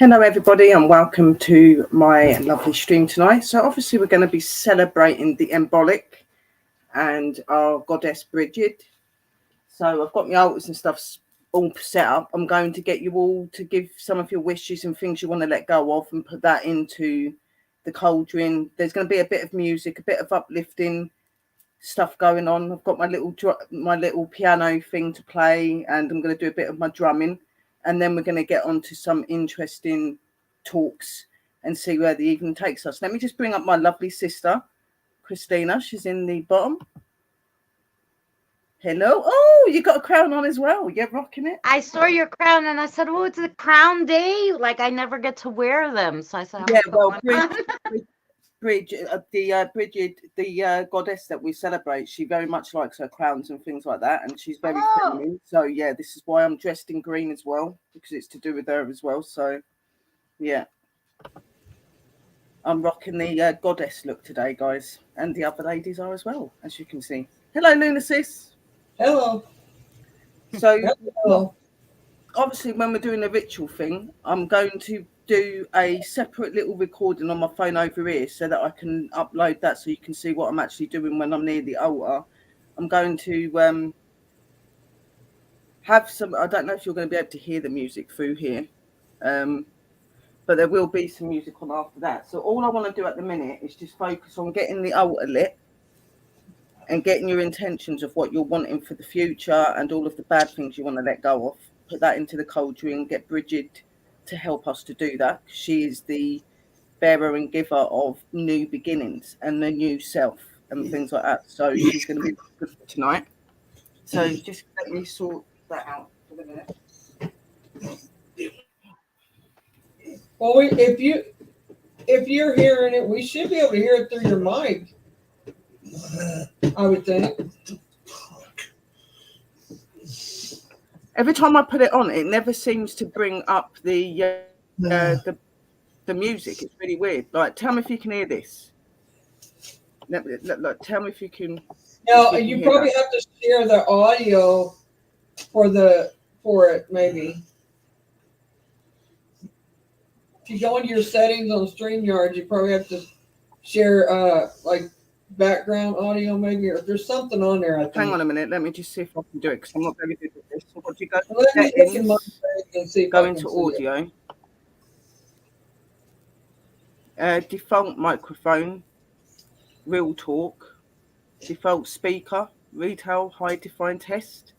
Hello everybody and welcome to my lovely stream tonight. So obviously we're going to be celebrating the Imbolc and our goddess Bridget. So I've got my altars and stuff all set up. I'm going to get you all to give some of your wishes and things you want to let go of and put that into the cauldron. There's going to be a bit of music, a bit of uplifting stuff going on. I've got my little piano thing to play, and I'm going to do a bit of my drumming. And then we're going to get on to some interesting talks and see where the evening takes us. Let me just bring up my lovely sister, Christina. She's in the bottom. Hello. Oh, you got a crown on as well. You're rocking it. I saw your crown and I said, oh, it's a crown day. Like, I never get to wear them. So I said, yeah, well, Bridget, the goddess that we celebrate, she very much likes her crowns and things like that, and she's very feminine. So yeah, this is why I'm dressed in green as well, because it's to do with her as well. So yeah, I'm rocking the goddess look today, guys, and the other ladies are as well, as you can see. Hello, Lunasis. Hello. So hello. Obviously, when we're doing the ritual thing, I'm going to do a separate little recording on my phone over here so that I can upload that so you can see what I'm actually doing when I'm near the altar. I'm going to have some, I don't know if you're going to be able to hear the music through here, but there will be some music on after that. So all I want to do at the minute is just focus on getting the altar lit and getting your intentions of what you're wanting for the future and all of the bad things you want to let go of. Put that into the cauldron, get Bridget to help us to do that. She is the bearer and giver of new beginnings and the new self and things like that. So she's going to be good for tonight. So just let me sort that out for the minute. Well, if you're hearing it, we should be able to hear it through your mic. I would think. Every time I put it on, it never seems to bring up the music. It's really weird. Like, tell me if you can hear this. Look, tell me if you can. No, you probably have to share the audio for it, maybe. If you go into your settings on StreamYard, you probably have to share like background audio, maybe, or if there's something on there. I think. Hang on a minute. Let me just see if I can do it because I'm not very good at this. So what do you go to settings? And see go into audio. Default microphone, real talk, default speaker, retail, high define test.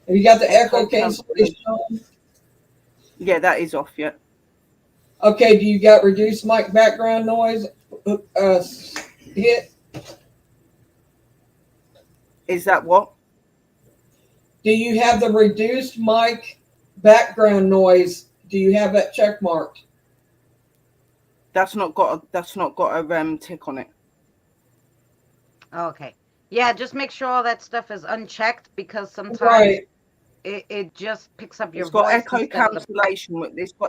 Have you got the echo cancellation on? Yeah, that is off yet. Okay, do you got reduced mic background noise hit? Is that what? Do you have the reduced mic background noise? Do you have that check marked? That's not got a tick on it. Okay. Yeah, just make sure all that stuff is unchecked because sometimes it just picks up your voice. It's got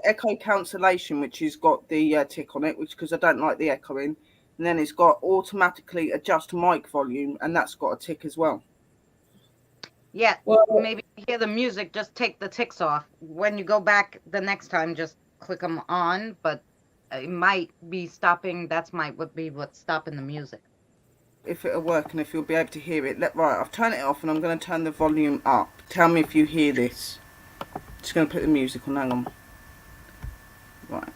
echo cancellation, which has got the tick on it, which because I don't like the echoing. And then it's got automatically adjust mic volume, and that's got a tick as well. Yeah, maybe hear the music, just take the ticks off. When you go back the next time, just click them on, but it might be stopping. Would be what's stopping the music. If it'll work and if you'll be able to hear it. Right, I've turned it off and I'm going to turn the volume up. Tell me if you hear this. Just going to put the music on. Hang on. Right.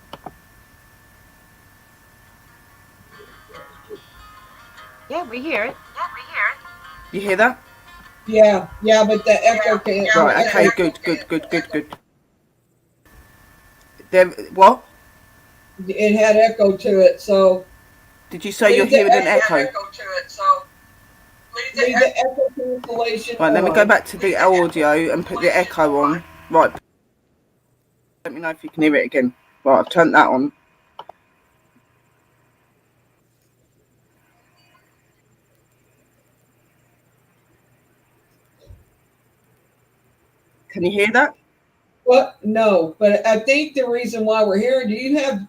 Yeah, we hear it. You hear that? Yeah, but the echo can't. Right, okay, good. There, what? It had echo to it, so. Did you say you're hearing an echo? Leave the echo cancellation. Right, let me go back to the audio and put the echo on. Right. Let me know if you can hear it again. Right, I've turned that on. Can you hear that? What? No, but I think the reason why we're here. Do you have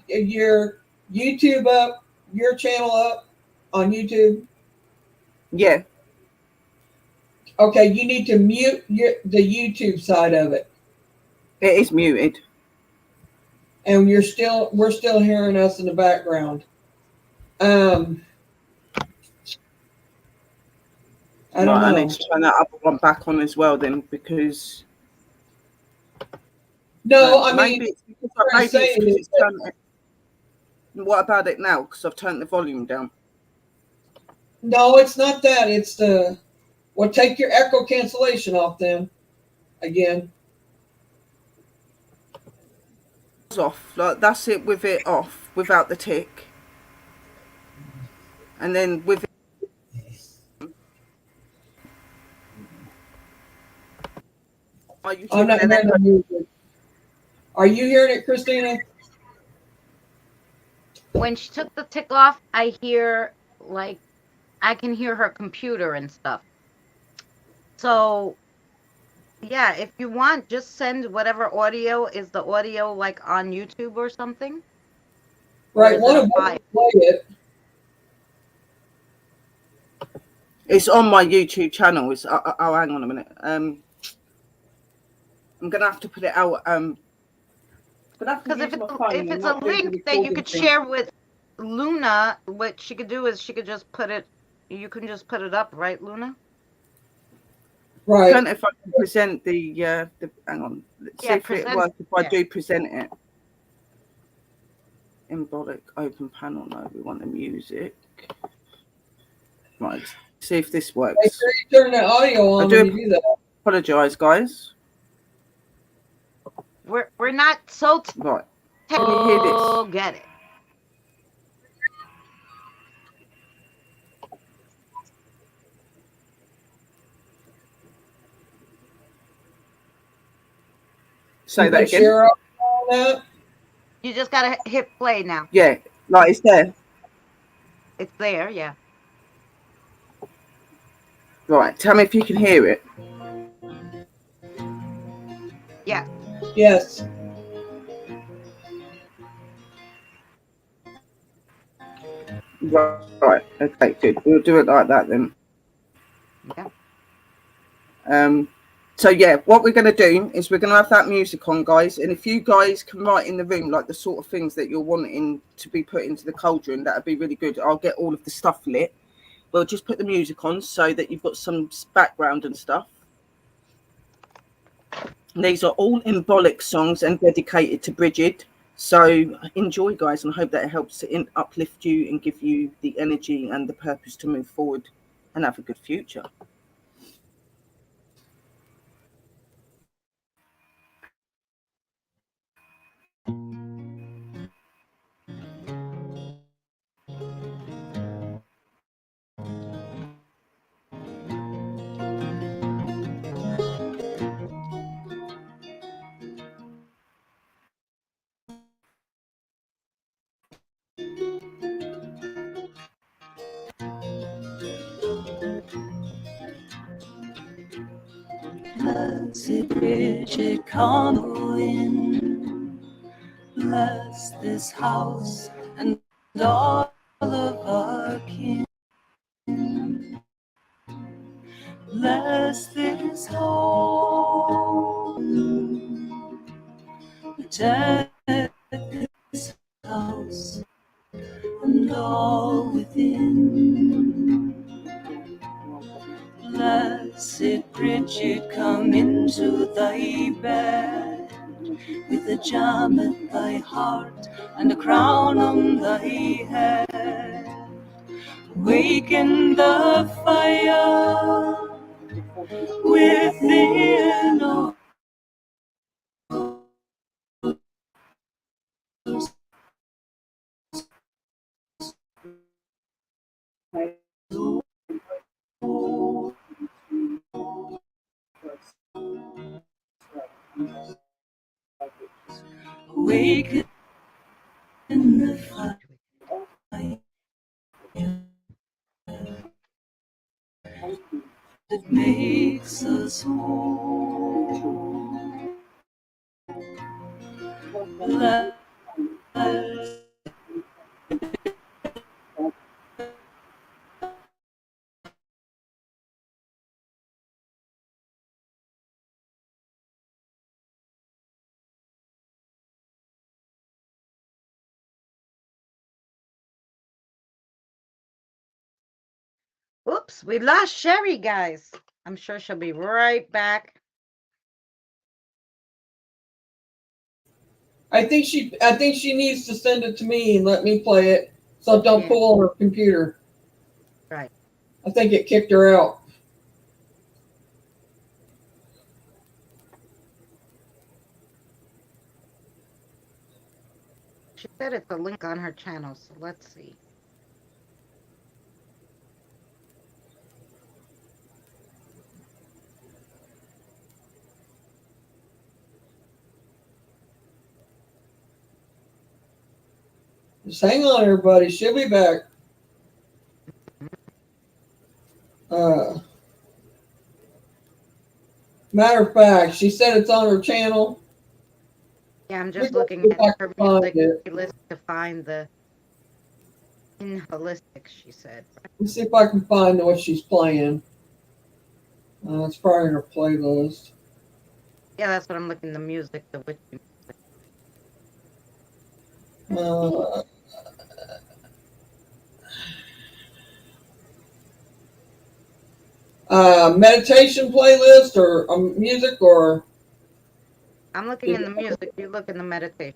your YouTube up? Your channel up? on YouTube? Yeah. Okay, you need to mute the YouTube side of it. It is muted. And we're still hearing us in the background. I don't know. I need to turn that other one back on as well then, because no, I maybe mean, it's because it's turned. What about it now? Because I've turned the volume down. No, it's not that. It's the take your echo cancellation off then again. Off, like that's it, with it off without the tick, and then with it, I'm not hearing the music. Are you hearing it, Christina? When she took the tick off, I hear, like, I can hear her computer and stuff. So, yeah, if you want, just send whatever audio is the audio, like, on YouTube or something. Right, one of them play it. It's on my YouTube channel. It's oh, hang on a minute. I'm gonna have to put it out. Because if it's a link that you could share with Luna, what she could do is she could just put it. You can just put it up, right, Luna? Right. I don't know if I can present the hang on. Let's see if it works if I do present it. Imbolc open panel. No, we want the music. Right. See if this works. Make sure you turn the audio on when you do that. Apologize, guys. We're not so right. Can you hear this? Oh, get it. Say that again. You just gotta hit play now. Yeah, like it's there. It's there, yeah. Right, tell me if you can hear it. Yeah. Yes. Right. Okay, good. We'll do it like that then. Yeah. So yeah, what we're going to do is we're going to have that music on, guys. And if you guys can write in the room like the sort of things that you're wanting to be put into the cauldron, that would be really good. I'll get all of the stuff lit. We'll just put the music on so that you've got some background and stuff. These are all Imbolc songs and dedicated to Bridget. So enjoy, guys, and I hope that it helps to uplift you and give you the energy and the purpose to move forward and have a good future. Blessed Bridget, come in, bless this house and all of our kin. Bless this home, protect this house and all within. Blessed Bridget, come into thy bed with a jam at thy heart and a crown on thy head. Waken the fire within us. Waken the fire that makes us whole. Oops, we lost Sherry, guys. I'm sure she'll be right back. I think she needs to send it to me and let me play it, so it don't pull on her computer. Right. I think it kicked her out. She said it's a link on her channel, so let's see. Just hang on, everybody. She'll be back. Matter of fact, she said it's on her channel. Yeah, I'm just looking at her music list to find the in holistic, she said. Let's see if I can find what she's playing. It's probably in her playlist. Yeah, that's what I'm looking, the music, the witch music. Meditation playlist or music, or I'm looking in the music, you look in the meditation.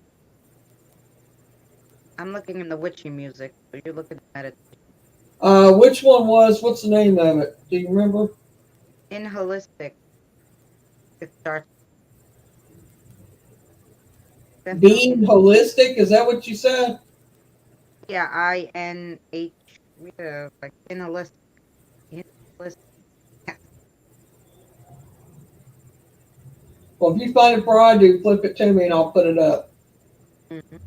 I'm looking in the witchy music, so you look at the meditation. Which one what's the name of it? Do you remember? In holistic. It starts. Being holistic, is that what you said? Yeah, INH, like in holistic. In holistic. Yeah. Well, if you find it before I do, flip it to me and I'll put it up. Mm-hmm.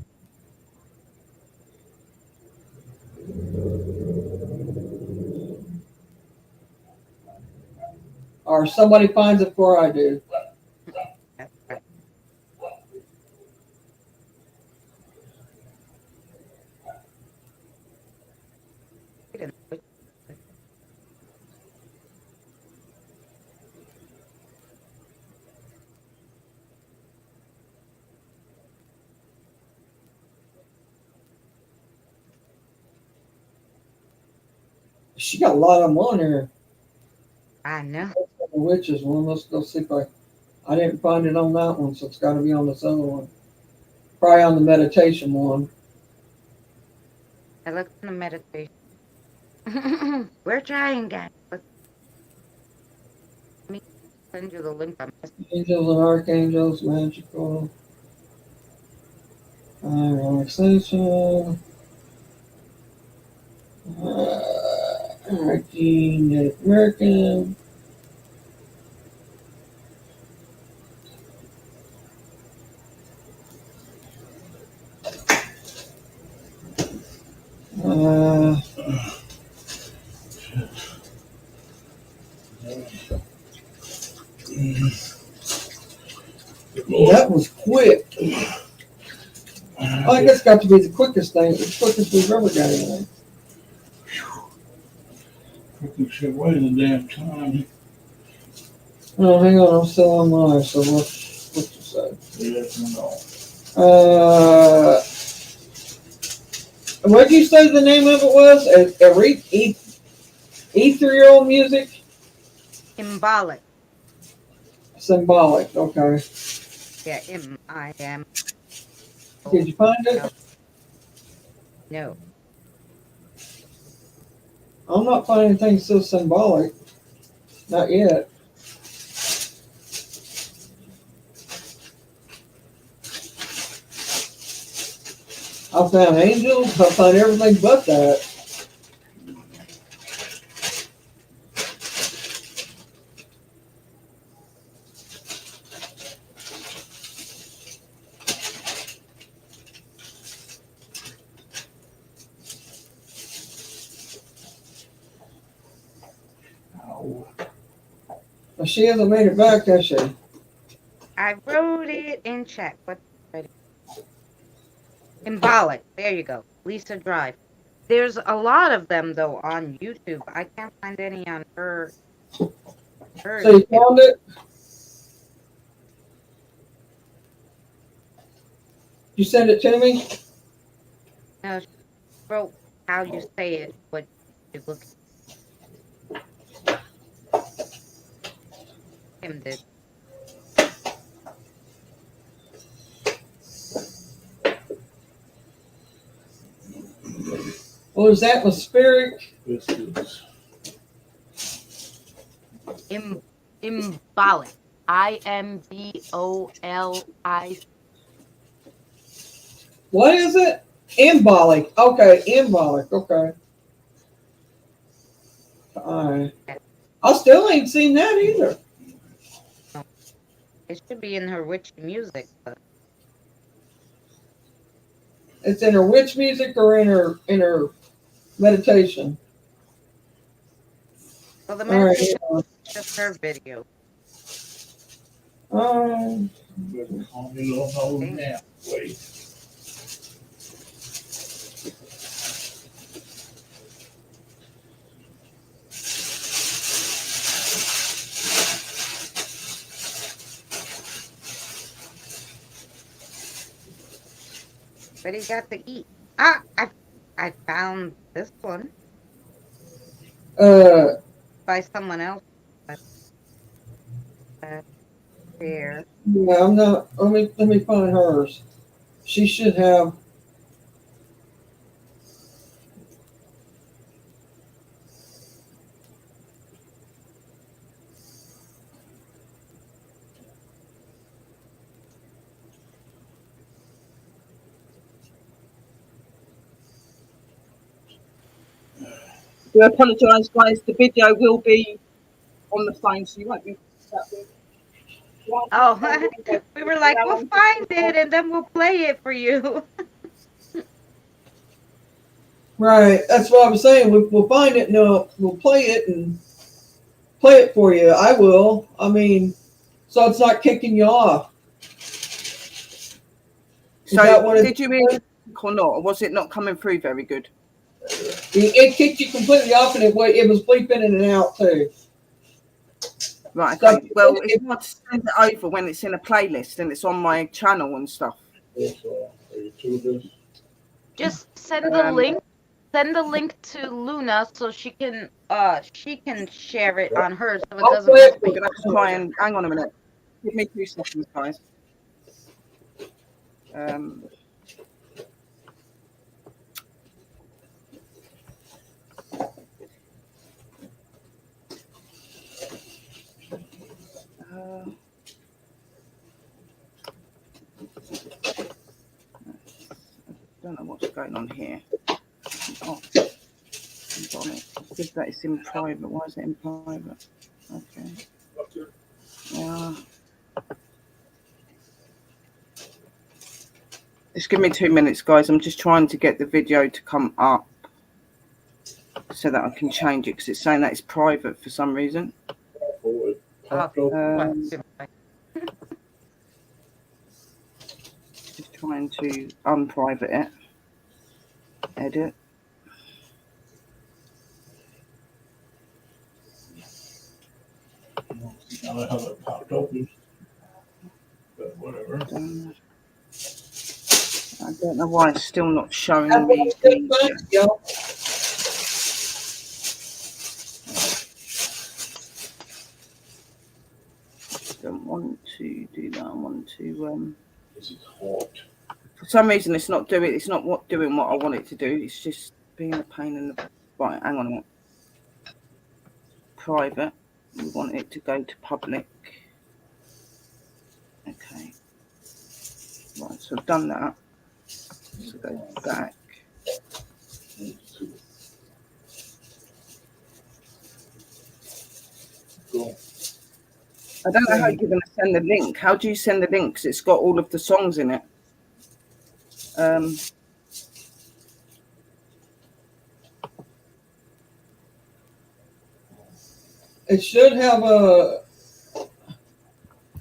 Or somebody finds it before I do. That's right. She got a lot of them on here. I know. The witches one. Let's go see if I didn't find it on that one, so it's got to be on this other one. Probably on the meditation one. I looked in the meditation. We're trying, guys. Let me send you the link. Angels and archangels, magical. Relaxation. Native American. That was quick. I guess got to be the quickest thing. The quickest we've ever got anything. Quickest way the damn time. Oh, hang on, I'm still on live, so what you say? Yes, no. What did you say the name of it was? Ethereal music? Imbolc. Symbolic, okay. Yeah, M-I-M. Did you find it? No. I'm not finding anything so symbolic. Not yet. I found angels. I found everything but that. Well, she hasn't made it back, has she? I wrote it in chat. What's ready? Imbolc. There you go. Lisa Drive. There's a lot of them though on YouTube. I can't find any on her. So you found it? You send it to me? No, she wrote how you say it. What you look. Kim did. Well, is atmospheric? This is Imbolc. IMBOLIC. What is it? Embolic. Okay, embolic. Okay. All right. I still ain't seen that either. It should be in her witch music. But It's in her witch music or in her meditation. well, the All right. meditation is just her video. better call me a little old nap. Wait. But he got to eat. Ah, I found this one by someone else. But, here. Yeah, I'm not. Let me find hers. She should have. I apologise, guys. The video will be on the phone, so you won't be. Oh, we were like, we'll find it and then we'll play it for you. Right. That's what I was saying. We'll find it. No, we'll play it and play it for you. I will. I mean, so it's not kicking you off. So did you hear it or not? Or was it not coming through very good? It kicked you completely off, and it was bleeping in and out too. Right. Okay. Well, it's hard to send it over when it's in a playlist and it's on my channel and stuff. Just send the link. Send the link to Luna so she can share it on hers so it doesn't. We're gonna try and hang on a minute. Give me 2 seconds, guys. I don't know what's going on here. Oh, because that is in private. Why is it in private? Okay. Yeah. Just give me 2 minutes, guys. I'm just trying to get the video to come up so that I can change it because it's saying that it's private for some reason. Just trying to unprivate it. Edit. I don't know how that popped open, but whatever. I don't know why it's still not showing me. Don't want to do that. I want to. This is hot. For some reason, it's not doing. It's not doing what I want it to do. It's just being a pain in the. Right, hang on a minute. Private. We want it to go to public. Okay. Right, so I've done that. So go back. Cool. I don't know how you're going to send the link. How do you send the link? Because it's got all of the songs in it. It should have a.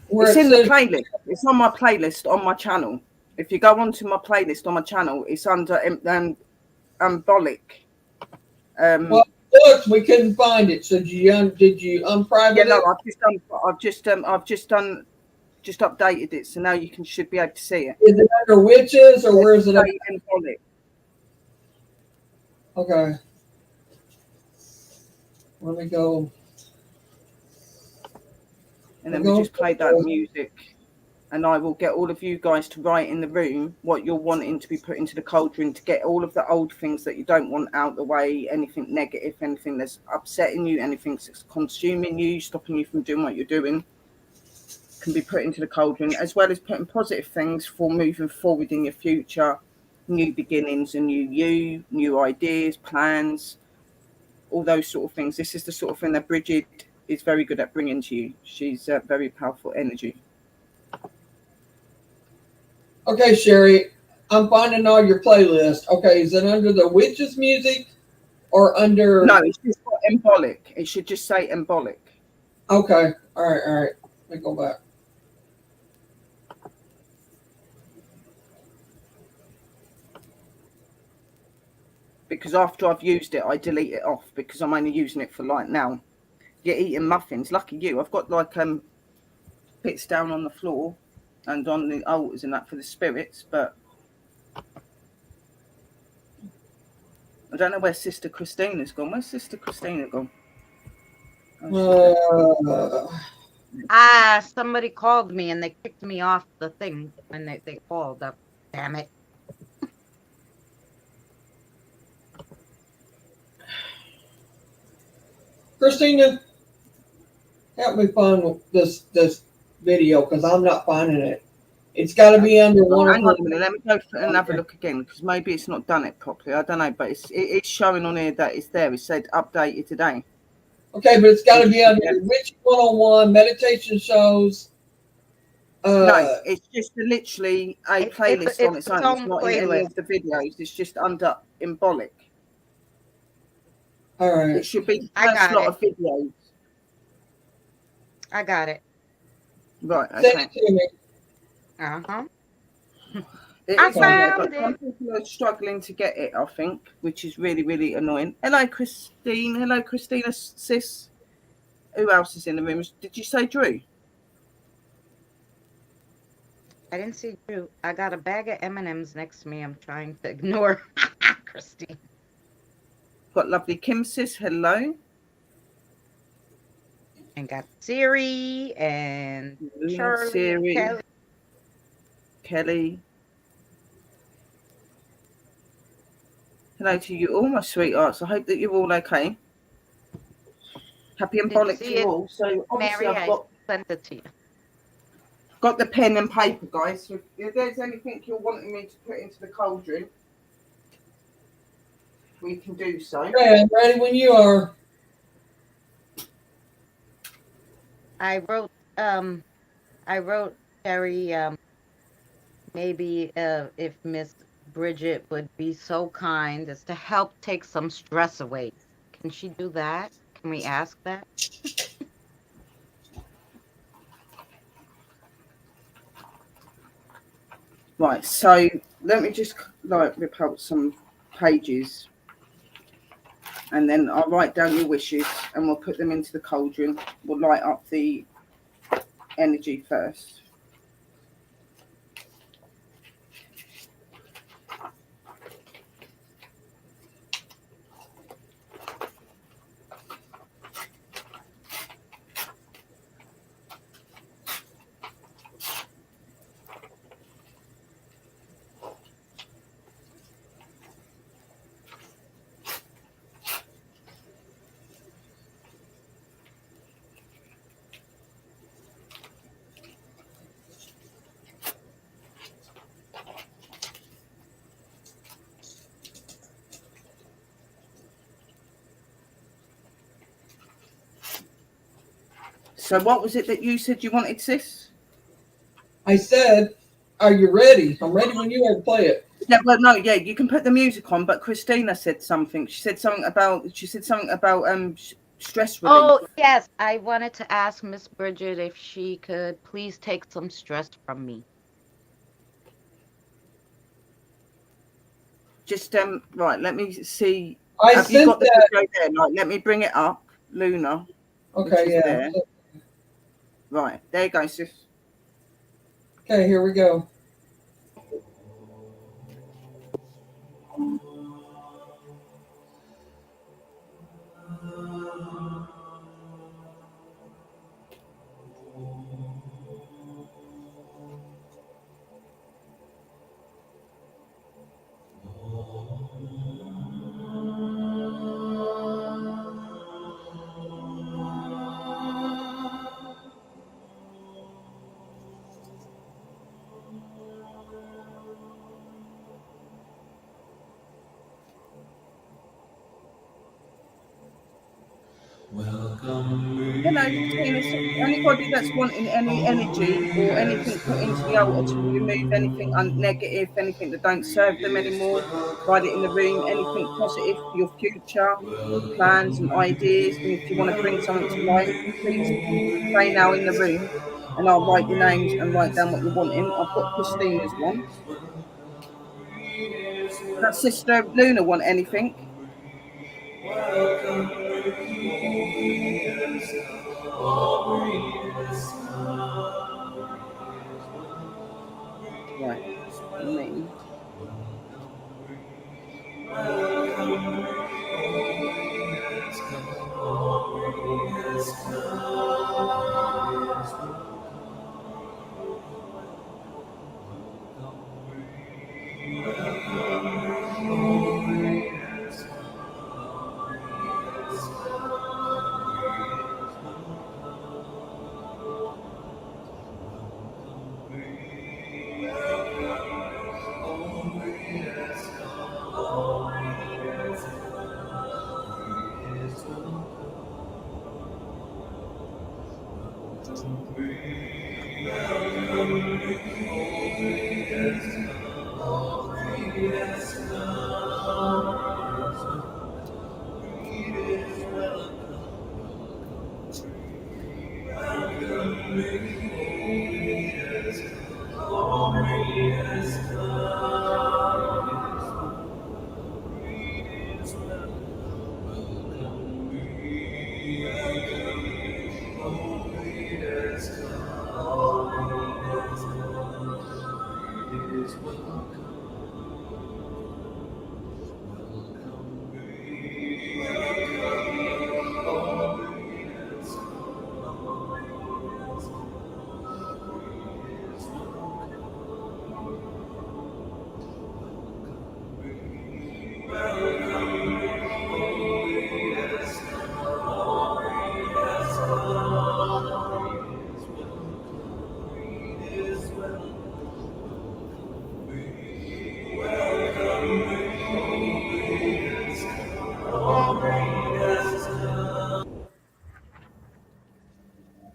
It's in the playlist. It's on my playlist on my channel. If you go onto my playlist on my channel, it's under Imbolc. Well, look, we couldn't find it. So did you unprivate Yeah, no, it? I've just updated it, so now you should be able to see it. Is it under witches or where is it? Imbolc. Okay. Let me go. and then we just play that music. And I will get all of you guys to write in the room what you're wanting to be put into the cauldron to get all of the old things that you don't want out the way, anything negative, anything that's upsetting you, anything that's consuming you, stopping you from doing what you're doing, can be put into the cauldron, as well as putting positive things for moving forward in your future, new beginnings, a new you, new ideas, plans, all those sort of things. This is the sort of thing that Bridget is very good at bringing to you. She's a very powerful energy. Okay, Sherry, I'm finding all your playlist. Okay, is it under the witches music or under? No, it's just got Imbolc. It should just say Imbolc. Okay, all right. Let me go back. Because after I've used it, I delete it off because I'm only using it for like now. You're eating muffins. Lucky you. I've got like bits down on the floor and on the altars and that for the spirits, but I don't know where Sister Christina's gone. Where's Sister Christina gone? Somebody called me and they kicked me off the thing when they called up. Damn it. Christina, help me find this video because I'm not finding it. It's got to be under one Hang on a minute. Let me go and have a look again because maybe it's not done it properly. I don't know, but it's showing on here that it's there. It said updated today. Okay, but it's got to be under Witch 101 meditation shows. No, it's just literally a playlist on its own. It's not in any of the videos. It's just under Imbolc. All right. It should be the first lot of videos. I got it. Right. Okay. Send it to me. I found it. Some people are struggling to get it, I think, which is really, really annoying. Hello, Christine. Hello, Christina, sis. Who else is in the room? Did you say Drew? I didn't see Drew. I got a bag of M&Ms next to me. I'm trying to ignore Christine. Got lovely Kim, sis. Hello. And got Siri and Charlie, Siri, and Kelly. Hello to you all, my sweethearts. I hope that you're all okay. Happy Imbolc to you all. So obviously Mary, I've sent it to you. Got the pen and paper, guys. So if there's anything you're wanting me to put into the cauldron, we can do so. Okay, I'm ready when you are. I wrote, Terry, maybe if Miss Bridget would be so kind as to help take some stress away. Can she do that? Can we ask that? Right, so let me just rip out some pages and then I'll write down your wishes and we'll put them into the cauldron. We'll light up the energy first. So what was it that you said you wanted, sis? I said, are you ready? I'm ready when you are to play it. Yeah, well, no, yeah, you can put the music on, but Christina said something. She said something about stress relief. Oh, yes. I wanted to ask Miss Bridget if she could please take some stress from me. Just right, let me see. Have you got the video there? Like, let me bring it up, Luna. Okay, yeah. There. Right, there you go, sis. Okay, here we go. You know, Tina, so anybody that's wanting any energy or anything put into the altar to remove anything negative, anything that don't serve them anymore, write it in the room, anything positive for your future, plans and ideas. And if you want to bring something to light, please say now in the room and I'll write your names and write down what you're wanting. I've got Christina's one. Does Sister Luna want anything? Right, me.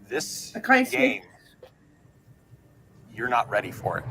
This Okay, game, you're not ready for it.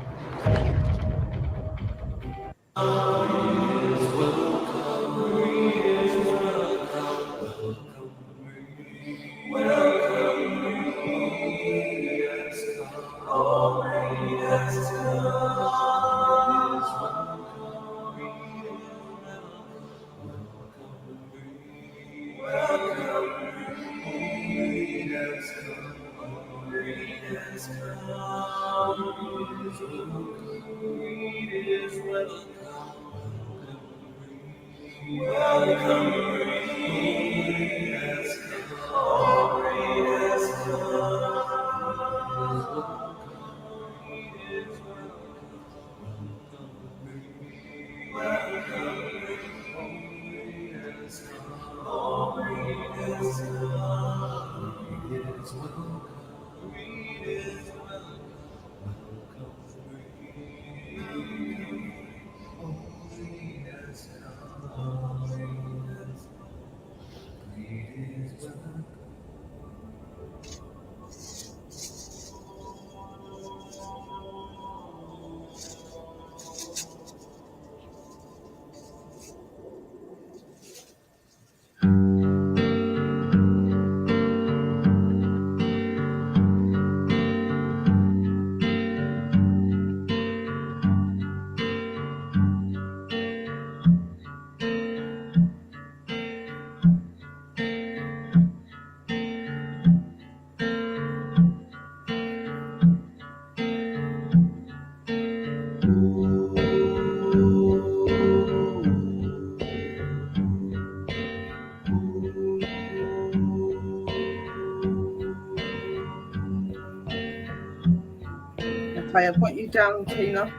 Okay, I've got you down, Tina.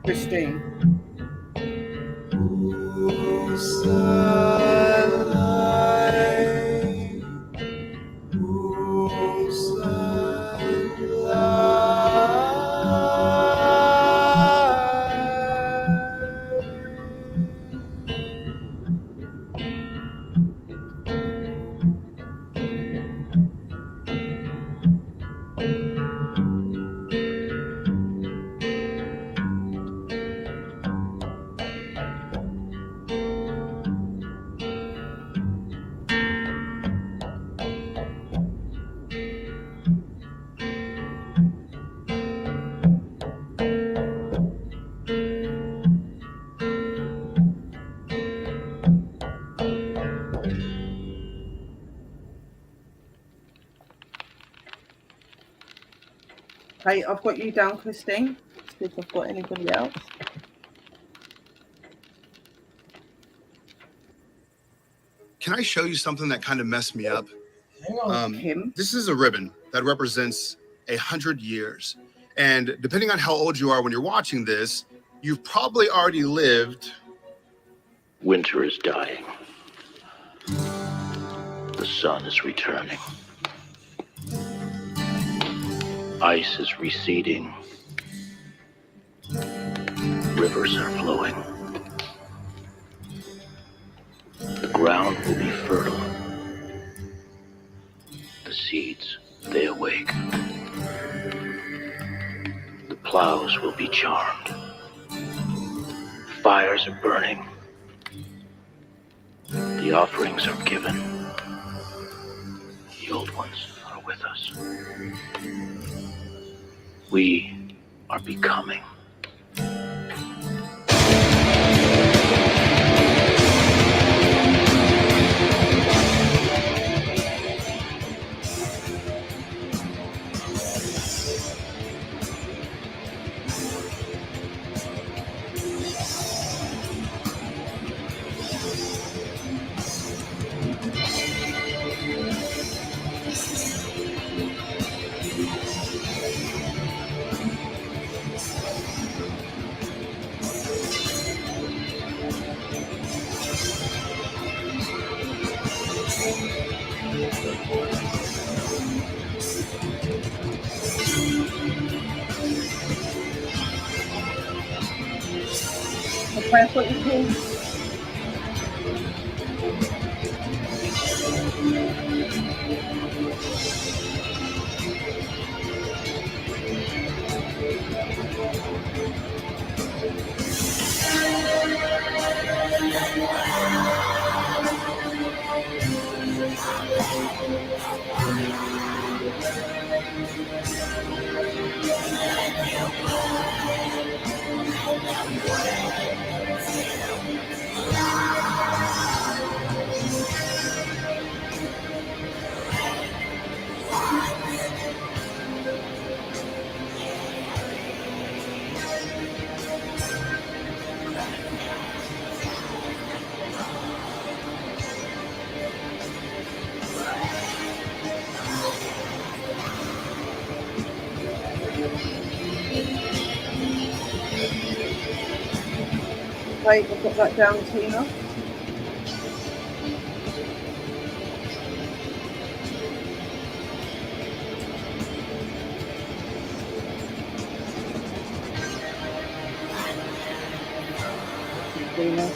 Christine. Hey, I've got you down, Christine. See if I've got anybody else. Can I show you something that kind of messed me up? Hang on. Kim. This is a ribbon that represents 100 years. And depending on how old you are when you're watching this, you've probably already lived. Winter is dying. The sun is returning. Ice is receding. Rivers are flowing. The ground will be fertile. The seeds, they awake. The plows will be charmed. Fires are burning. The offerings are given. The old ones are with us. We are becoming. That's what you call. Right, I've got that down, Tina. Tina.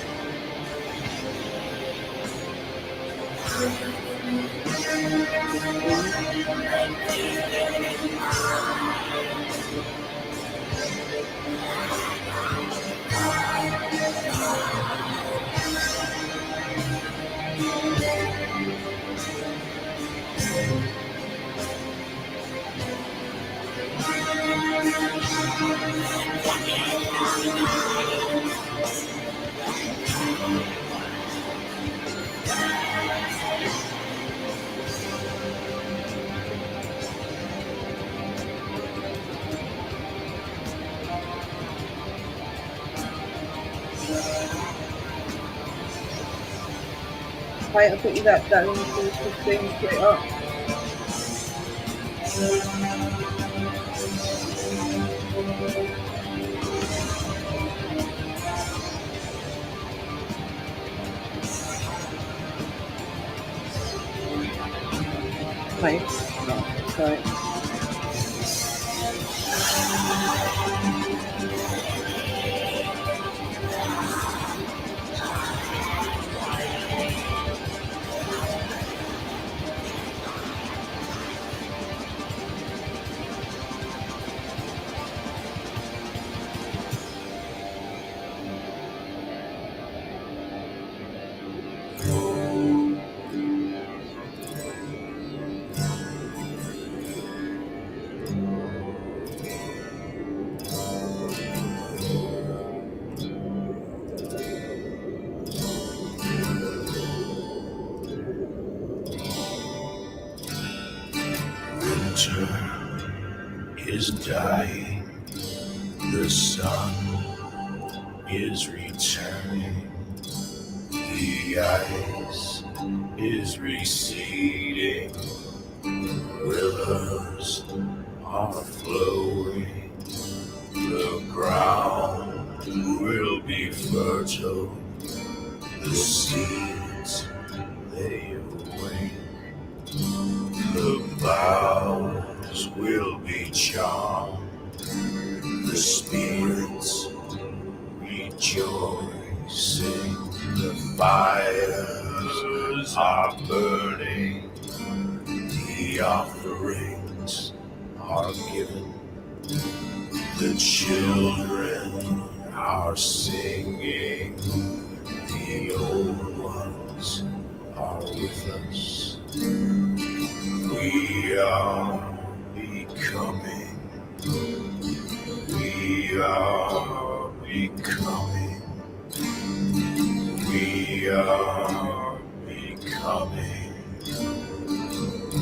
Right, I'll put you that down to 15 straight up. Right, sorry. Winter is dying, the sun is returning, the ice is receding, rivers are flowing, the ground will be fertile, the seeds they awake. The boughs will be charmed, the spirits rejoicing, the fires are burning, the offerings are given, the children are singing, the old ones are with us. We are becoming. We are becoming. We are becoming.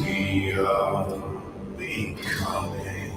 We are becoming.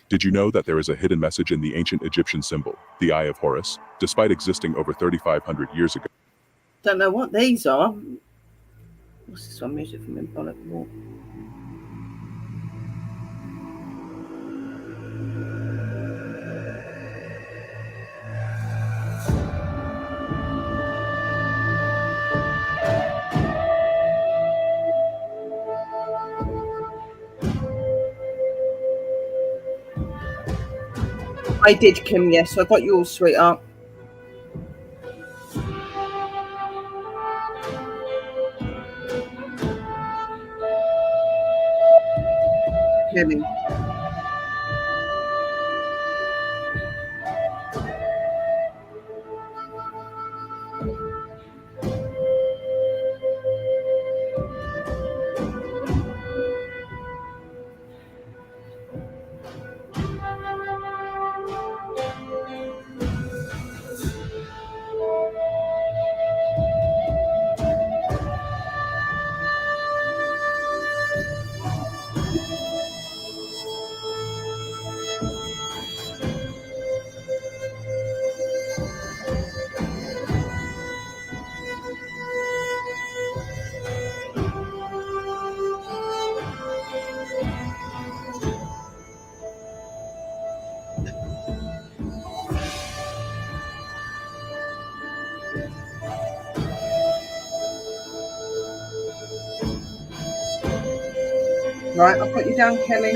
Did you know that there is a hidden message in the ancient Egyptian symbol, the Eye of Horus, despite existing over 3,500 years ago? Don't know what these are. What's this one? Music from Imbolc Walk. I did, Kim. Yes, I got yours, sweetheart. Kimmy. Right, I'll put you down, Kelly.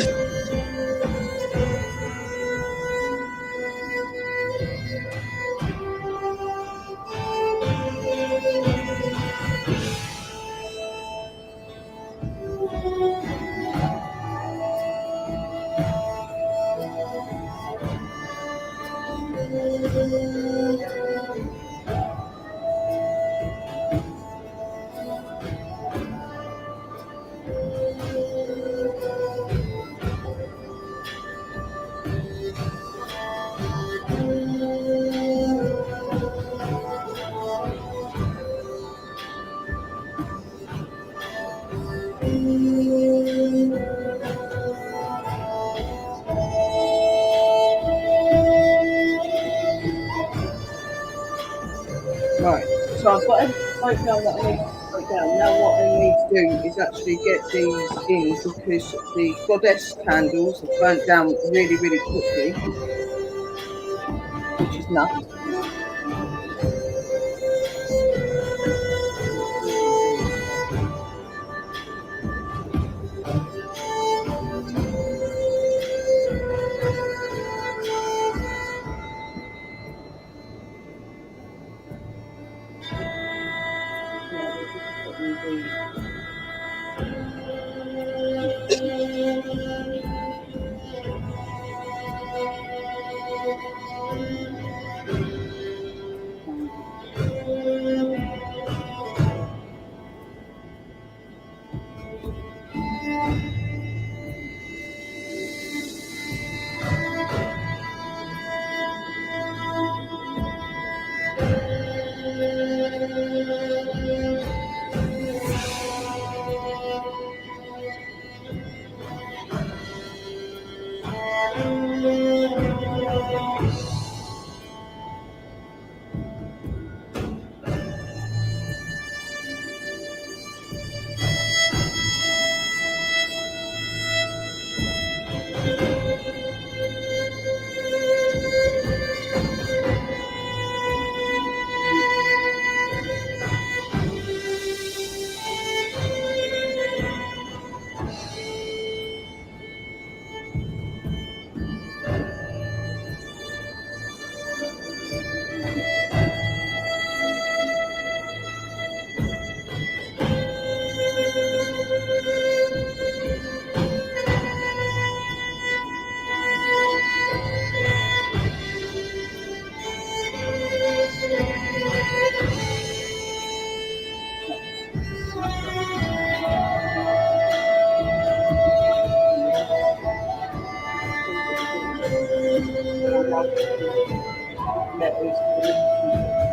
Right, so I've got everything broken down that I need to break down. Now what I need to do is actually get these in because the goddess candles have burnt down really, really quickly, which is nuts.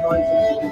rising.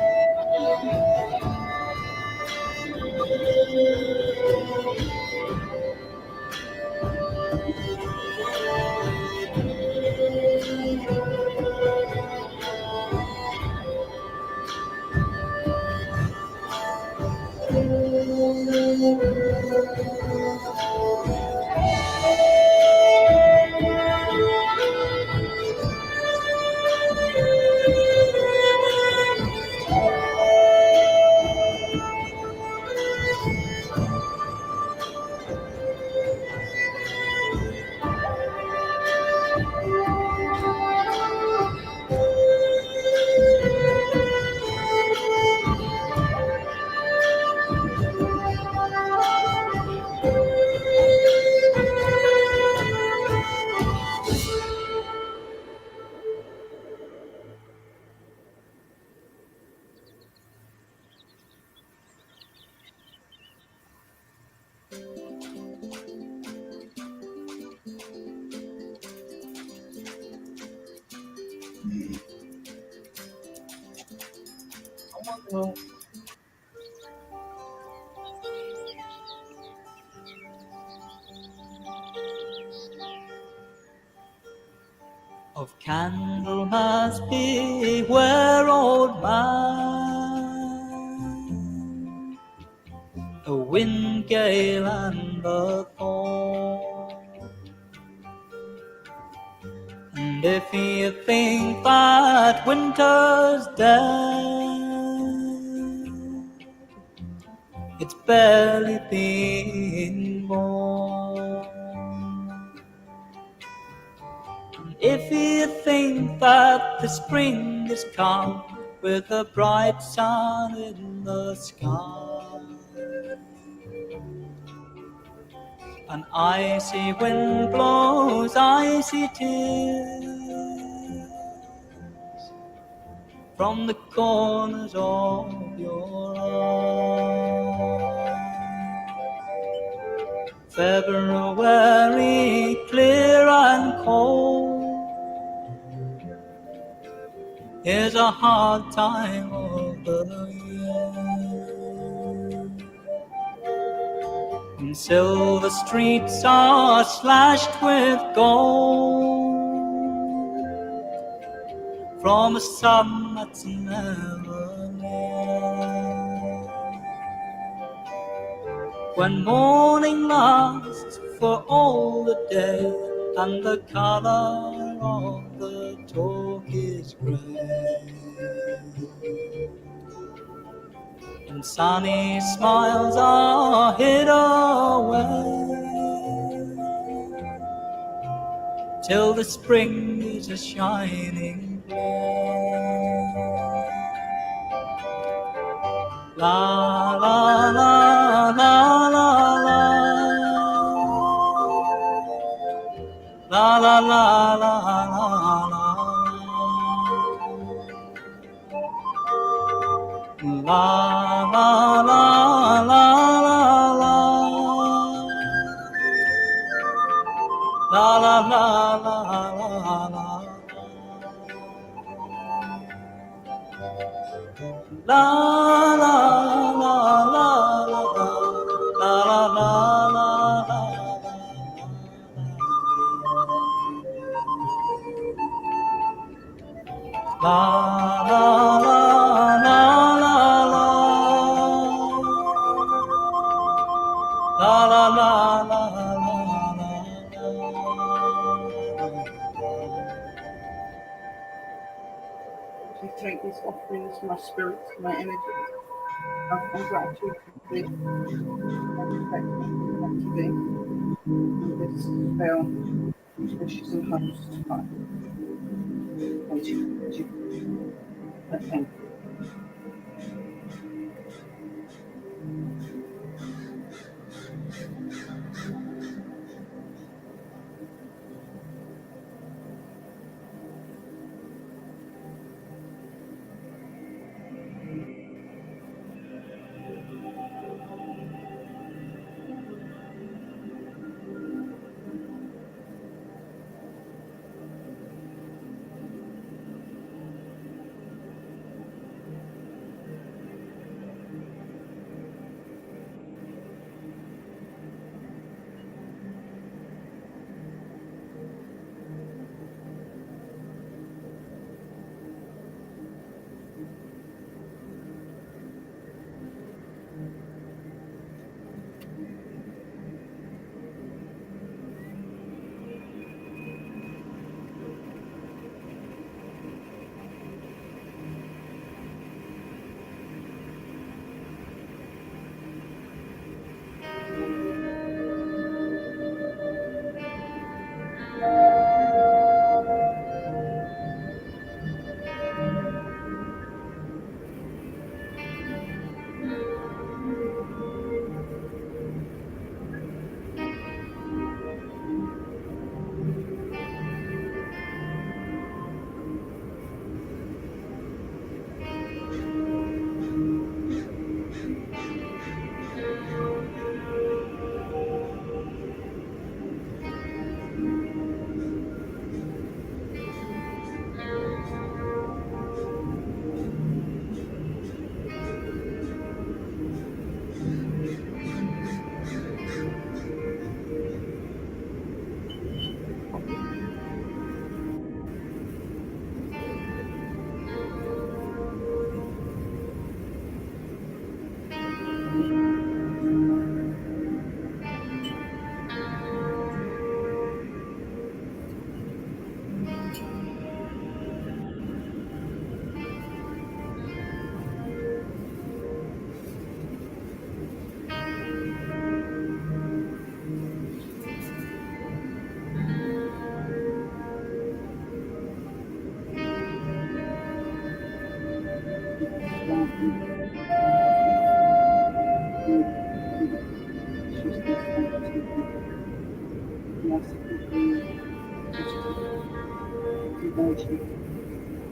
Of Candlemas beware, old man, a wind gale and the thorn. And if you think that winter's dead, it's barely been born. If you think that the spring is come with a bright sun in the sky, an icy wind blows icy tears from the corners of your eyes. February clear and cold is a hard time of the year, and silver streets are slashed with gold from a sun that's never near. When morning lasts for all the day and the color of the talk is grey, and sunny smiles are hid away, till the spring is a shining flame. La la la la la la, la la la la la la, la la la la la, la la la la la. La la la la la la la la la. La la la la la la. La la la la la la. To take these offerings, my spirit, my energy, of gratitude for this today, and this spell, wishes and hopes to find. Thank you. I thank you.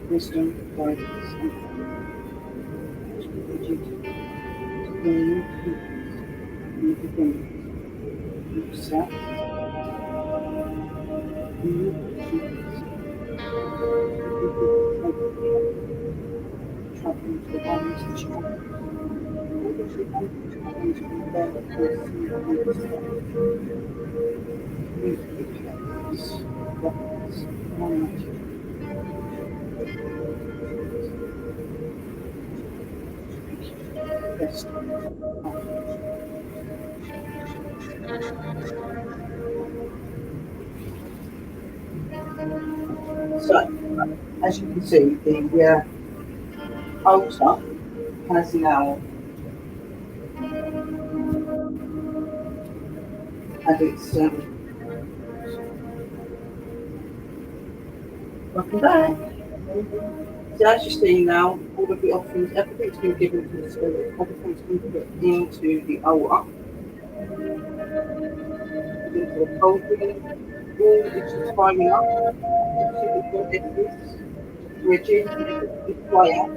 Wisdom, guidance, and yourself. Traveling to the ones that you So, as you can see, the altar has now had its welcome back. So as you see now, all of the offerings, everything's been given to the spirit, everything's been put into the altar, into the cauldron, all is just firing up. See the goddesses, rigid, the fire.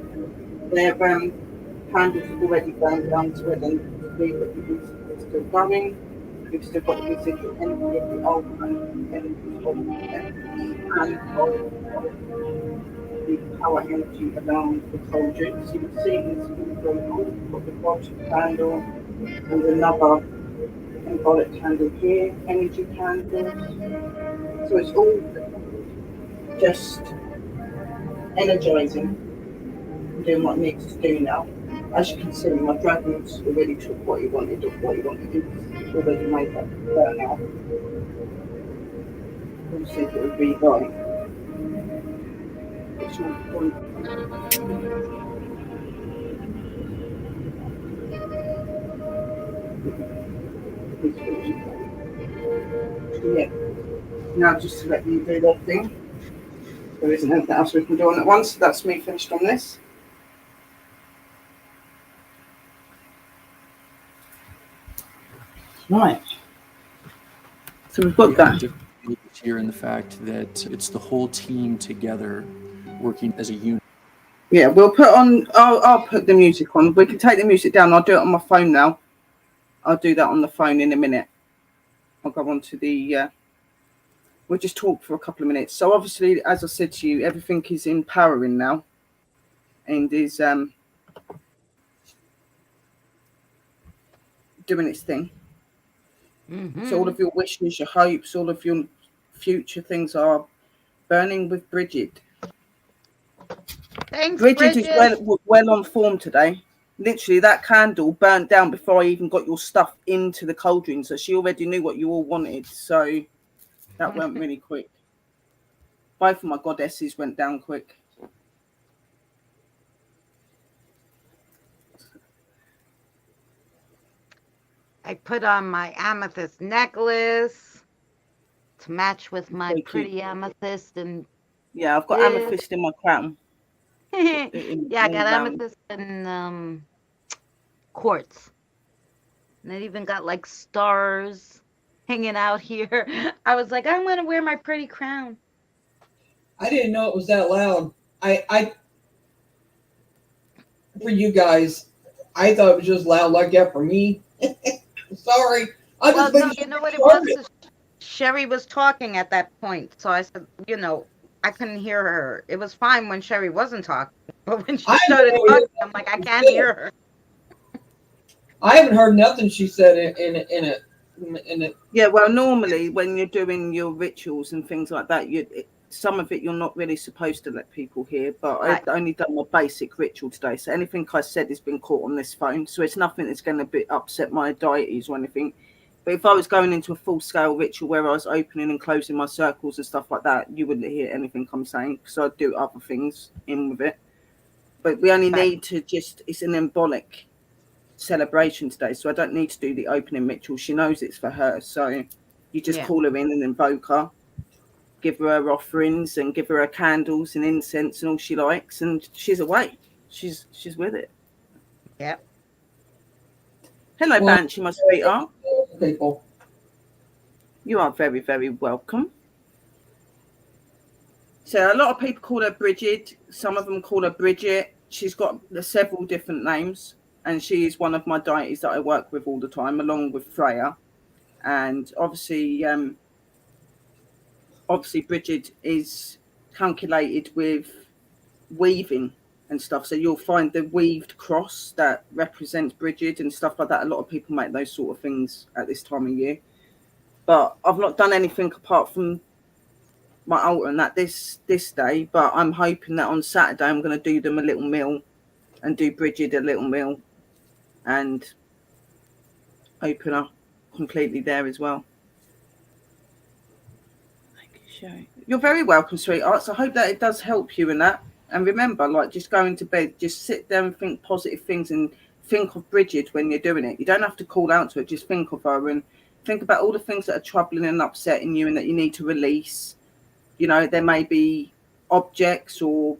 Their candles have already burned down to where they need to be, but the music is still going. We've still got the residual energy of the old energy of the power energy around the cauldron. So you can see this going on. We've got the bottom candle and another symbolic candle here, energy candles. So it's all just energizing and doing what it needs to do now. As you can see, my dragons already took what he wanted, or what he wanted to do, already made that burn out. We'll see if it will be right. It's not point. Yeah. Now just to let you do that thing. There isn't anything else we can do on at once. That's me finished on this. Right. So we've got that. Here in the fact that it's the whole team together working as a unit. Yeah, we'll put on. I'll put the music on. We can take the music down. I'll do it on my phone now. I'll do that on the phone in a minute. I'll go on to the. We'll just talk for a couple of minutes. So obviously, as I said to you, everything is empowering now, and is doing its thing. Mm-hmm. So all of your wishes, your hopes, all of your future things are burning with Bridget. Thanks, Bridget is well on form today. Literally, that candle burnt down before I even got your stuff into the cauldron, so she already knew what you all wanted. So that went really quick. Both of my goddesses went down quick. I put on my amethyst necklace to match with my pretty amethyst, and yeah, I've got amethyst in my crown. Yeah, I got amethyst and quartz, and it even got like stars hanging out here. I was like, I'm gonna wear my pretty crown. I didn't know it was that loud. I for you guys, I thought it was just loud like that for me. Sorry. Well, no, you know what it was? Sherry was talking at that point. So I said, I couldn't hear her. It was fine when Sherry wasn't talking. But when she started talking, I'm like, I can't hear her. I haven't heard nothing she said in it. Yeah, well, normally when you're doing your rituals and things like that, some of it you're not really supposed to let people hear, but right. I've only done my basic ritual today, so anything I said has been caught on this phone, so it's nothing that's going to upset my deities or anything. But if I was going into a full-scale ritual where I was opening and closing my circles and stuff like that, you wouldn't hear anything I'm saying, because I'd do other things in with it. But we only need to it's an Imbolc celebration today, so I don't need to do the opening ritual. She knows it's for her, so you just call her in and invoke her. Give her offerings and give her candles and incense and all she likes, and she's away. She's with it. Yep. Hello, Well, Banshee, my sweetheart. people. You are very, very welcome. So a lot of people call her Bridget. Some of them call her Bridget. She's got several different names, and she is one of my deities that I work with all the time, along with Freya. And obviously, Bridget is calculated with weaving and stuff. So you'll find the weaved cross that represents Bridget and stuff like that. A lot of people make those sort of things at this time of year. But I've not done anything apart from my altar and that this day. But I'm hoping that on Saturday I'm going to do them a little meal and do Bridget a little meal and open up completely there as well. You're very welcome, sweethearts. I hope that it does help you in that. And remember, like, just going to bed, just sit there and think positive things and think of Bridget when you're doing it. You don't have to call out to her, just think of her and think about all the things that are troubling and upsetting you and that you need to release. You know, there may be objects or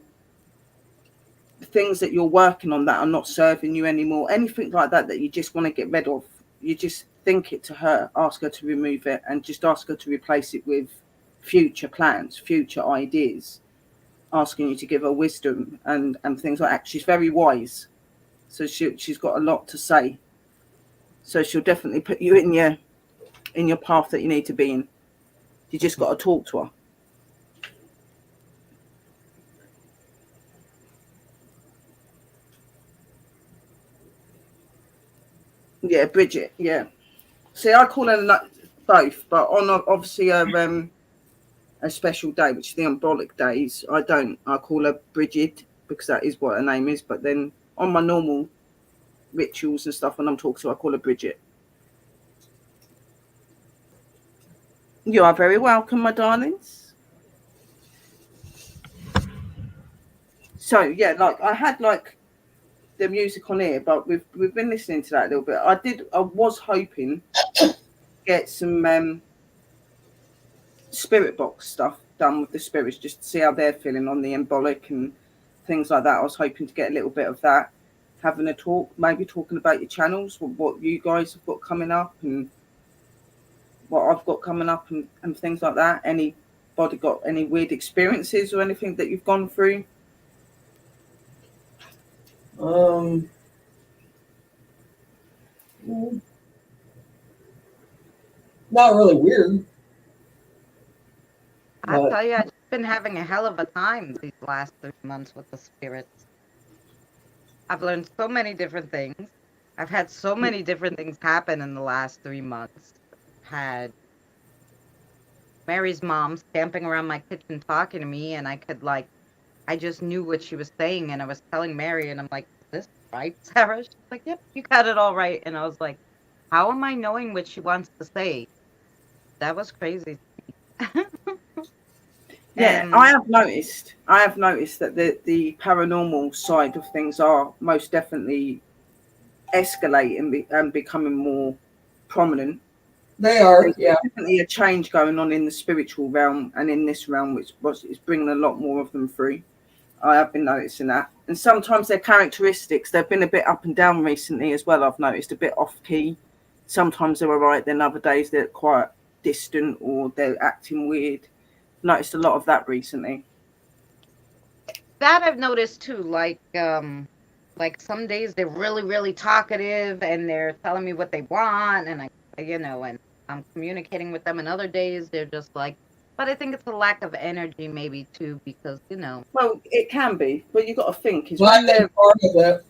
things that you're working on that are not serving you anymore. Anything like that that you just want to get rid of. You just think it to her, ask her to remove it, and just ask her to replace it with future plans, future ideas, asking you to give her wisdom and things like that. She's very wise, so she's got a lot to say. So she'll definitely put you in your path that you need to be in. You just got to talk to her. Yeah, Bridget. Yeah. See, I call her both, but on obviously a special day, which is the Imbolc days, I don't. I call her Bridget because that is what her name is. But then on my normal rituals and stuff, when I'm talking to her, I call her Bridget. You are very welcome, my darlings. So yeah, like I had like the music on here, but we've been listening to that a little bit. I was hoping to get some spirit box stuff done with the spirits, just to see how they're feeling on the Imbolc and things like that. I was hoping to get a little bit of that, having a talk, maybe talking about your channels, what you guys have got coming up and what I've got coming up and things like that. Anybody got any weird experiences or anything that you've gone through? Not really weird. I'll tell you, I've just been having a hell of a time these last 3 months with the spirits. I've learned so many different things. I've had so many different things happen in the last 3 months. Had Mary's mom stamping around my kitchen talking to me, and I just knew what she was saying, and I was telling Mary, and I'm like, is this right, Sarah? She's like, yep, you got it all right. And I was like, how am I knowing what she wants to say? That was crazy. Yeah, I have noticed that the paranormal side of things are most definitely escalating and becoming more prominent. They are, There's yeah. definitely a change going on in the spiritual realm and in this realm, which is bringing a lot more of them through. I have been noticing that. And sometimes their characteristics, they've been a bit up and down recently as well. I've noticed a bit off key. Sometimes they're all right, then other days they're quite distant or they're acting weird. Noticed a lot of that recently. That I've noticed too. Like some days they're really, really talkative and they're telling me what they want, and and I'm communicating with them. And other days they're just like, but I think it's a lack of energy maybe too, because Well, it can be, but you got to think is Well, when they're part of it.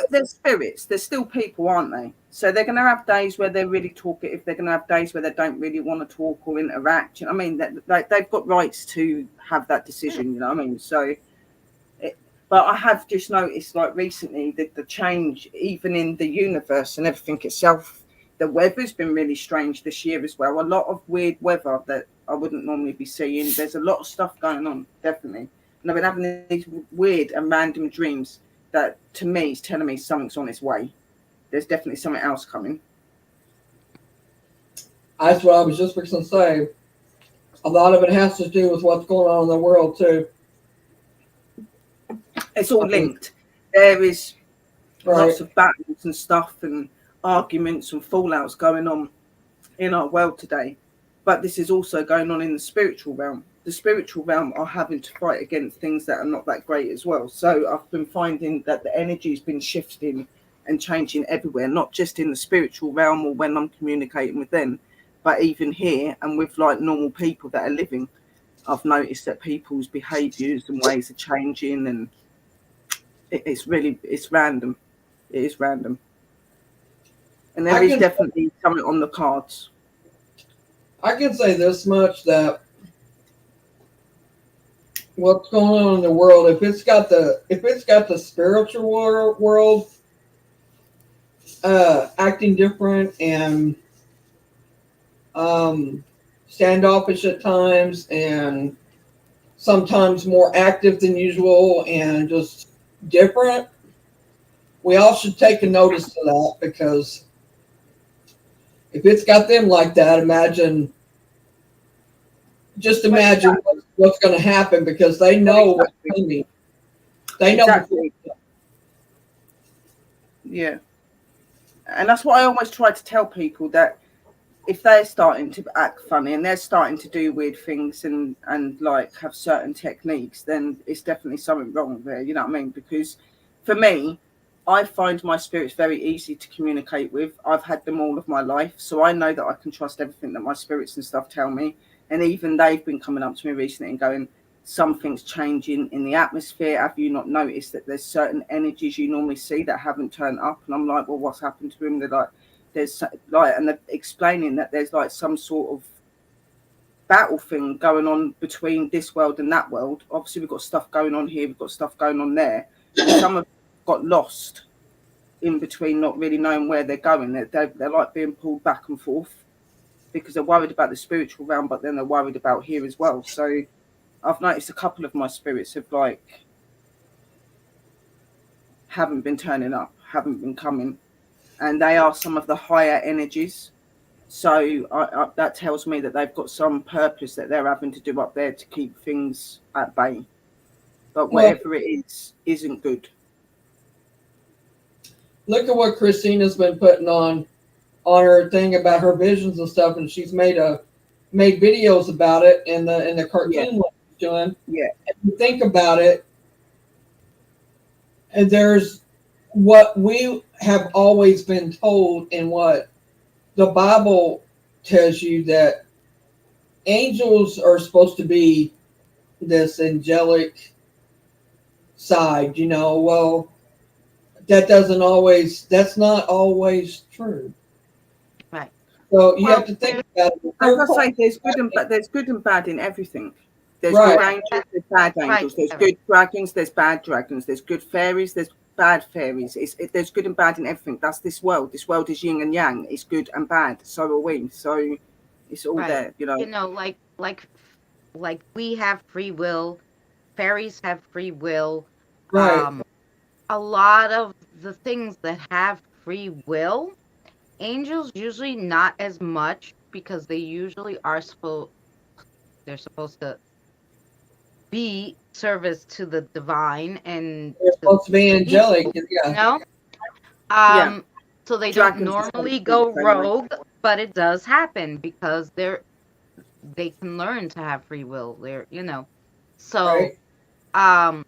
They're spirits. They're still people, aren't they? So they're going to have days where they're really talkative. They're going to have days where they don't really want to talk or interact. I mean, they've got rights to have that decision. You know what I mean? So, but I have just noticed, like recently, the change, even in the universe and everything itself. The weather's been really strange this year as well. A lot of weird weather that I wouldn't normally be seeing. There's a lot of stuff going on, definitely. And I've been having these weird and random dreams that to me is telling me something's on its way. There's definitely something else coming. That's what I was just fixing to say. A lot of it has to do with what's going on in the world too. It's all linked. there is Right. lots of battles and stuff and arguments and fallouts going on in our world today. But this is also going on in the spiritual realm. The spiritual realm are having to fight against things that are not that great as well. So I've been finding that the energy has been shifting and changing everywhere, not just in the spiritual realm or when I'm communicating with them, but even here and with like normal people that are living. I've noticed that people's behaviours and ways are changing, and it's random. It is random. And there is definitely something on the cards. I can say this much, that what's going on in the world, if it's got the spiritual world acting different and standoffish at times and sometimes more active than usual and just different, we all should take a notice to that, because if it's got them like that, imagine what's going to happen, because they know what's coming. They know. Exactly. Yeah. And that's what I always try to tell people, that if they're starting to act funny and they're starting to do weird things and like have certain techniques, then it's definitely something wrong there. You know what I mean? Because for me, I find my spirits very easy to communicate with. I've had them all of my life, so I know that I can trust everything that my spirits and stuff tell me. And even they've been coming up to me recently and going, something's changing in the atmosphere. Have you not noticed that there's certain energies you normally see that haven't turned up? And I'm like, well, what's happened to him? They're like, there's like, and they're explaining that there's like some sort of battle thing going on between this world and that world. Obviously, we've got stuff going on here, we've got stuff going on there. Some have got lost in between, not really knowing where they're going. They're like being pulled back and forth because they're worried about the spiritual realm, but then they're worried about here as well. So I've noticed a couple of my spirits have like haven't been turning up, haven't been coming, and they are some of the higher energies. So that tells me that they've got some purpose that they're having to do up there to keep things at bay. But whatever it is, isn't good. Look at what Christina's been putting on her thing about her visions and stuff, and she's made videos about it in the cartoon what she's doing. Yeah. If you think about it, and there's what we have always been told, and what the Bible tells you, that angels are supposed to be this angelic side, you know. Well, that's not always true. Right. So you have to think about it. As I say, there's good and bad in everything. There's Right. good angels, there's bad angels, there's good dragons, there's bad dragons, there's good fairies, there's bad fairies. There's good and bad in everything. That's this world. This world is yin and yang. It's good and bad. So are we. So it's all there, you know. You know, like we have free will, fairies have free will. Right. A lot of the things that have free will, angels usually not as much, because they usually they're supposed to be service to the divine, and they're supposed to be angelic. You Yeah. know? So they Dragons don't normally go rogue, but it does happen because they can learn to have free will. They're, you know. So Right.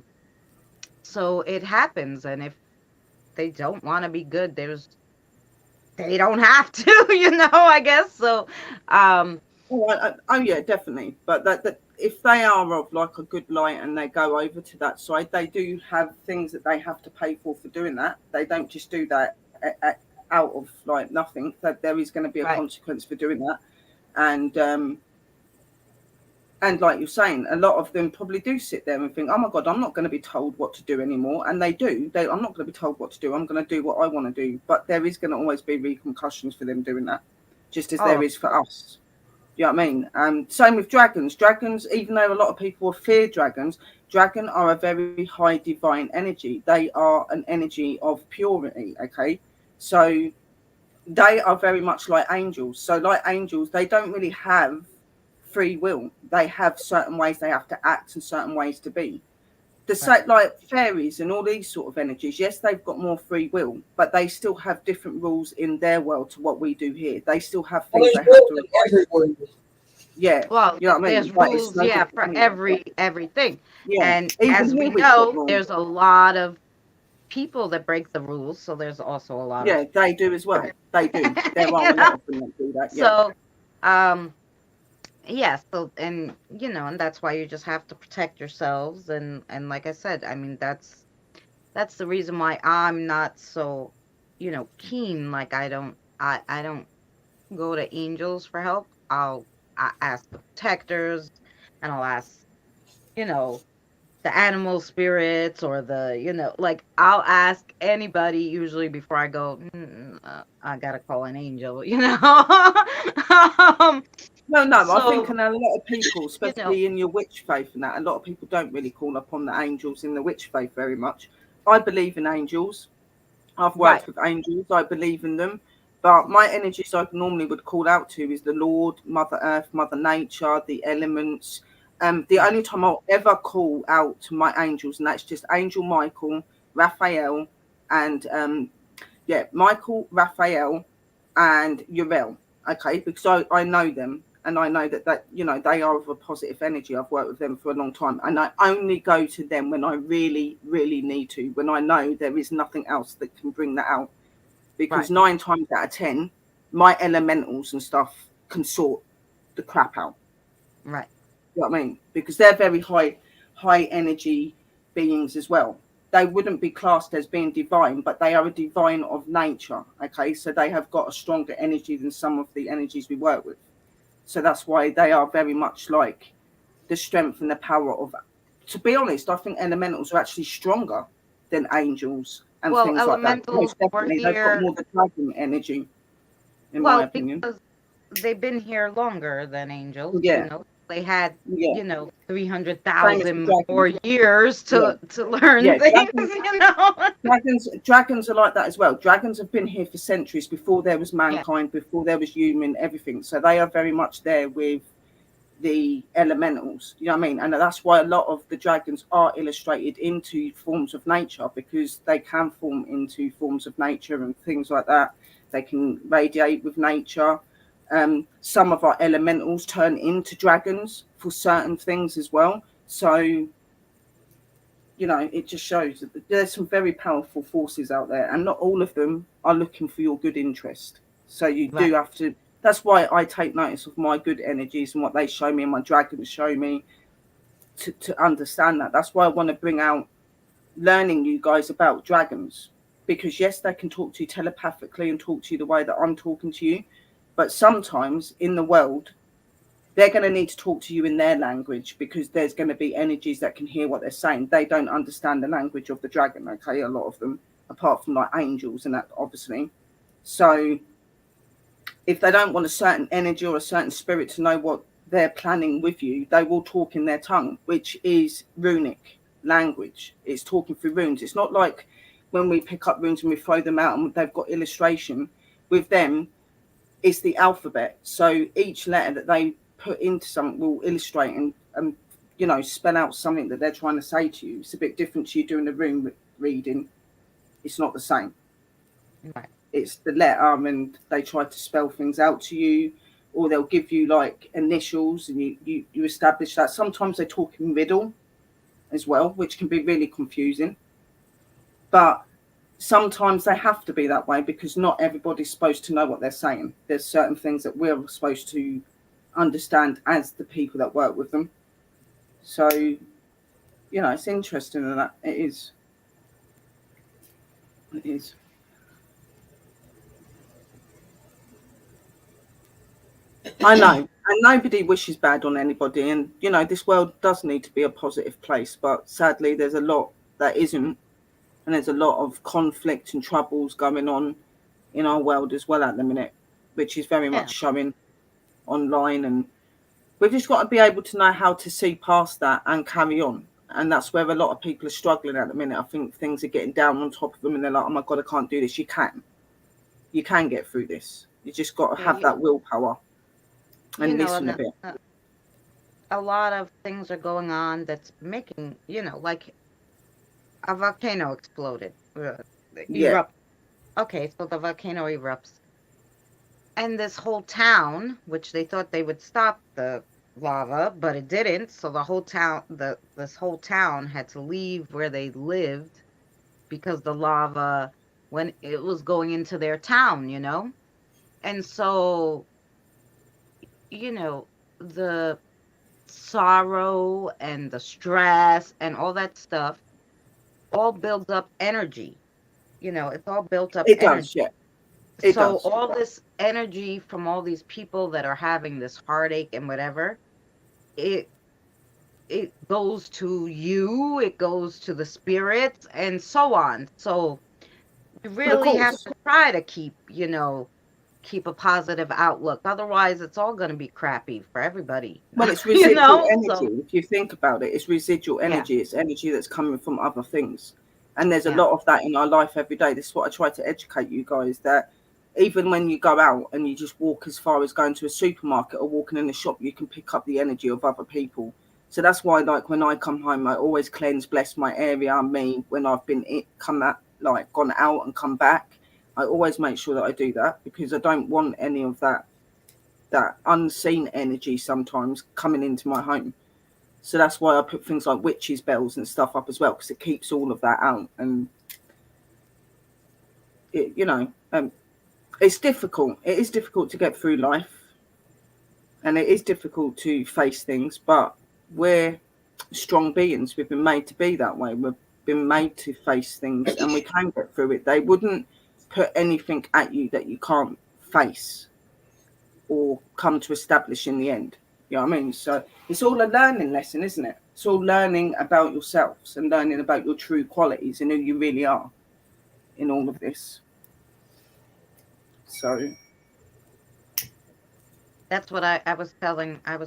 So it happens, and if they don't want to be good, they don't have to, you know, I guess. So Oh yeah, definitely. But that if they are of like a good light and they go over to that side, they do have things that they have to pay for doing that. They don't just do that out of like nothing. That there is going to be a consequence for doing that, and like you're saying, a lot of them probably do sit there and think, oh my God, I'm not going to be told what to do anymore. And they do. I'm not going to be told what to do. I'm going to do what I want to do. But there is going to always be repercussions for them doing that, just as there is for us. You know what I mean? Same with dragons. Dragons, even though a lot of people fear dragons, dragons are a very high divine energy. They are an energy of purity, okay? So they are very much like angels. So like angels, they don't really have free will. They have certain ways they have to act and certain ways to be. The same, like fairies and all these sort of energies, yes, they've got more free will, but they still have different rules in their world to what we do here. They still have things There's they have rules to. in everywhere. Yeah, Well, you know what I there's mean. Like, it's rules, no yeah, different for here. everything. Yeah, And even as here we we've got know, rules. there's a lot of people that break the rules, so there's also a lot of Yeah, they do as well. They do. There are you a know? lot of them that do that. Yeah. So, yeah, so and and that's why you just have to protect yourselves and like I said, I mean that's the reason why I'm not so, keen. Like I don't go to angels for help. I ask the protectors and I'll ask, you know, the animal spirits or like I'll ask anybody usually before I go, I gotta call an angel. um, No, I think so, a lot of people, you know, especially in your witch faith and that, a lot of people don't really call upon the angels in the witch faith very much. I believe in angels. I've right, worked with angels. I believe in them. But my energies I normally would call out to is the Lord, Mother Earth, Mother Nature, the elements. The right, only time I'll ever call out to my angels, and that's just Angel Michael, Raphael, and Michael, Raphael, and Uriel. Okay, because I know them and I know that they are of a positive energy. I've worked with them for a long time, and I only go to them when I really, really need to. When I know there is nothing else that can bring that out, because right, 9 times out of 10, my elementals and stuff can sort the crap out. right, You know what I mean? Because they're very high energy beings as well. They wouldn't be classed as being divine, but they are a divine of nature. Okay, so they have got a stronger energy than some of the energies we work with. So that's why they are very much like the strength and the power of. To be honest, I think elementals are actually stronger than angels and well, things like that. elementals Most were definitely, they've got here. more the dragon energy, in my Well, opinion. because they've been here longer than angels. Yeah, They had yeah. Same as the 300,000 dragons. more years Yeah, to learn yeah. things. Dragons are like that as well. Dragons have been here for centuries before there was Yeah, mankind, before there was human, everything. So they are very much there with the elementals. You know what I mean? And that's why a lot of the dragons are illustrated into forms of nature, because they can form into forms of nature and things like that. They can radiate with nature. Some of our elementals turn into dragons for certain things as well. So it just shows that there's some very powerful forces out there, and not all of them are looking for your good interest. So you right. do have to. That's why I take notice of my good energies and what they show me, and my dragons show me to understand that. That's why I want to bring out learning you guys about dragons, because yes, they can talk to you telepathically and talk to you the way that I'm talking to you, but sometimes in the world they're going to need to talk to you in their language, because there's going to be energies that can hear what they're saying. They don't understand the language of the dragon, okay? A lot of them, apart from like angels and that, obviously. So if they don't want a certain energy or a certain spirit to know what they're planning with you, they will talk in their tongue, which is runic language. It's talking through runes. It's not like when we pick up runes and we throw them out and they've got illustration. With them, it's the alphabet. So each letter that they put into something will illustrate and spell out something that they're trying to say to you. It's a bit different to you doing a room reading. It's not the same. Right. It's the letter, and they try to spell things out to you, or they'll give you like initials, and you establish that. Sometimes they talk in riddle as well, which can be really confusing. But sometimes they have to be that way, because not everybody's supposed to know what they're saying. There's certain things that we're supposed to understand as the people that work with them. So, it's interesting in that. It is. It is. I know. And nobody wishes bad on anybody. And, this world does need to be a positive place. But sadly, there's a lot that isn't. And there's a lot of conflict and troubles going on in our world as well at the minute, which is very Yeah. much showing online. And we've just got to be able to know how to see past that and carry on. And that's where a lot of people are struggling at the minute. I think things are getting down on top of them, and they're like, oh my God, I can't do this. You can get through this. You just got to Yeah, have that willpower and listen a bit. a lot of things are going on that's making, like a volcano exploded. Yeah. Erupt. Okay, so the volcano erupts. And this whole town, which they thought they would stop the lava, but it didn't. So the whole town, this whole town had to leave where they lived because the lava, when it was going into their town, you know? And so, you know, the sorrow and the stress and all that stuff all builds up energy. You know, it's all built up It energy. does, yeah. It So does. all this energy from all these people that are having this heartache and whatever, it goes to you, it goes to the spirits and so on. So you But of really have course. to try to keep, keep a positive outlook. Otherwise it's all going to be crappy for everybody. Well, it's You residual know? energy. So If you think about it, it's residual yeah, energy. It's energy that's coming from other things. And there's a yeah. lot of that in our life every day. This is what I try to educate you guys, that even when you go out and you just walk as far as going to a supermarket or walking in a shop, you can pick up the energy of other people. So that's why, like, when I come home, I always cleanse, bless my area, me. When I've been gone out and come back, I always make sure that I do that, because I don't want any of that unseen energy sometimes coming into my home. So that's why I put things like witches' bells and stuff up as well, because it keeps all of that out. And it's difficult. It is difficult to get through life, and it is difficult to face things. But we're strong beings. We've been made to be that way. We've been made to face things, and we can get through it. They wouldn't put anything at you that you can't face or come to establish in the end. You know what I mean? So it's all a learning lesson, isn't it? It's all learning about yourselves and learning about your true qualities and who you really are in all of this. So That's what I was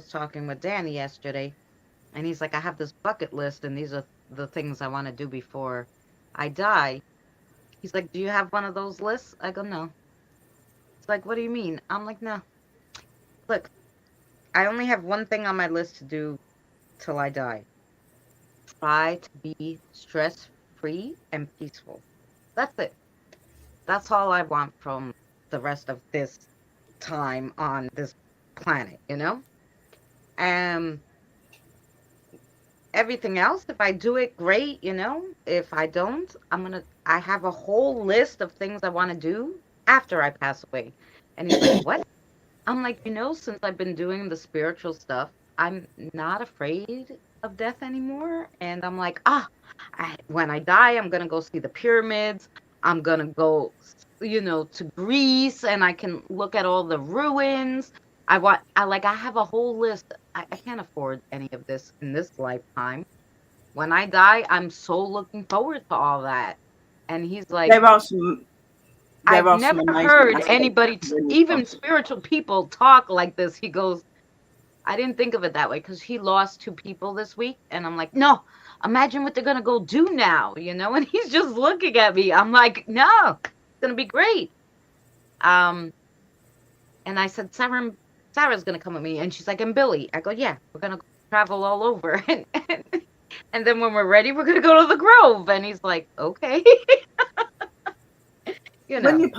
talking with Danny yesterday, and he's like, I have this bucket list and these are the things I want to do before I die. He's like, do you have one of those lists? I go, no. It's like, what do you mean? I'm like, no. Look, I only have one thing on my list to do till I die. Try to be stress-free and peaceful. That's it. That's all I want from the rest of this time on this planet, you know? Everything else, if I do it, great, you know? If I don't, I have a whole list of things I want to do after I pass away. And he's like, what? I'm like, since I've been doing the spiritual stuff, I'm not afraid of death anymore. And I'm like, when I die, I'm going to go see the pyramids. I'm going to go, to Greece, and I can look at all the ruins. I have a whole list. I can't afford any of this in this lifetime. When I die, I'm so looking forward to all that. And he's like, I've never heard anybody, even spiritual people, talk like this. He goes, I didn't think of it that way, because he lost 2 people this week. And I'm like, no, imagine what they're going to go do now, And he's just looking at me. I'm like, no, it's going to be great. And I said, Sarah's going to come with me. And she's like, and Billy. I go, yeah, we're going to travel all over. And then when we're ready, we're going to go to the Grove. And he's like, okay. when you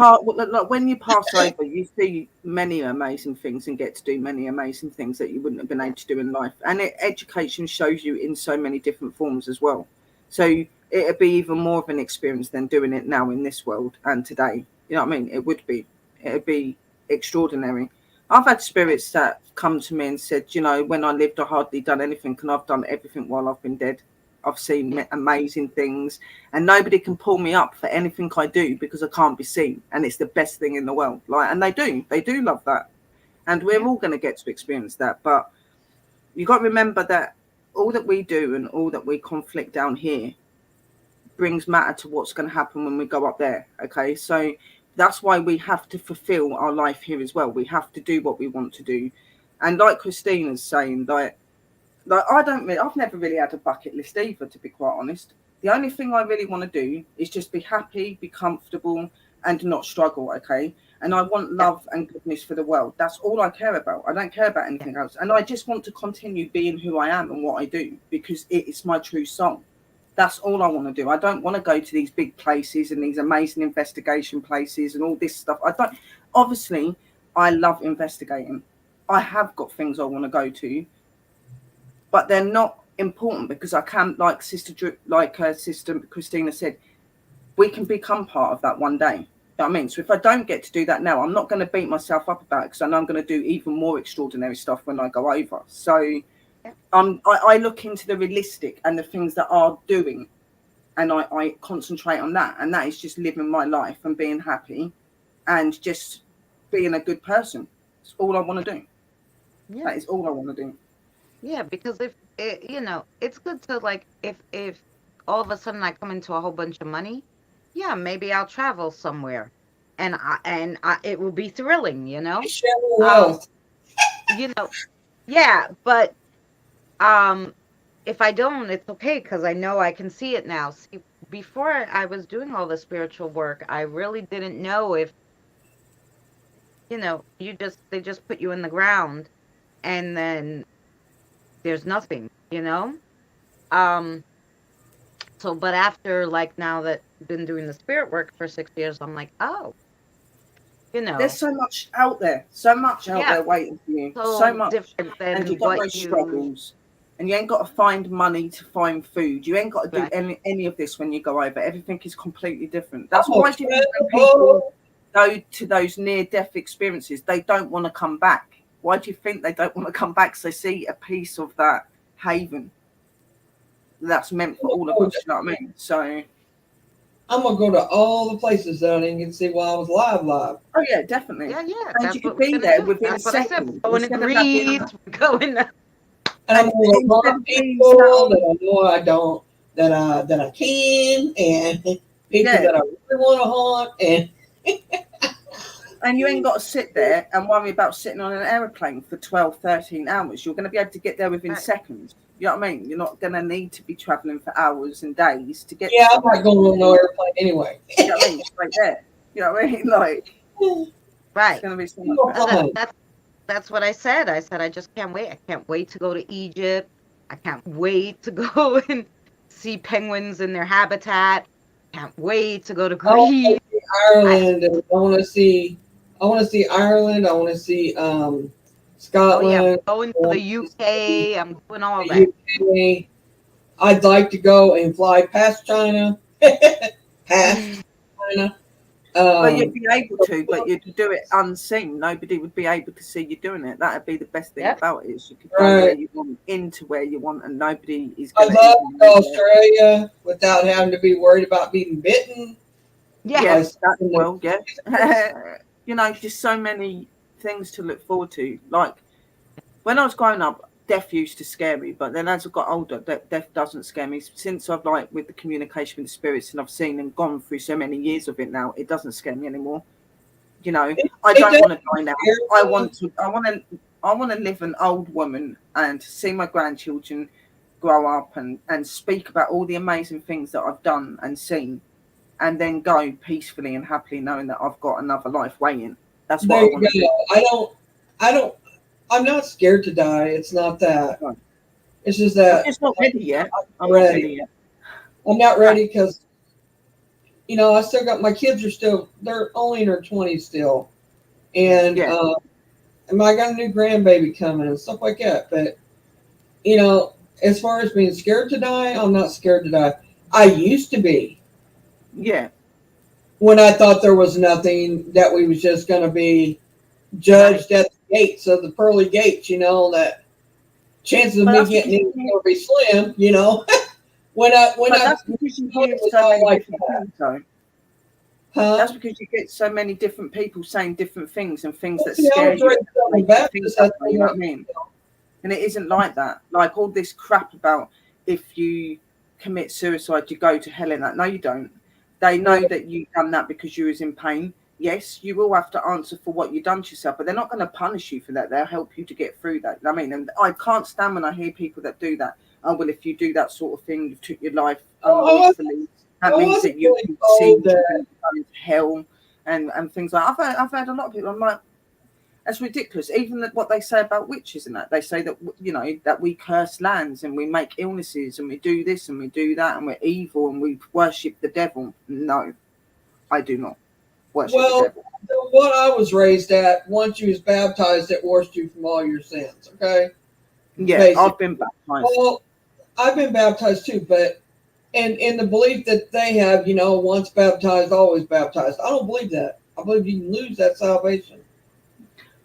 pass over, you see many amazing things and get to do many amazing things that you wouldn't have been able to do in life. And education shows you in so many different forms as well. So it'd be even more of an experience than doing it now in this world and today. You know what I mean? It'd be extraordinary. I've had spirits that come to me and said, when I lived, I hardly done anything, and I've done everything while I've been dead. I've seen amazing things, and nobody can pull me up for anything I do because I can't be seen, and it's the best thing in the world. And they do love that, and we're all going to get to experience that. But you got to remember that all that we do and all that we conflict down here brings matter to what's going to happen when we go up there. Okay, so that's why we have to fulfill our life here as well. We have to do what we want to do, and like Christina's saying, I've never really had a bucket list either, to be quite honest. The only thing I really want to do is just be happy, be comfortable, and not struggle, okay? And I want love and goodness for the world. That's all I care about. I don't care about anything else. And I just want to continue being who I am and what I do, because it is my true song. That's all I want to do. I don't want to go to these big places and these amazing investigation places and all this stuff. I don't. Obviously, I love investigating. I have got things I want to go to, but they're not important because I can, like Sister Christina said, we can become part of that one day. You know what I mean? So if I don't get to do that now, I'm not going to beat myself up about it because I know I'm going to do even more extraordinary stuff when I go over. So I look into the realistic and the things that are doing, and I concentrate on that. And that is just living my life and being happy and just being a good person. It's all I want to do. Yeah. That is all I want to do. Yeah, because if you know, it's good to like if all of a sudden I come into a whole bunch of money, yeah, maybe I'll travel somewhere, and it will be thrilling, you know. Share wealth. You know, yeah, but if I don't, it's okay because I know I can see it now. See, before I was doing all the spiritual work, I really didn't know if, you know, they just put you in the ground, and then there's nothing, you know. So, but after, like, now that I've been doing the spirit work for 6 years, I'm like, oh, you know, there's so much out there, there waiting for you, so much different than and you've got no what struggles, and you ain't got to find money to find food. You ain't got to do any of this when you go over. Everything is completely different. That's why do you think when people go to those near-death experiences, they don't want to come back? Why do you think they don't want to come back? Because they see a piece of that haven that's meant for all of us. You know what I mean? So I'm gonna go to all the places that I didn't get to see while I was live. Oh yeah, definitely. Yeah, And you could be there within that's what I seconds. said. Going to Greece, going to... And I'm going to love people that I know that I can, and people that I really want to haunt, and you ain't got to sit there and worry about sitting on an aeroplane for 12, 13 hours. You're going to be able to get there within seconds. You know what I mean? You're not going to need to be traveling for hours and days to get. Yeah, I'm not going on no airplane anyway. You know what I mean? It's right there. You know what I mean? Like, right. It's going to be so much better. That's what I said. I said I just can't wait. I can't wait to go to Egypt. I can't wait to go and see penguins in their habitat. Can't wait to go to Greece. Ireland. I want to see Ireland. I want to see Scotland. Oh yeah, I'm going to the UK. I'm doing all that. UK. I'd like to go and fly past China. Past China. But you'd be able to, but you'd do it unseen. Nobody would be able to see you doing it. That'd be the best thing about it. Is you could go where you want, into where you want, and nobody is. I'd love to go to Australia without having to be worried about being bitten. Yes, that well, yes. You know, just so many things to look forward to. Like when I was growing up, death used to scare me, but then as I got older, death doesn't scare me. Since I've with the communication with the spirits, and I've seen and gone through so many years of it now, it doesn't scare me anymore. You know, I don't want to die now. I want to live an old woman and see my grandchildren grow up and speak about all the amazing things that I've done and seen, and then go peacefully and happily knowing that I've got another life waiting. That's what I want to do. I'm not scared to die. It's not that. It's just that I'm not ready yet. I'm ready. I'm not ready because, you know, I still got my kids they're only in their 20s still. And I got a new grandbaby coming and stuff like that. But, you know, as far as being scared to die, I'm not scared to die. I used to be. Yeah. When I thought there was nothing, that we was just going to be judged at the gates of the pearly gates, you know, that chances of me getting in going to be slim, you know. That's because you get so many different people saying different things and things that scare you. You know what I mean? And it isn't like that. Like all this crap about if you commit suicide, you go to hell in that. No, you don't. They know that you've done that because you was in pain. Yes, you will have to answer for what you've done to yourself, but they're not going to punish you for that. They'll help you to get through that. I mean, and I can't stand when I hear people that do that. Oh, well, if you do that sort of thing, you took your life unlawfully. That means that you can see going to hell and things like that. I've heard a lot of people. I'm like, That's ridiculous. Even what they say about witches and that, they say that, you know, that we curse lands and we make illnesses and we do this and we do that and we're evil and we worship the devil. No, I do not worship the devil. What I was raised at, once you was baptized, it washed you from all your sins. Okay. Yeah, basically. I've been baptized. Well, I've been baptized too, but in the belief that they have, you know, once baptized, always baptized. I don't believe that. I believe you can lose that salvation.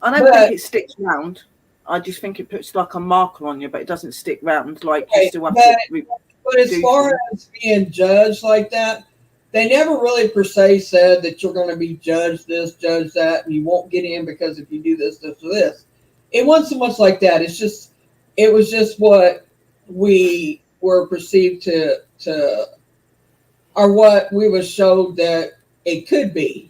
I don't think it sticks round. I just think it puts like a marker on you, but it doesn't stick round. Like you still have to. But as far as being judged like that, they never really per se said that you're going to be judged this, judged that, and you won't get in because if you do this, this, or this. It wasn't so much like that. It was just what we were perceived to, or what we was showed that it could be.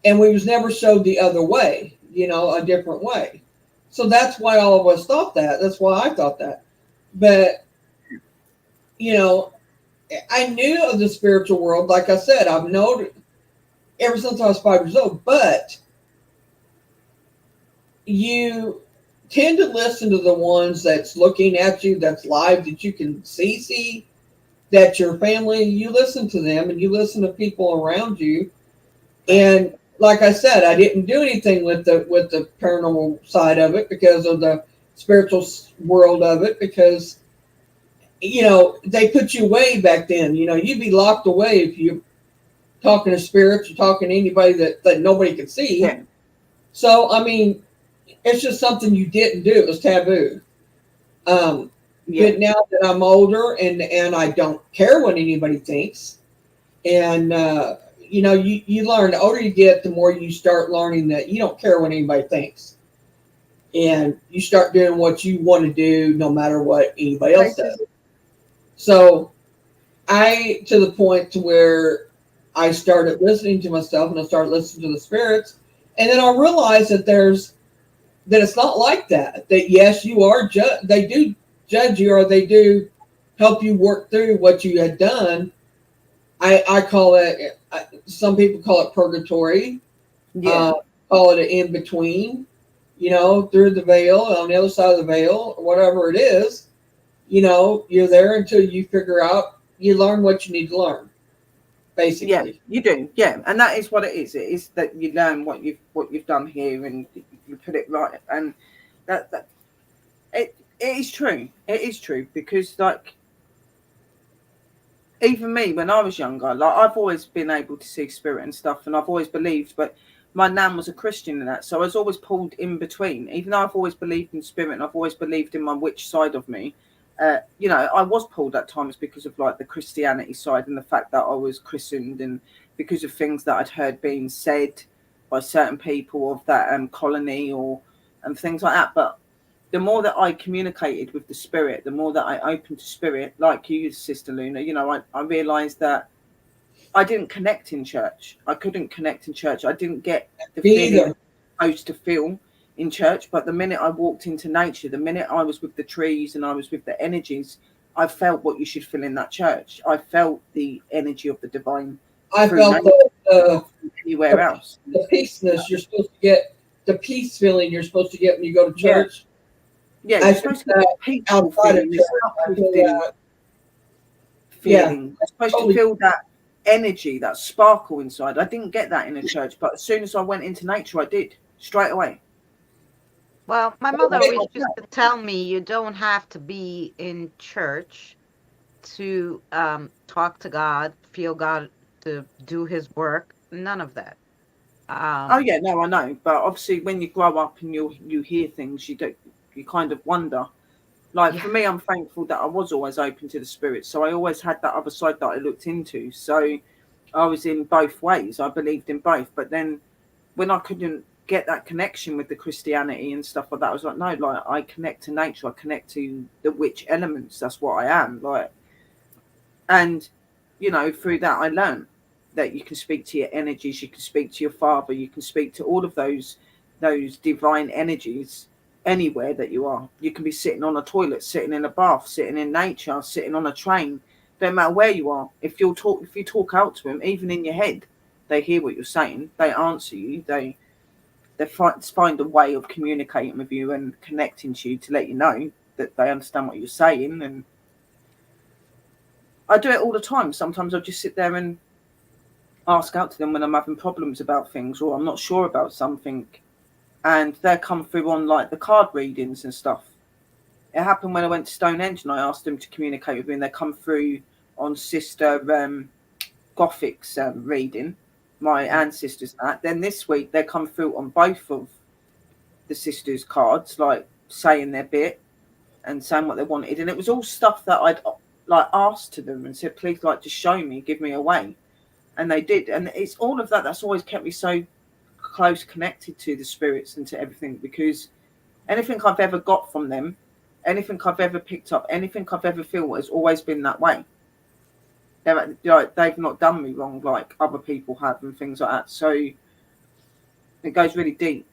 And we was never showed the other way, you know, a different way. So that's why all of us thought that. That's why I thought that. But, you know, I knew of the spiritual world. Like I said, I've known it ever since I was 5 years old. But you tend to listen to the ones that's looking at you, that's live, that you can see, that your family, you listen to them and you listen to people around you. And like I said, I didn't do anything with the paranormal side of it because of the spiritual world of it, because, you know, they put you away back then. You know, you'd be locked away if you're talking to spirits or talking to anybody that nobody could see. Yeah. So, I mean, it's just something you didn't do. It was taboo. But now that I'm older and I don't care what anybody thinks, and you know, you learn, the older you get, the more you start learning that you don't care what anybody thinks. And you start doing what you want to do no matter what anybody else does. So to the point to where I started listening to myself and I started listening to the spirits. And then I realized that it's not like that. That yes, you are they do judge you, or they do help you work through what you had done. I call it, some people call it purgatory. Yeah. Call it an in-between, you know, through the veil, on the other side of the veil, or whatever it is. You know, you're there until you figure out, you learn what you need to learn, basically. Yeah, you do. Yeah, and that is what it is. It is that you learn what you've done here, and you put it right. And that it is true. It is true, because like, even me, when I was younger, like, I've always been able to see spirit and stuff, and I've always believed, but my nan was a Christian in that, so I was always pulled in between. Even though I've always believed in spirit and I've always believed in my witch side of me, you know, I was pulled at times because of like the Christianity side and the fact that I was christened, and because of things that I'd heard being said by certain people of that colony and things like that. But the more that I communicated with the spirit, the more that I opened to spirit, like you, Sister Luna, you know, I realized that I didn't connect in church. I couldn't connect in church. I didn't get the feeling I was supposed to feel in church. But the minute I walked into nature, the minute I was with the trees and I was with the energies, I felt what you should feel in that church. I felt the energy of the divine. I felt anywhere else. The peaceness you're supposed to get, the peace feeling you're supposed to get when you go to church. Yeah, you're supposed to get peaceful feeling, this uplifting feeling. You're supposed to feel that energy, that sparkle inside. I didn't get that in a church, but as soon as I went into nature, I did, straight away. Well, my mother always used to tell me you don't have to be in church to talk to God, feel God, to do his work. None of that. Oh yeah, no, I know. But obviously when you grow up and you hear things, you kind of wonder. Like for me, I'm thankful that I was always open to the spirit. So I always had that other side that I looked into. So I was in both ways. I believed in both. But then when I couldn't get that connection with the Christianity and stuff like that, I was like, no, like I connect to nature. I connect to the witch elements. That's what I am. Like, and you know, through that I learned that you can speak to your energies. You can speak to your father. You can speak to all of those divine energies. Anywhere that you are, you can be sitting on a toilet, sitting in a bath, sitting in nature, sitting on a train. Don't matter where you are. If you talk out to them, even in your head, they hear what you're saying. They answer you. They they find a way of communicating with you and connecting to you to let you know that they understand what you're saying. And I do it all the time. Sometimes I'll just sit there and ask out to them when I'm having problems about things or I'm not sure about something, and they come through on like the card readings and stuff. It happened when I went to Stonehenge and I asked them to communicate with me, and they come through on Sister Gothic's reading, my ancestors. Then this week they come through on both of the sisters' cards, like saying their bit and saying what they wanted, and it was all stuff that I'd like asked to them and said, please, like, just show me, give me a way, and they did. And it's all of that that's always kept me so close connected to the spirits and to everything, because anything I've ever got from them, anything I've ever picked up, anything I've ever felt has always been that way. They're like, they've not done me wrong like other people have and things like that. So it goes really deep.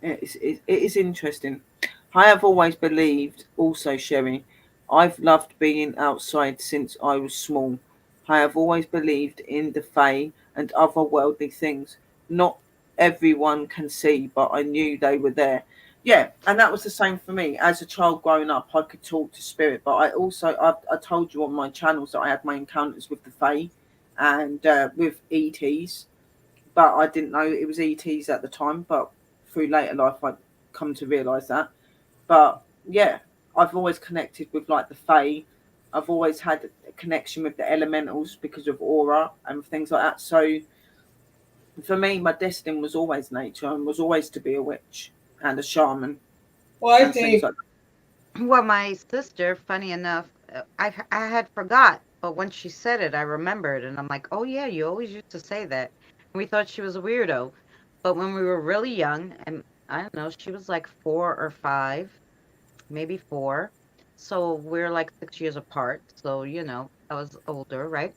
It is interesting. I have always believed, also, Sherry, I've loved being outside since I was small. I have always believed in the fae and other worldly things. Not everyone can see, but I knew they were there. Yeah, and that was the same for me. As a child growing up, I could talk to spirit, but I told you on my channels that I had my encounters with the fae and with ETs, but I didn't know it was ETs at the time. But through later life, I come to realise that. But yeah, I've always connected with like the fae. I've always had a connection with the elementals because of aura and things like that. So for me, my destiny was always nature and was always to be a witch and a shaman. Well, I think. Like well, my sister, funny enough, I had forgot, but when she said it, I remembered, and I'm like, oh yeah, you always used to say that. And we thought she was a weirdo, but when we were really young, and I don't know, she was like 4 or 5, maybe 4. So we're like 6 years apart. So, you know, I was older, right?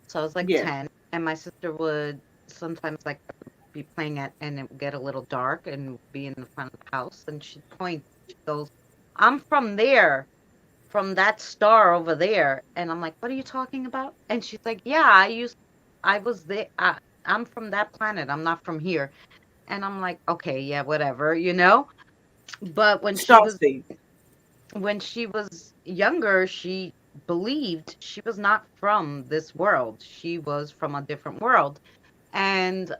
So I was like 10, and my sister would sometimes like be playing at, and it would get a little dark and be in the front of the house, and she'd point, she goes, I'm from there, from that star over there. And I'm like, what are you talking about? And she's like, yeah, I was there. I'm from that planet. I'm not from here. And I'm like, okay, yeah, whatever, you know? But when she was younger, she believed she was not from this world. She was from a different world. And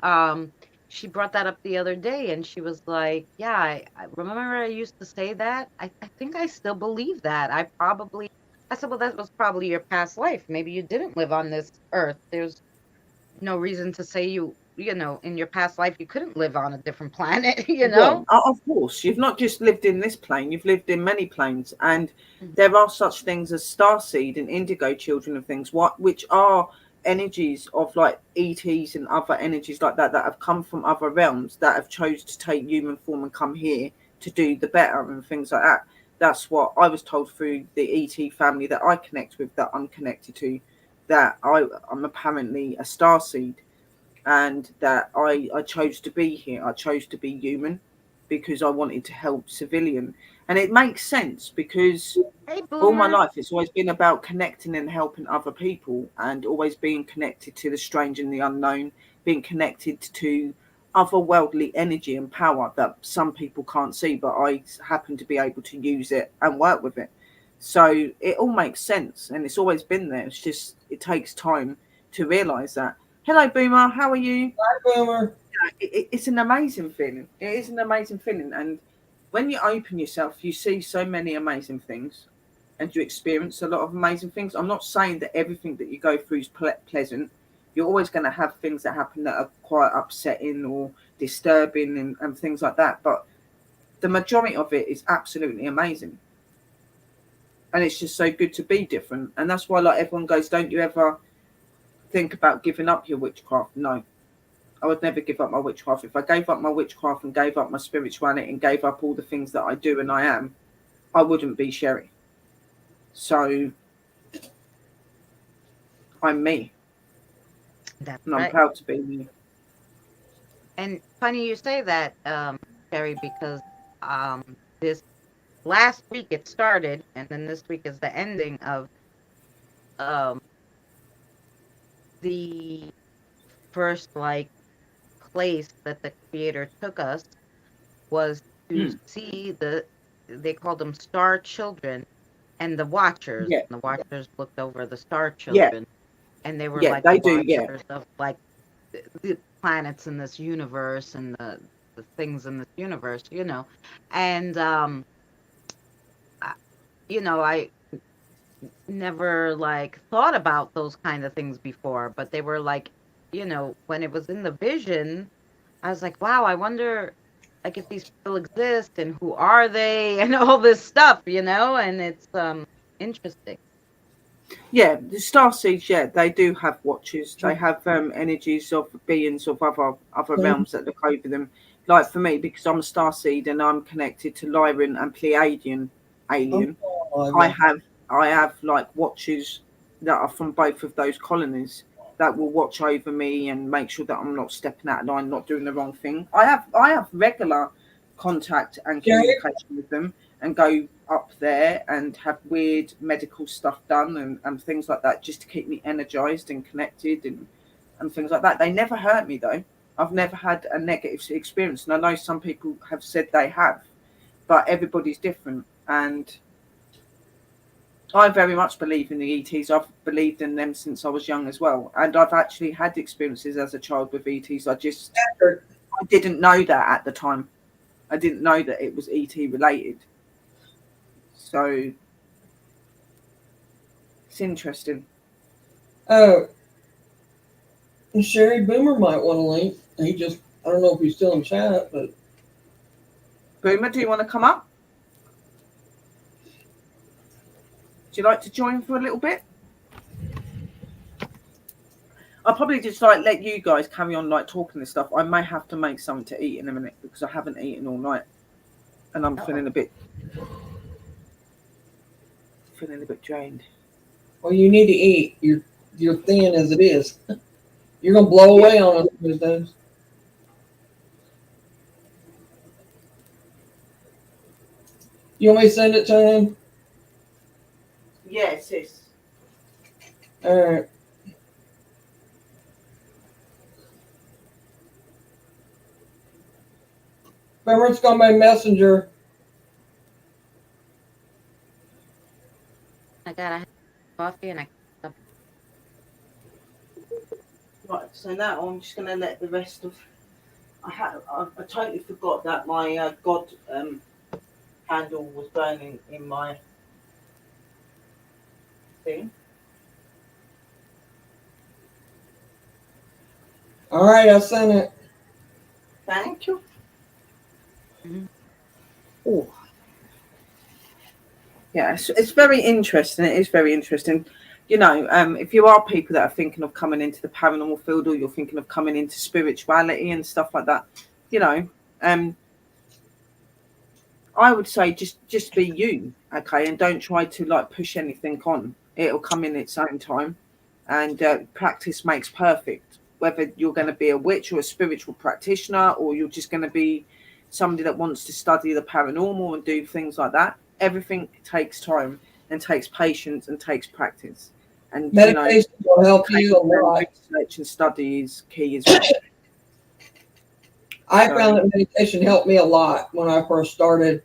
she brought that up the other day, and she was like, yeah, I remember I used to say that. I think I still believe that. I said, well, that was probably your past life. Maybe you didn't live on this earth. There's no reason to say you know, in your past life, you couldn't live on a different planet, you know? Well, of course, you've not just lived in this plane, you've lived in many planes. And there are such things as starseed and indigo children and things, which are energies of like ETs and other energies like that have come from other realms that have chose to take human form and come here to do the better and things like that. That's what I was told through the ET family that I connect with, that I'm connected to, that I'm apparently a starseed, and that I chose to be here. I chose to be human because I wanted to help civilian. And it makes sense because all my life it's always been about connecting and helping other people, and always being connected to the strange and the unknown, being connected to otherworldly energy and power that some people can't see, but I happen to be able to use it and work with it. So it all makes sense, and it's always been there. It's just it takes time to realize that. Hello, Boomer. How are you? Hi, Boomer. It's an amazing feeling. It is an amazing feeling, and when you open yourself, you see so many amazing things, and you experience a lot of amazing things. I'm not saying that everything that you go through is pleasant. You're always going to have things that happen that are quite upsetting or disturbing and things like that. But the majority of it is absolutely amazing. And it's just so good to be different. And that's why, like, everyone goes, don't you ever think about giving up your witchcraft? No, I would never give up my witchcraft. If I gave up my witchcraft and gave up my spirituality and gave up all the things that I do and I am, I wouldn't be Sherry. So I'm me. That's and I'm right. proud to be me. And funny you say that, Sherry, because this last week it started, and then this week is the ending of the first like place that the creator took us was to see they called them star children and the watchers. Yeah. And the watchers looked over the star Yeah. children, and they were Yeah, like they the do. Yeah. watchers of like the planets in this universe and the things in this universe, you know. And I never like thought about those kind of things before, but they were like, when it was in the vision, I was like, wow, I wonder like if these people exist and who are they and all this stuff, and it's interesting. Yeah, the star seeds, yeah, they do have watchers. They have energies of beings of other realms that look over them. Like for me, because I'm a star seed and I'm connected to Lyran and Pleiadian alien, I have like watchers that are from both of those colonies that will watch over me and make sure that I'm not stepping out of line, not doing the wrong thing. I have regular contact and communication with them, and go up there and have weird medical stuff done and things like that, just to keep me energized and connected and things like that. They never hurt me though. I've never had a negative experience, and I know some people have said they have, but everybody's different. And I very much believe in the ETs. I've believed in them since I was young as well, and I've actually had experiences as a child with ETs. I didn't know that at the time. I didn't know that it was ET related. So it's interesting. Oh, Sherry Boomer might want to link. I don't know if he's still in chat, but Boomer, do you want to come up? Would you like to join for a little bit? I'll probably just like let you guys carry on like talking this stuff. I may have to make something to eat in a minute because I haven't eaten all night, and I'm feeling a bit drained. Well, you need to eat. You're thin as it is. You're gonna blow away on us these days. You want me to send it to him? Yes, sis. All right. Remember, it's gonna be Messenger. I got coffee and Right, so now I'm just going to let the rest of. I totally forgot that my God candle was burning in my thing. All right, I sent it. Thank you. Oh, yeah, it's very interesting. It is very interesting. If you are people that are thinking of coming into the paranormal field, or you're thinking of coming into spirituality and stuff like that, I would say just be you, okay, and don't try to like push anything on. It'll come in its own time, and practice makes perfect. Whether you're going to be a witch or a spiritual practitioner, or you're just going to be somebody that wants to study the paranormal and do things like that, everything takes time and takes patience and takes practice. And meditation will help you a lot. Research and study is key as well. I found that meditation helped me a lot when I first started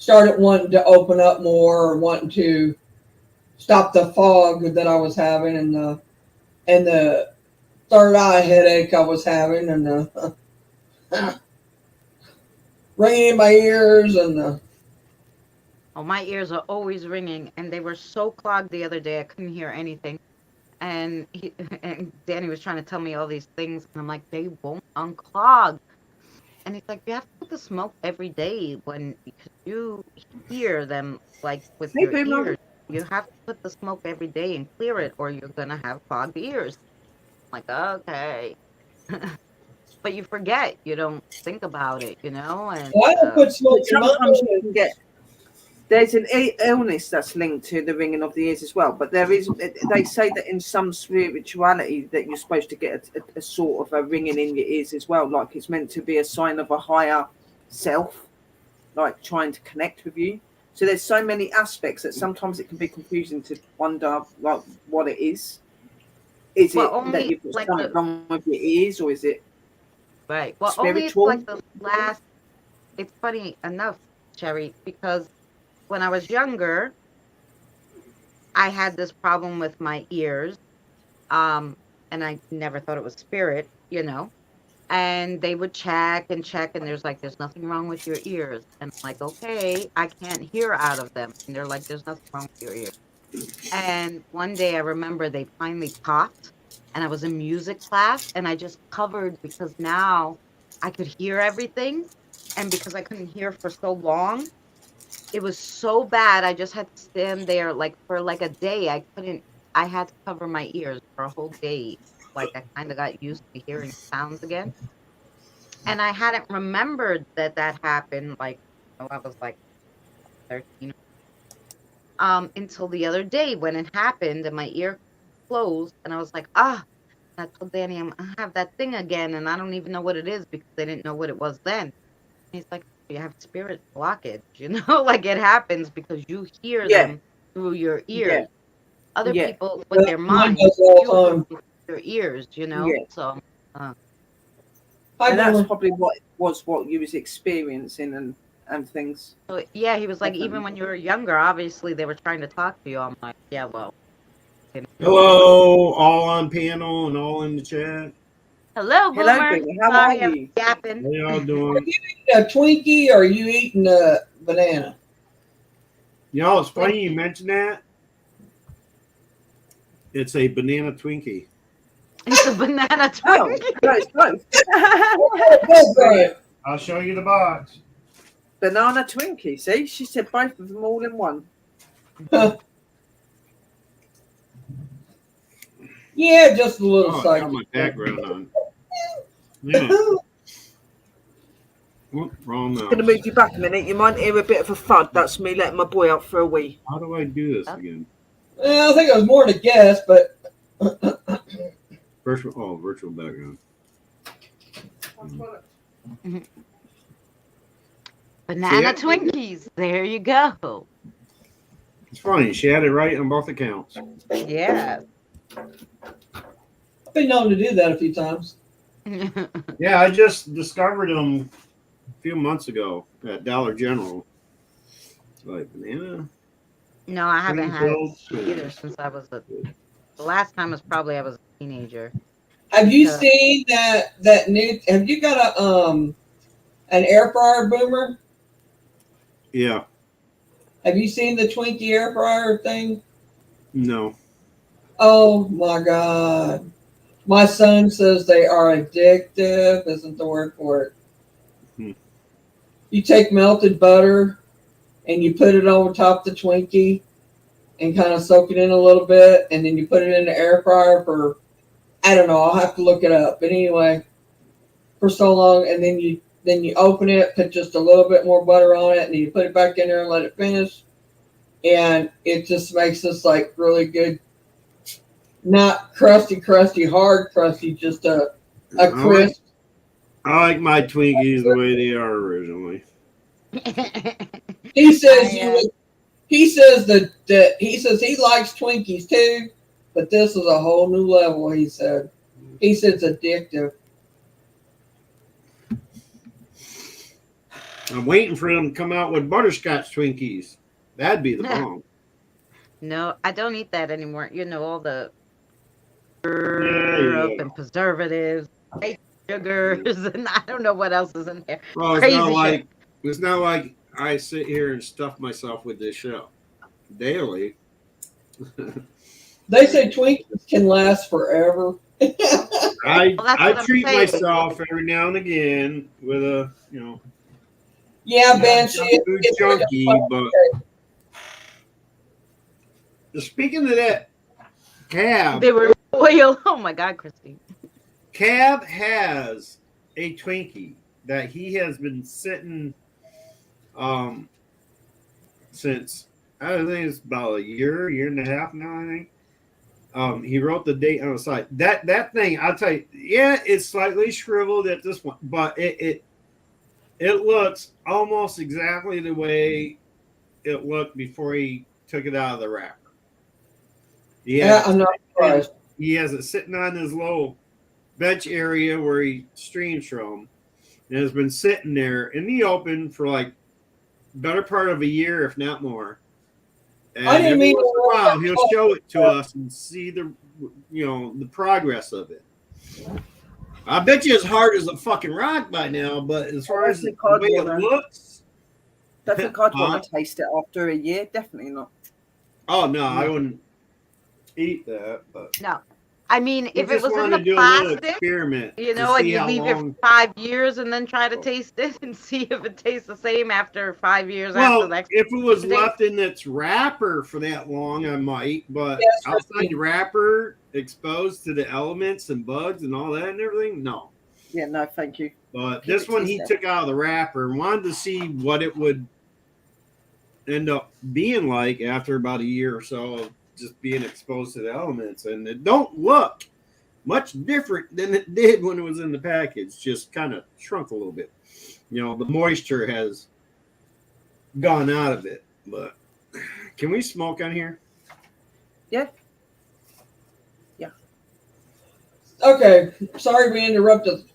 wanting to open up more, or wanting to stop the fog that I was having, and the third eye headache I was having, and the ringing in my ears, and Oh, my ears are always ringing, and they were so clogged the other day I couldn't hear anything. And and Danny was trying to tell me all these things, and I'm like, they won't unclog. And he's like, you have to put the smoke every day because you hear them like with your ears. You have to put the smoke every day and clear it, or you're gonna have clogged ears. I'm like, okay. But you forget, you don't think about it, And I don't put smoke in my sometimes you can get. There's an illness that's linked to the ringing of the ears as well, but they say that in some spirituality that you're supposed to get a sort of a ringing in your ears as well, like it's meant to be a sign of a higher self, like trying to connect with you. So there's so many aspects that sometimes it can be confusing to wonder like what it is. Is it that you've got something wrong with your ears, or is it? Right. Well, only it's spiritual. like the last. It's funny enough, Cherry, because when I was younger, I had this problem with my ears, and I never thought it was spirit, you know. And they would check and check, and there's nothing wrong with your ears. And I'm like, okay, I can't hear out of them. And they're like, there's nothing wrong with your ears. And one day I remember they finally popped, and I was in music class, and I just covered because now I could hear everything. And because I couldn't hear for so long, it was so bad. I just had to stand there like for like a day. I had to cover my ears for a whole day. Like I kind of got used to hearing sounds again. And I hadn't remembered that that happened. Like, I was like 13, until the other day when it happened and my ear closed, and I was like, ah. I told Danny, I have that thing again, and I don't even know what it is because they didn't know what it was then. And he's like, you have spirit blockage, you know, like it happens because you hear Yeah. them through your Yeah. ears. Other Yeah. people with their Mine mind, does all you the time. hear their ears, you know. Yeah. So, Hi, And that's Boomer. probably what you was experiencing and things. so yeah, he was like, Definitely. even when you were younger, obviously they were trying to talk to you. I'm like, yeah, well. Hello, all on panel and all in the chat. Hello, Hello, Boomer. Boomer. How Sorry, are I was you? yapping. How y'all Are doing? you eating a Twinkie or are you eating a banana? Y'all, it's funny you mentioned that. It's a banana Twinkie. It's a banana Oh, Twinkie. no, it's both. That's right. I'll show you the box. Banana Twinkie. See, she said both of them all in one. Yeah, just a little Oh, I got psychic. my background on. Yeah. Whoop, wrong I'm going to mouse. move you back a minute. You might hear a bit of a thud. That's me letting my boy out for a wee. How do I do this again? Well, I think it was more to guess, but Virtual background. Banana See it? Twinkies. There you go. It's funny. She had it right on both accounts. Yeah. I've been known to do that a few times. Yeah, I just discovered them a few months ago at Dollar General. It's like banana. No, I haven't had it Twinkie. either since I was the last time was probably I was a teenager. Have you Because- seen that new? Have you got an air fryer, Boomer? Yeah. Have you seen the Twinkie air fryer thing? No. Oh my God! My son says they are addictive. Isn't the word for it? Hmm. You take melted butter and you put it over top the Twinkie and kind of soak it in a little bit, and then you put it in the air fryer for, I don't know, I'll have to look it up. But anyway, for so long, and then you open it, put just a little bit more butter on it, and you put it back in there and let it finish. And it just makes this like really good, not crusty, hard crusty, just a crisp. I like my Twinkies the way they are originally. He says he says that he says he likes Twinkies too, but this is a whole new level. He said it's addictive. I'm waiting for them to come out with butterscotch Twinkies. That'd be the bomb. No, I don't eat that anymore. You know, all the Yeah. syrup and preservatives, sugars, and I don't know what else is in there. Well, Crazy shit. it's not like I sit here and stuff myself with this show daily. They say Twinkies can last forever. I treat myself every now and again with a Yeah, Banshee. It's junky, but speaking of that, Cab. They were oil. Oh my God, Christine. Cab has a Twinkie that he has been sitting since I think it's about a year and a half now, I think. He wrote the date on the side. That thing, I'll tell you, yeah, it's slightly shriveled at this point, but it looks almost exactly the way it looked before he took it out of the wrapper. Yeah, I'm not surprised. He has it sitting on his little bench area where he streams from, and has been sitting there in the open for like better part of a year, if not more. And I didn't every mean once in a to- while, he'll show it to us and see the progress of it. I bet you it's hard as a fucking rock by now, but as far as the way it looks, don't think I'd want to taste it after a year. Definitely not. Oh no, I wouldn't eat that. But No. I mean, if it was in to the do a little plastic, experiment, you to know, and see you how leave long- it 5 years and then try to taste it and see if it tastes the same after 5 years Well, after that. if it was left in its wrapper for that long, I might. But Yes, outside the wrapper, exposed to the elements and bugs and all that and everything, no. Yeah, no, thank you. But Keep this it one to he yourself. took out of the wrapper and wanted to see what it would end up being like after about a year or so of just being exposed to the elements. And it don't look much different than it did when it was in the package. Just kind of shrunk a little bit. You know, the moisture has gone out of it. But can we smoke on here? Yeah. Okay, sorry we interrupted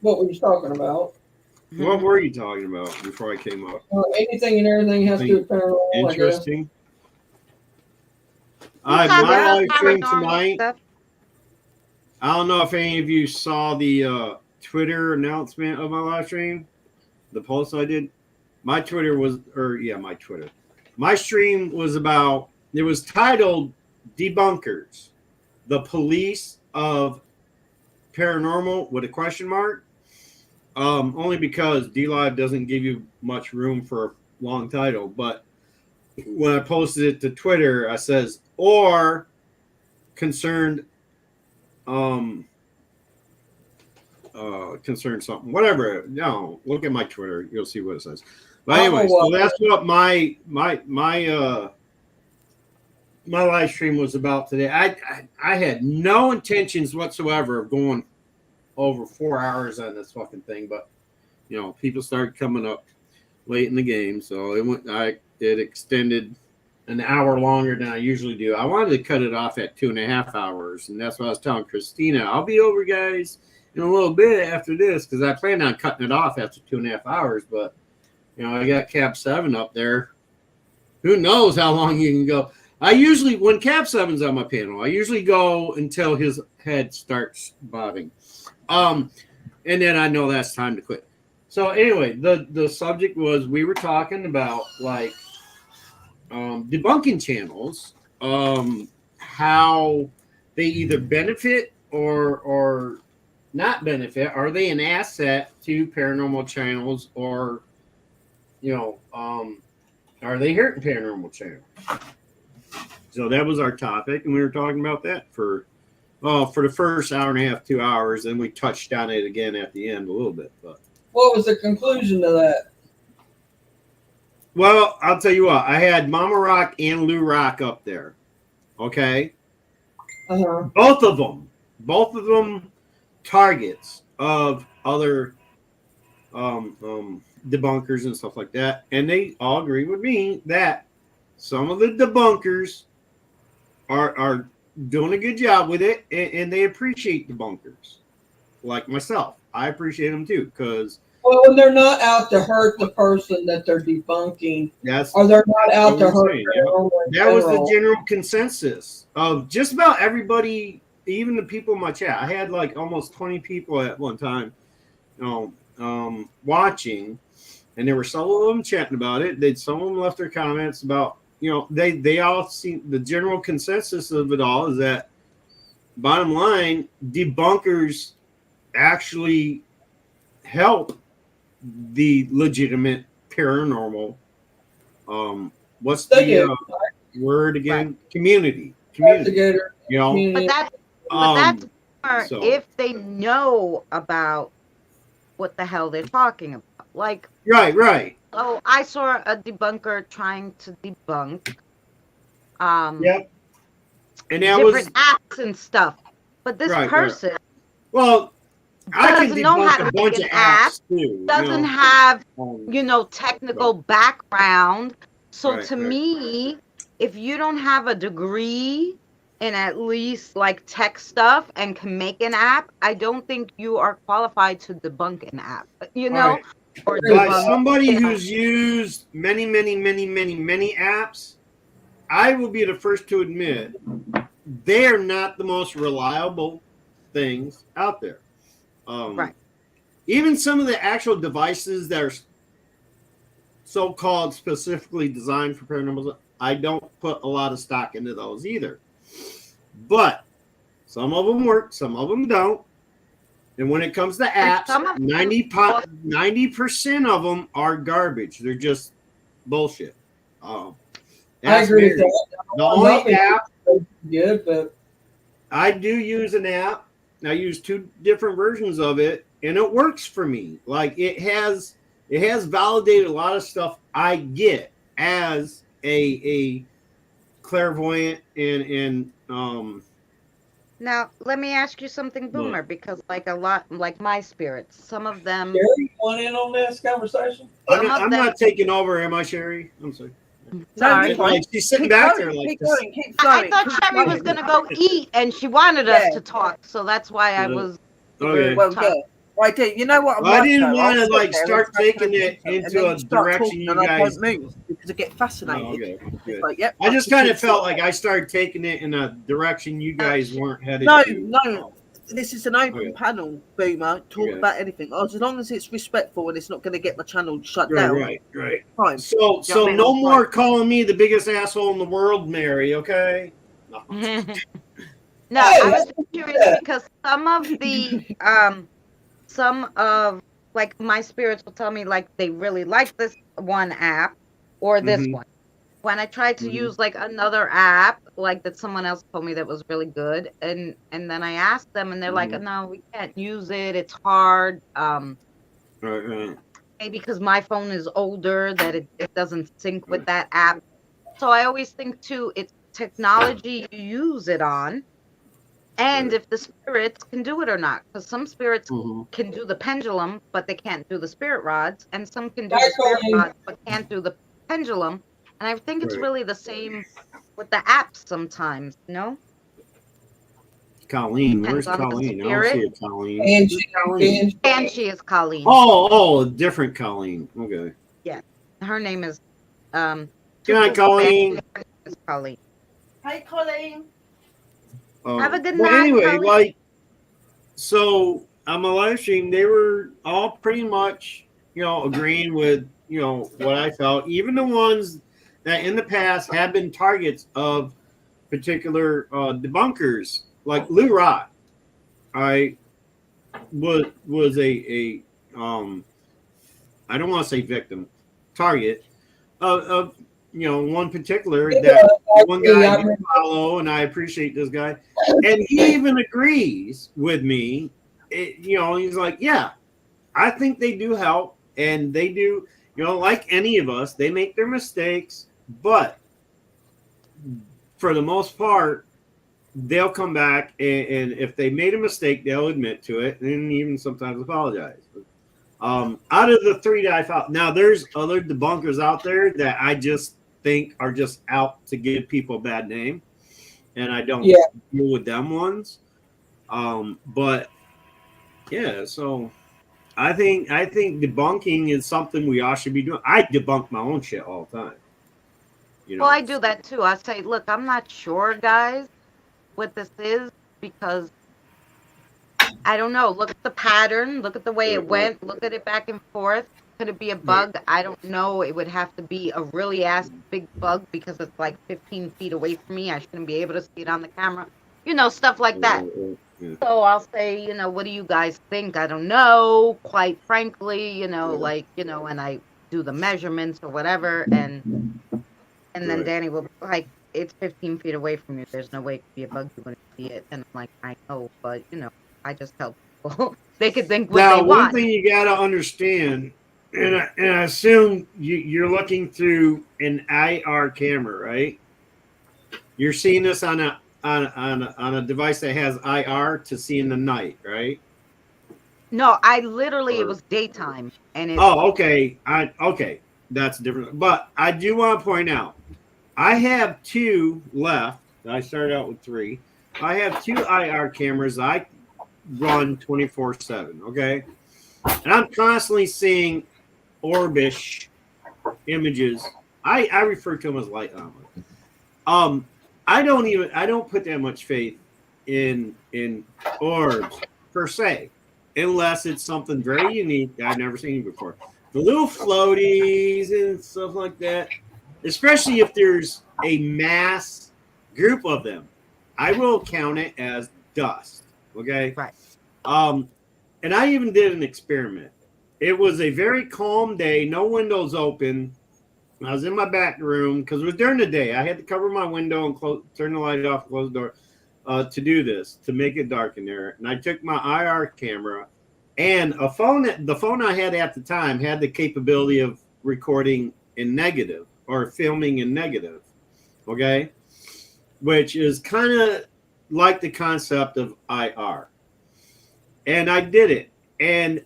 what we was talking about. What were you talking about before I came up? Anything and everything has to do with paranormal. I guess. Interesting. talking My about live stream paranormal tonight. stuff. I don't know if any of you saw the Twitter announcement of my live stream, the post I did. My Twitter was, my stream was about, it was titled Debunkers, the Police of Paranormal with a question mark. Only because DLive doesn't give you much room for a long title. But when I posted it to Twitter, I says, or concerned something, whatever. No, look at my Twitter, you'll see what it says. But anyway, so that's what my live stream was about today. I had no intentions whatsoever of going over 4 hours on this fucking thing, but people started coming up late in the game, so it extended an hour longer than I usually do. I wanted to cut it off at 2.5 hours, and that's what I was telling Christina. I'll be over, guys, in a little bit after this, because I planned on cutting it off after 2.5 hours, but I got Cap 7 up there. Who knows how long you can go? I usually, when Cap 7's on my panel, I usually go until his head starts bobbing. And then I know that's time to quit. So anyway, the subject was, we were talking about like debunking channels, how they either benefit or not benefit. Are they an asset to paranormal channels, or are they hurting paranormal channels? So that was our topic, and we were talking about that for the first hour and a half, 2 hours, and we touched on it again at the end a little bit. But what was the conclusion to that? Well, I'll tell you what. I had Mama Rock and Lou Rock up there. Okay, both of them targets of other debunkers and stuff like that, and they all agree with me that some of the debunkers are doing a good job with it, and they appreciate debunkers, like myself. I appreciate them too, because when they're not out to hurt the person that they're debunking, or they're not out to hurt. That was the general consensus of just about everybody, even the people in my chat. I had like almost 20 people at one time, watching, and there were some of them chatting about it. Some of them left their comments about. They all see the general consensus of it all is that, bottom line, debunkers actually help the legitimate paranormal. What's the word again? Right. Community. But that's more if they know about what the hell they're talking about. Like right. Oh, I saw a debunker trying to debunk yep. And that different apps and stuff. But this person doesn't know how to make an app, doesn't have technical background. So to me, if you don't have a degree in at least like tech stuff and can make an app, I don't think you are qualified to debunk an app. You know, Right. or By debunk, somebody you know. who's used many apps, I will be the first to admit they're not the most reliable things out there. Right. Even some of the actual devices that are so-called specifically designed for paranormal, I don't put a lot of stock into those either. But some of them work, some of them don't. And when it comes to apps, 90% of them are garbage. They're just bullshit. I agree with that. The only app good, but I do use an app. I use 2 different versions of it, and it works for me. Like it has validated a lot of stuff I get as a clairvoyant and Now, let me ask you something, Boomer, because like a lot, like my spirits, some of them. Sherry, you want in on this conversation? I'm not taking over, am I, Sherry? I'm sorry. Sorry. Like, she's sitting back there like this. I thought Sherry was going to go eat, and she wanted us to talk, so that's why I was. Okay. Well, yeah. I do. You know what? I didn't want to like start taking it into a direction you guys. Move because I get fascinated. Oh, okay. Good. Like, yep, I just kind of felt like I started taking it in a direction you guys weren't headed. No. This is an open panel, Boomer. Talk about anything. As long as it's respectful and it's not going to get my channel shut down. Right. Fine. So no more calling me the biggest asshole in the world, Mary. Okay. No. No, I was curious because some of like my spirits will tell me like they really like this one app or this one. When I tried to use like another app, like that someone else told me that was really good, and then I asked them, and they're like, "No, we can't use it. It's hard." Maybe because my phone is older, that it doesn't sync with that app. So I always think too, it's technology you use it on, and if the spirits can do it or not. Because some spirits can do the pendulum, but they can't do the spirit rods, and some can do the spirit rods, but can't do the pendulum. And I think it's really the same with the apps sometimes, you know? Colleen, where's Colleen? I don't see a Colleen. And she is Colleen. Oh, different Colleen. Okay. Yeah. Her name is Good night, Colleen. Colleen. Hi, Colleen. Have a good night. Anyway, Colleen. like, so on my live stream, they were all pretty much, agreeing with, what I felt. Even the ones that in the past have been targets of particular debunkers, like Lou Rock. I was a I don't want to say victim, target of one particular that one guy I follow, and I appreciate this guy, and he even agrees with me. He's like, yeah, I think they do help, and they do, like any of us, they make their mistakes, but for the most part, they'll come back, and if they made a mistake, they'll admit to it, and even sometimes apologize. Out of the 3 that I found, now there's other debunkers out there that I just think are just out to give people a bad name, and I don't deal with them ones. But yeah, so I think debunking is something we all should be doing. I debunk my own shit all the time. Well, I do that too. I say, look, I'm not sure, guys, what this is, because I don't know. Look at the pattern. Look at the way it went. Look at it back and forth. Could it be a bug? I don't know. It would have to be a really big bug because it's like 15 feet away from me. I shouldn't be able to see it on the camera. Stuff like that. So I'll say, what do you guys think? I don't know. Quite frankly, and I do the measurements or whatever, and then Danny will be like, it's 15 feet away from you. There's no way it could be a bug. You wouldn't see it. And I'm like, I know, but I just tell people they could think what they want. Now, one thing you got to understand, and I assume you're looking through an IR camera, right? You're seeing this on a device that has IR to see in the night, right? No, I literally it was daytime, and okay. Okay, that's different. But I do want to point out, I have 2 left I started out with 3. I have 2 IR cameras I run 24/7. Okay, and I'm constantly seeing orbish images. I refer to them as light anomalies. I don't put that much faith in orbs per se, unless it's something very unique that I've never seen before. The little floaties and stuff like that, especially if there's a mass group of them, I will count it as dust. Okay. Right. And I even did an experiment. It was a very calm day, no windows open. I was in my back room because it was during the day. I had to cover my window and turn the light off, close the door to do this, to make it dark in there. And I took my IR camera and a phone. The phone I had at the time had the capability of recording in negative or filming in negative. Okay. Which is kind of like the concept of IR. And I did it. And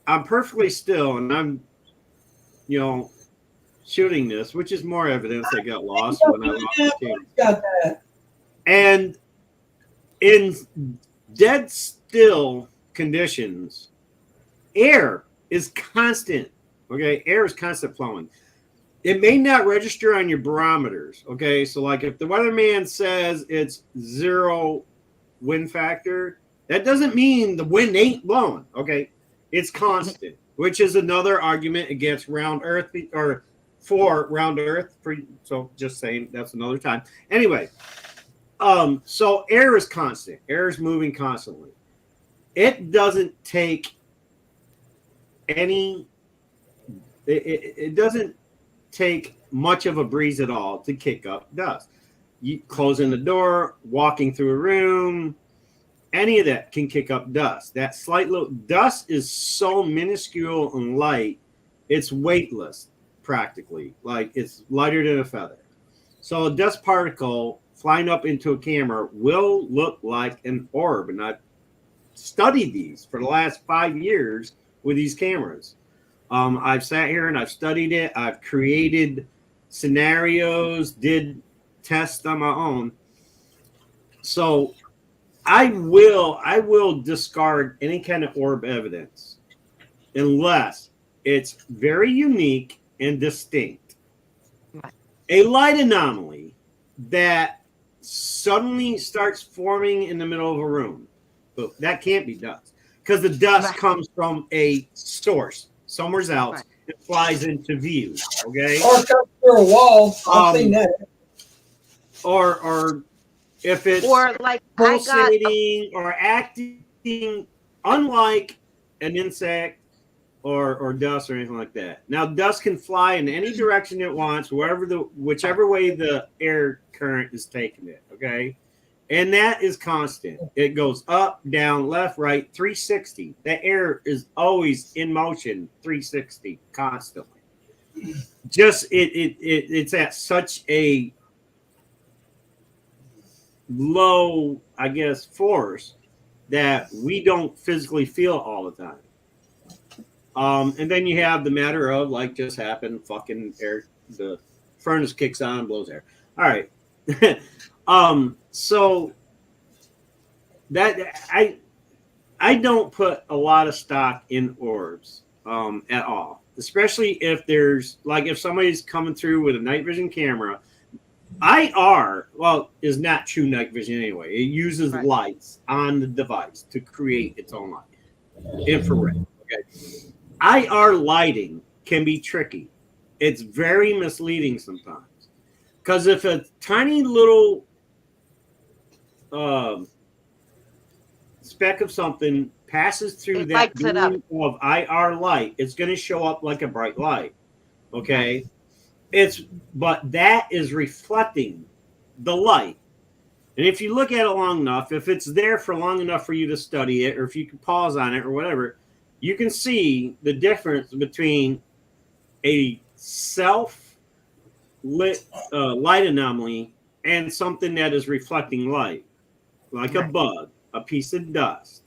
I'm perfectly still, and I'm, shooting this, which is more evidence I got lost when I lost the camera. And in dead still conditions, air is constant. Okay, air is constant flowing. It may not register on your barometers. Okay, so like if the weatherman says it's 0 wind factor, that doesn't mean the wind ain't blowing. Okay, it's constant, which is another argument against round Earth or for round Earth. So just saying, that's another time. Anyway, so air is constant. Air is moving constantly. It doesn't take any. It doesn't take much of a breeze at all to kick up dust. You closing the door, walking through a room, any of that can kick up dust. That slight little dust is so minuscule and light, it's weightless practically. Like it's lighter than a feather. So a dust particle flying up into a camera will look like an orb. And I've studied these for the last 5 years with these cameras. I've sat here and I've studied it. I've created scenarios, did tests on my own. So I will discard any kind of orb evidence unless it's very unique and distinct. A light anomaly that suddenly starts forming in the middle of a room, but that can't be dust because the dust comes from a source somewhere else. It flies into view. Okay, or comes through a wall. I've seen that. Or if it's like pulsating or acting unlike an insect or dust or anything like that. Now, dust can fly in any direction it wants, whichever way the air current is taking it. Okay, and that is constant. It goes up, down, left, right, 360. That air is always in motion, 360 constantly. Just it's at such a low, I guess, force that we don't physically feel all the time. And then you have the matter of like just happened, fucking air, the furnace kicks on, blows air. All right. So that I don't put a lot of stock in orbs at all, especially if there's like if somebody's coming through with a night vision camera. IR, is not true night vision anyway. It uses lights on the device to create its own light. Infrared. Okay. IR lighting can be tricky. It's very misleading sometimes. Because if a tiny little speck of something passes through that beam of IR light, it's going to show up like a bright light. Okay. But that is reflecting the light. And if you look at it long enough, if it's there for long enough for you to study it, or if you can pause on it or whatever, you can see the difference between a self-lit light anomaly and something that is reflecting light, like a bug, a piece of dust,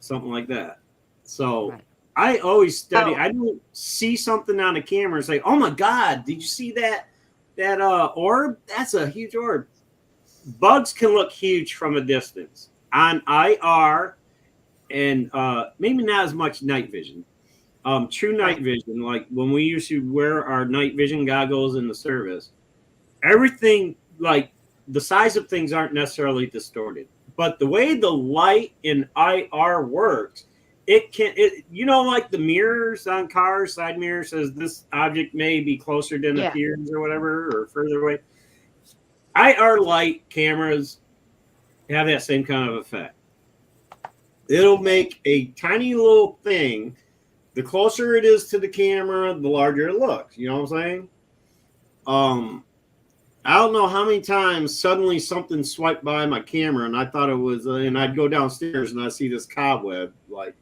something like that. So I always study. I don't see something on a camera and say, "Oh my God, did you see that orb? That's a huge orb." bugs can look huge from a distance on IR, and maybe not as much night vision. True night vision, like when we used to wear our night vision goggles in the service, everything, like the size of things aren't necessarily distorted, but the way the light in IR works, like the mirrors on cars, side mirror says this object may be closer than appears or whatever, or further away. IR light cameras have that same kind of effect. It'll make a tiny little thing. The closer it is to the camera, the larger it looks. You know what I'm saying? I don't know how many times suddenly something swiped by my camera and I thought it was, and I'd go downstairs and I see this cobweb like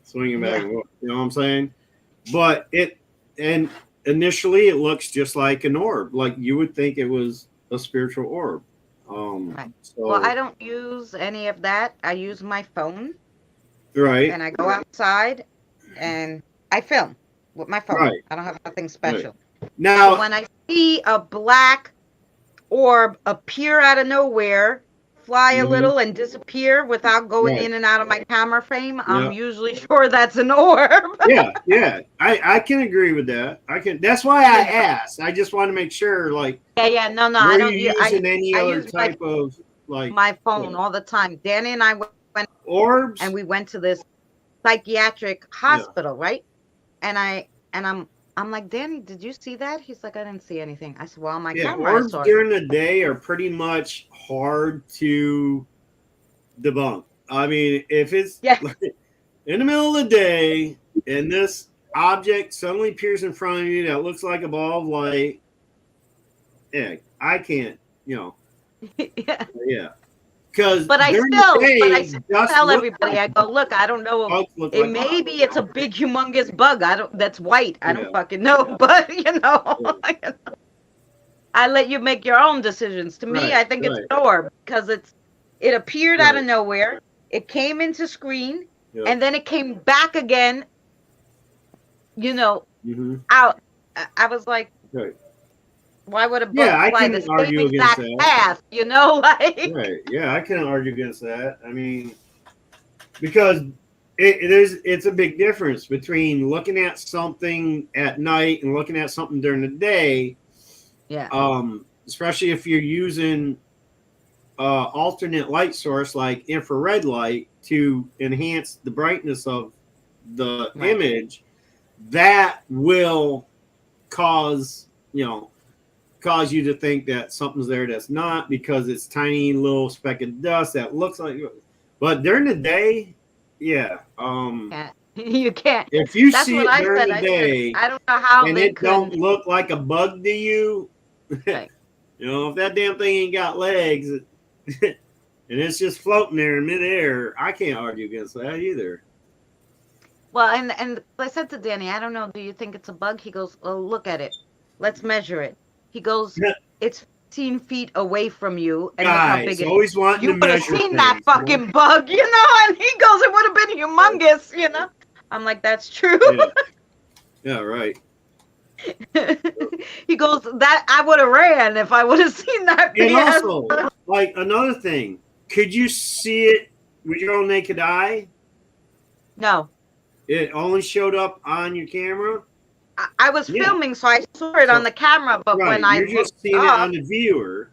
swinging back and forth. You know what I'm saying? But initially it looks just like an orb. Like you would think it was a spiritual orb. Right. Well, I don't use any of that. I use my phone. Right. And I go outside and I film with my phone. Right. I don't have nothing special. Right. Now, so when I see a black orb appear out of nowhere, fly a little and disappear without going in and out of my camera frame, I'm usually sure that's an orb. yeah. I can agree with that. That's why I asked. I just want to make sure, like, no, I don't use any other type of like my phone all the time. Danny and I went orbs, and we went to this psychiatric hospital, right? And I'm like, Danny, did you see that? He's like, I didn't see anything. I said, well, on my camera, orbs during the day are pretty much hard to debunk. I mean, if it's in the middle of the day and this object suddenly appears in front of you that looks like a ball of light, I can't, But I still tell everybody, I go, look, I don't know. Maybe it's a big, humongous bug. That's white. I don't fucking know. But, I let you make your own decisions. To me, I think it's an orb because it appeared out of nowhere. It came into screen and then it came back again, out. I was like, why would a bug fly the same exact path? Right. Yeah, I can't argue against that. I mean, because it's a big difference between looking at something at night and looking at something during the day. Yeah. Especially if you're using alternate light source like infrared light to enhance the brightness of the image, that will cause you to think that something's there that's not, because it's tiny little speck of dust that looks like. But during the day, you can't. If you see it during the day, I don't know how, and it don't look like a bug to you, if that damn thing ain't got legs and it's just floating there in midair, I can't argue against that either. Well, and I said to Danny, I don't know, do you think it's a bug? He goes, oh, look at it. Let's measure it. He goes, it's 15 feet away from you. And look how big it is. You would have seen that fucking bug, And he goes, it would have been humongous, I'm like, that's true. Yeah, right. He goes, that I would have ran if I would have seen that. And also, like, another thing, could you see it with your own naked eye? No. It only showed up on your camera? I was filming, so I saw it on the camera, but when I you're just seeing it on the viewer,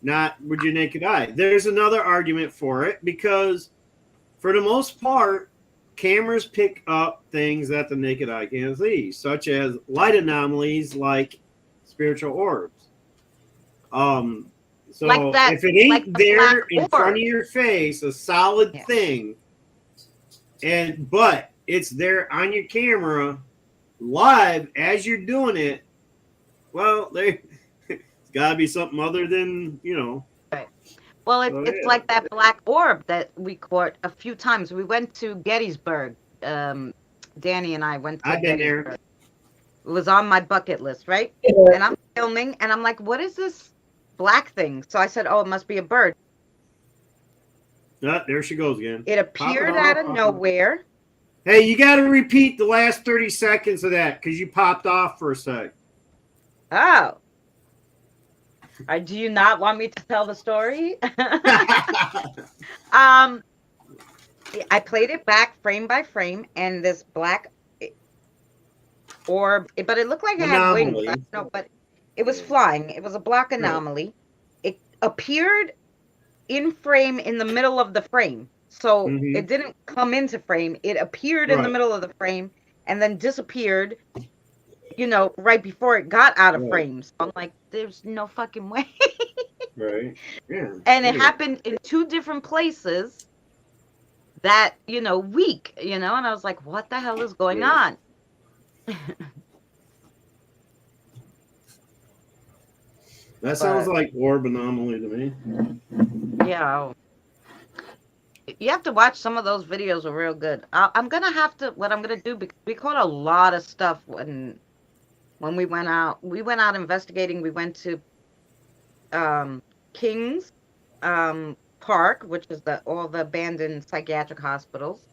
not with your naked eye. There's another argument for it, because for the most part, cameras pick up things that the naked eye can't see, such as light anomalies like spiritual orbs. So like that, if it ain't there in front of your face, a solid thing, but it's there on your camera live as you're doing it, well, it's got to be something other than, Right. Well, it's like that black orb that we caught a few times. We went to Gettysburg. Danny and I went to I've been Gettysburg. there. It was on my bucket list, right? And I'm filming, and I'm like, what is this black thing? So I said, oh, it must be a bird. There she goes again. It appeared out of nowhere. Hey, you got to repeat the last 30 seconds of that because you popped off for a sec. Oh. Do you not want me to tell the story? I played it back frame by frame, and this black orb, but it looked like it had wings. I don't know, but it was flying. It was a black anomaly. It appeared in frame in the middle of the frame. So it didn't come into frame. It appeared in the middle of the frame and then disappeared, right before it got out of frame. So I'm like, there's no fucking way. Right. Yeah. And it happened in 2 different places that, week, and I was like, what the hell is going on? That sounds like orb anomaly to me. Yeah. You have to watch some of those videos are real good. I'm going to have to, what I'm going to do, because we caught a lot of stuff when we went out. We went out investigating. We went to King's Park, which is all the abandoned psychiatric hospitals.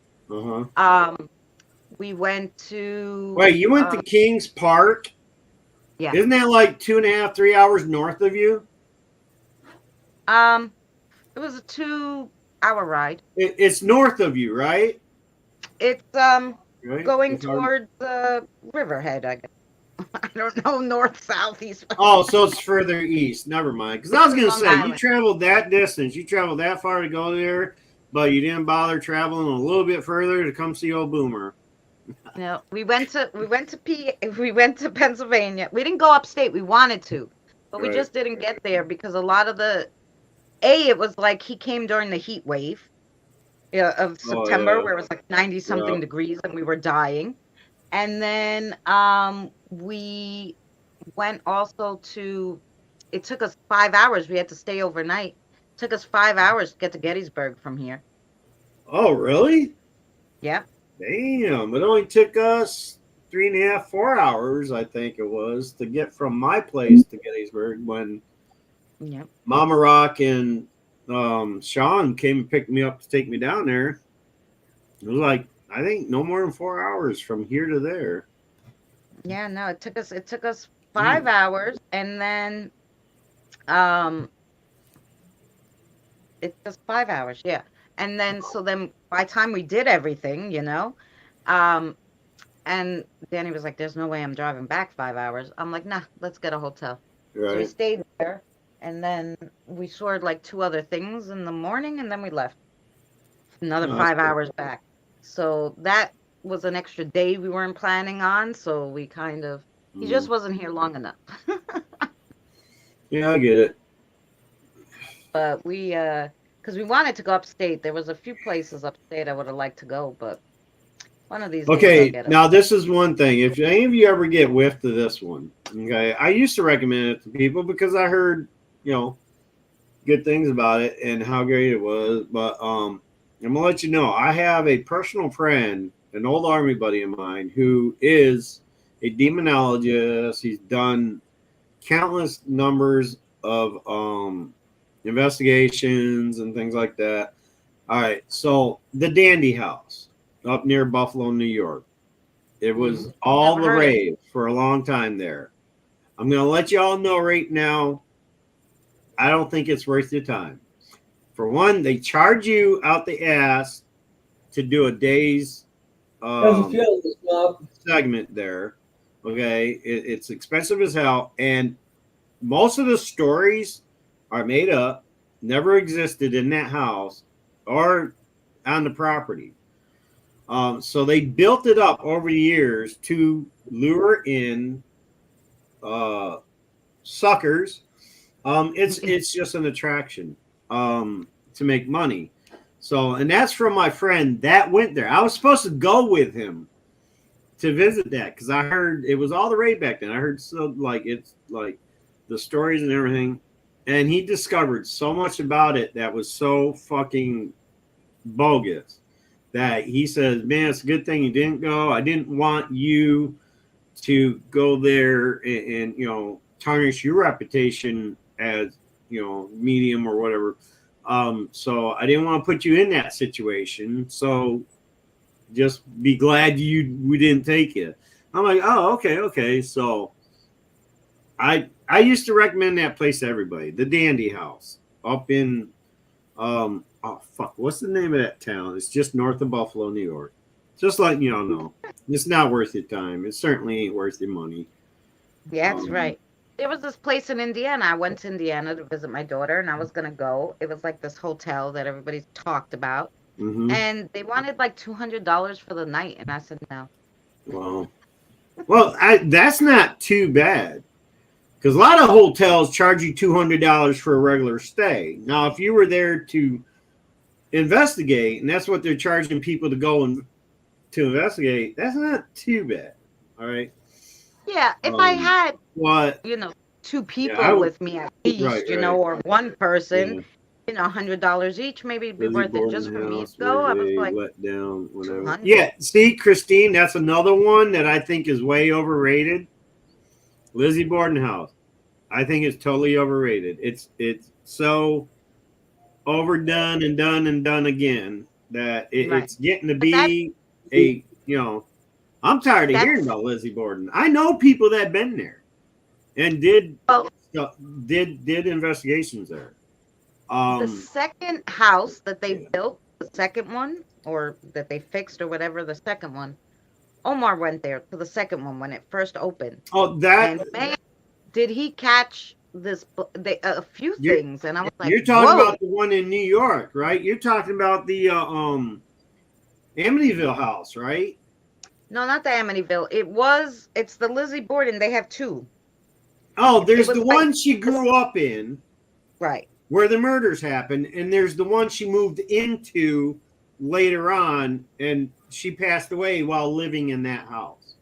We went to... Wait, you went to King's Park? Yeah. Isn't that like 2.5, 3 hours north of you? It was a 2-hour ride. It's north of you, right? It's right? going towards Riverhead, I guess. I don't know, north, south, east. Oh, so it's further east. Never mind. Because I was going to say, you traveled that distance. You traveled that far to go there, but you didn't bother traveling a little bit further to come see old Boomer. No, we went to Pennsylvania. We didn't go upstate. We wanted to, but we just didn't get there because a lot of it was like he came during the heat wave of September, where it was like 90-something degrees and we were dying. And then we went also to, it took us 5 hours. We had to stay overnight. It took us 5 hours to get to Gettysburg from here. Oh, really? Yeah. Damn, it only took us 3.5, 4 hours, I think it was, to get from my place to Gettysburg when Mama Rock and Sean came and picked me up to take me down there. It was like, I think no more than 4 hours from here to there. Yeah, no, it took us 5 hours, and then it was 5 hours, yeah. And then so then by the time we did everything, and Danny was like, there's no way I'm driving back 5 hours. I'm like, nah, let's get a hotel. Right. So we stayed there, and then we sorted like 2 other things in the morning, and then we left. Another 5 hours back. So that was an extra day we weren't planning on. So we kind of, he just wasn't here long enough. Yeah, I get it. But we, because we wanted to go upstate. There was a few places upstate I would have liked to go, but one of these days I'll get now this is one thing. If any of you ever get whiffed to this one, okay, I used to recommend it to people because I heard, good things about it and how great it was. But I'm gonna let you know, I have a personal friend, an old Army buddy of mine, who is a demonologist. He's done countless numbers of investigations and things like that. All right, so the Dandy House up near Buffalo, New York. It was all the rave for a long time there. I'm going to let you all know right now, I don't think it's worth your time. For one, they charge you out the ass to do a day's segment there. Okay, it's expensive as hell, and most of the stories are made up, never existed in that house or on the property. So they built it up over the years to lure in suckers. It's just an attraction to make money. So, and that's from my friend that went there. I was supposed to go with him to visit that because I heard it was all the rage back then. I heard it's like the stories and everything, and he discovered so much about it that was so fucking bogus that he says, man, it's a good thing you didn't go. I didn't want you to go there and tarnish your reputation as medium or whatever. So I didn't want to put you in that situation. So just be glad we didn't take it. I'm like, oh, okay. So I used to recommend that place to everybody. The Dandy House up in what's the name of that town? It's just north of Buffalo, New York. Just letting you all know, it's not worth your time. It certainly ain't worth your money. Yeah, that's right. There was this place in Indiana. I went to Indiana to visit my daughter, and I was gonna go. It was like this hotel that everybody's talked about, and they wanted like $200 for the night, and I said no. Wow. Well, that's not too bad, because a lot of hotels charge you $200 for a regular stay. Now, if you were there to investigate, and that's what they're charging people to go and to investigate, that's not too bad. All right. Yeah, if I had, what two people with me at least, or one person, $100 each, maybe it'd be worth it just for me to go. I was like, let down whatever. Yeah, see, Christine, that's another one that I think is way overrated. Lizzie Borden House, I think it's totally overrated. It's so overdone and done again that it's getting to be I'm tired of hearing about Lizzie Borden. I know people that been there and did investigations there. The second house that they built, the second one, or that they fixed or whatever, the second one, Omar went there to the second one when it first opened. Oh, that. And man, did he catch this a few things? And I was like, you're talking about the one in New York, right? You're talking about the Amityville house, right? No, not the Amityville. It's the Lizzie Borden. They have two. Oh, there's the one she grew up in. Right. Where the murders happened. And there's the one she moved into later on. And she passed away while living in that house.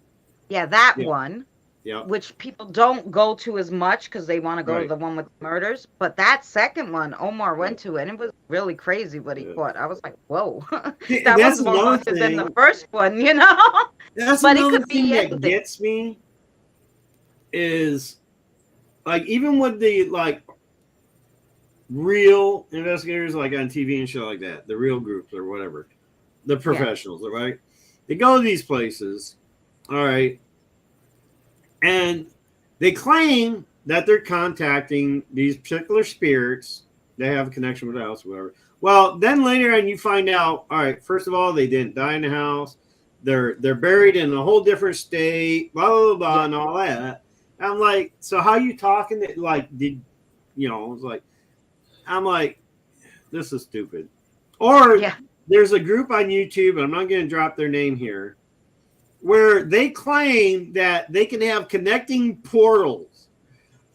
Yeah, that one. Yeah. Which people don't go to as much because they want to go to the one with the murders. But that second one, Omar went to, and it was really crazy what he caught. I was like, whoa. That was more haunted than the first one, That's but another it could thing be that gets me is, like, even with the, like, real investigators, like on TV and shit like that, the real groups or whatever, the professionals, right? They go to these places, all right, and they claim that they're contacting these particular spirits. They have a connection with the house, whatever. Well, then later on you find out, all right, first of all, they didn't die in the house. They're buried in a whole different state, blah, blah, blah, and all that. I'm like, so how you talking? Like, I'm like, this is stupid. Or there's a group on YouTube, I'm not going to drop their name here, where they claim that they can have connecting portals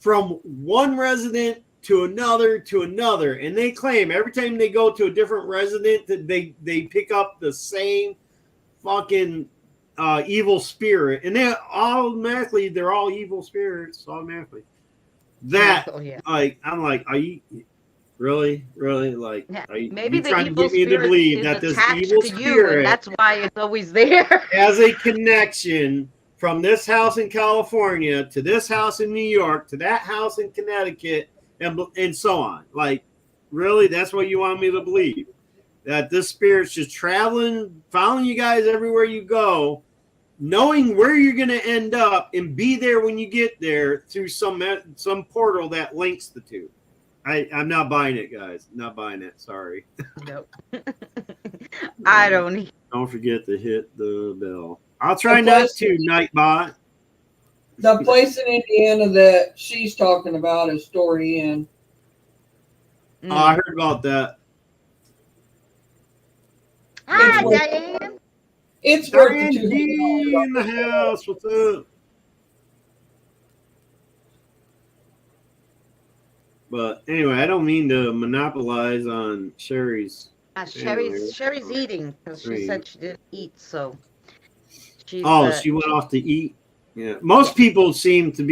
from one resident to another. And they claim every time they go to a different resident that they pick up the same fucking evil spirit. And they're all evil spirits automatically. That, I'm like, are you really? Like, maybe the trying to evil get me to believe that this evil spirit, and that's why it's always there, has a connection from this house in California to this house in New York to that house in Connecticut and so on. Like, really, that's what you want me to believe? That this spirit's just traveling, following you guys everywhere you go, knowing where you're going to end up and be there when you get there through some portal that links the two. I'm not buying it, guys. Not buying it. Sorry. Nope. I don't. Don't forget to hit the bell. I'll try not to, Nightbot. The place in Indiana that she's talking about is Story Inn. Oh, I heard about that. Hi, Diane. It's worth the $200 in the house. What's up? But anyway, I don't mean to monopolize on Sherry's. Sherry's eating because she said she didn't eat, so. She went off to eat. Yeah, most people seem to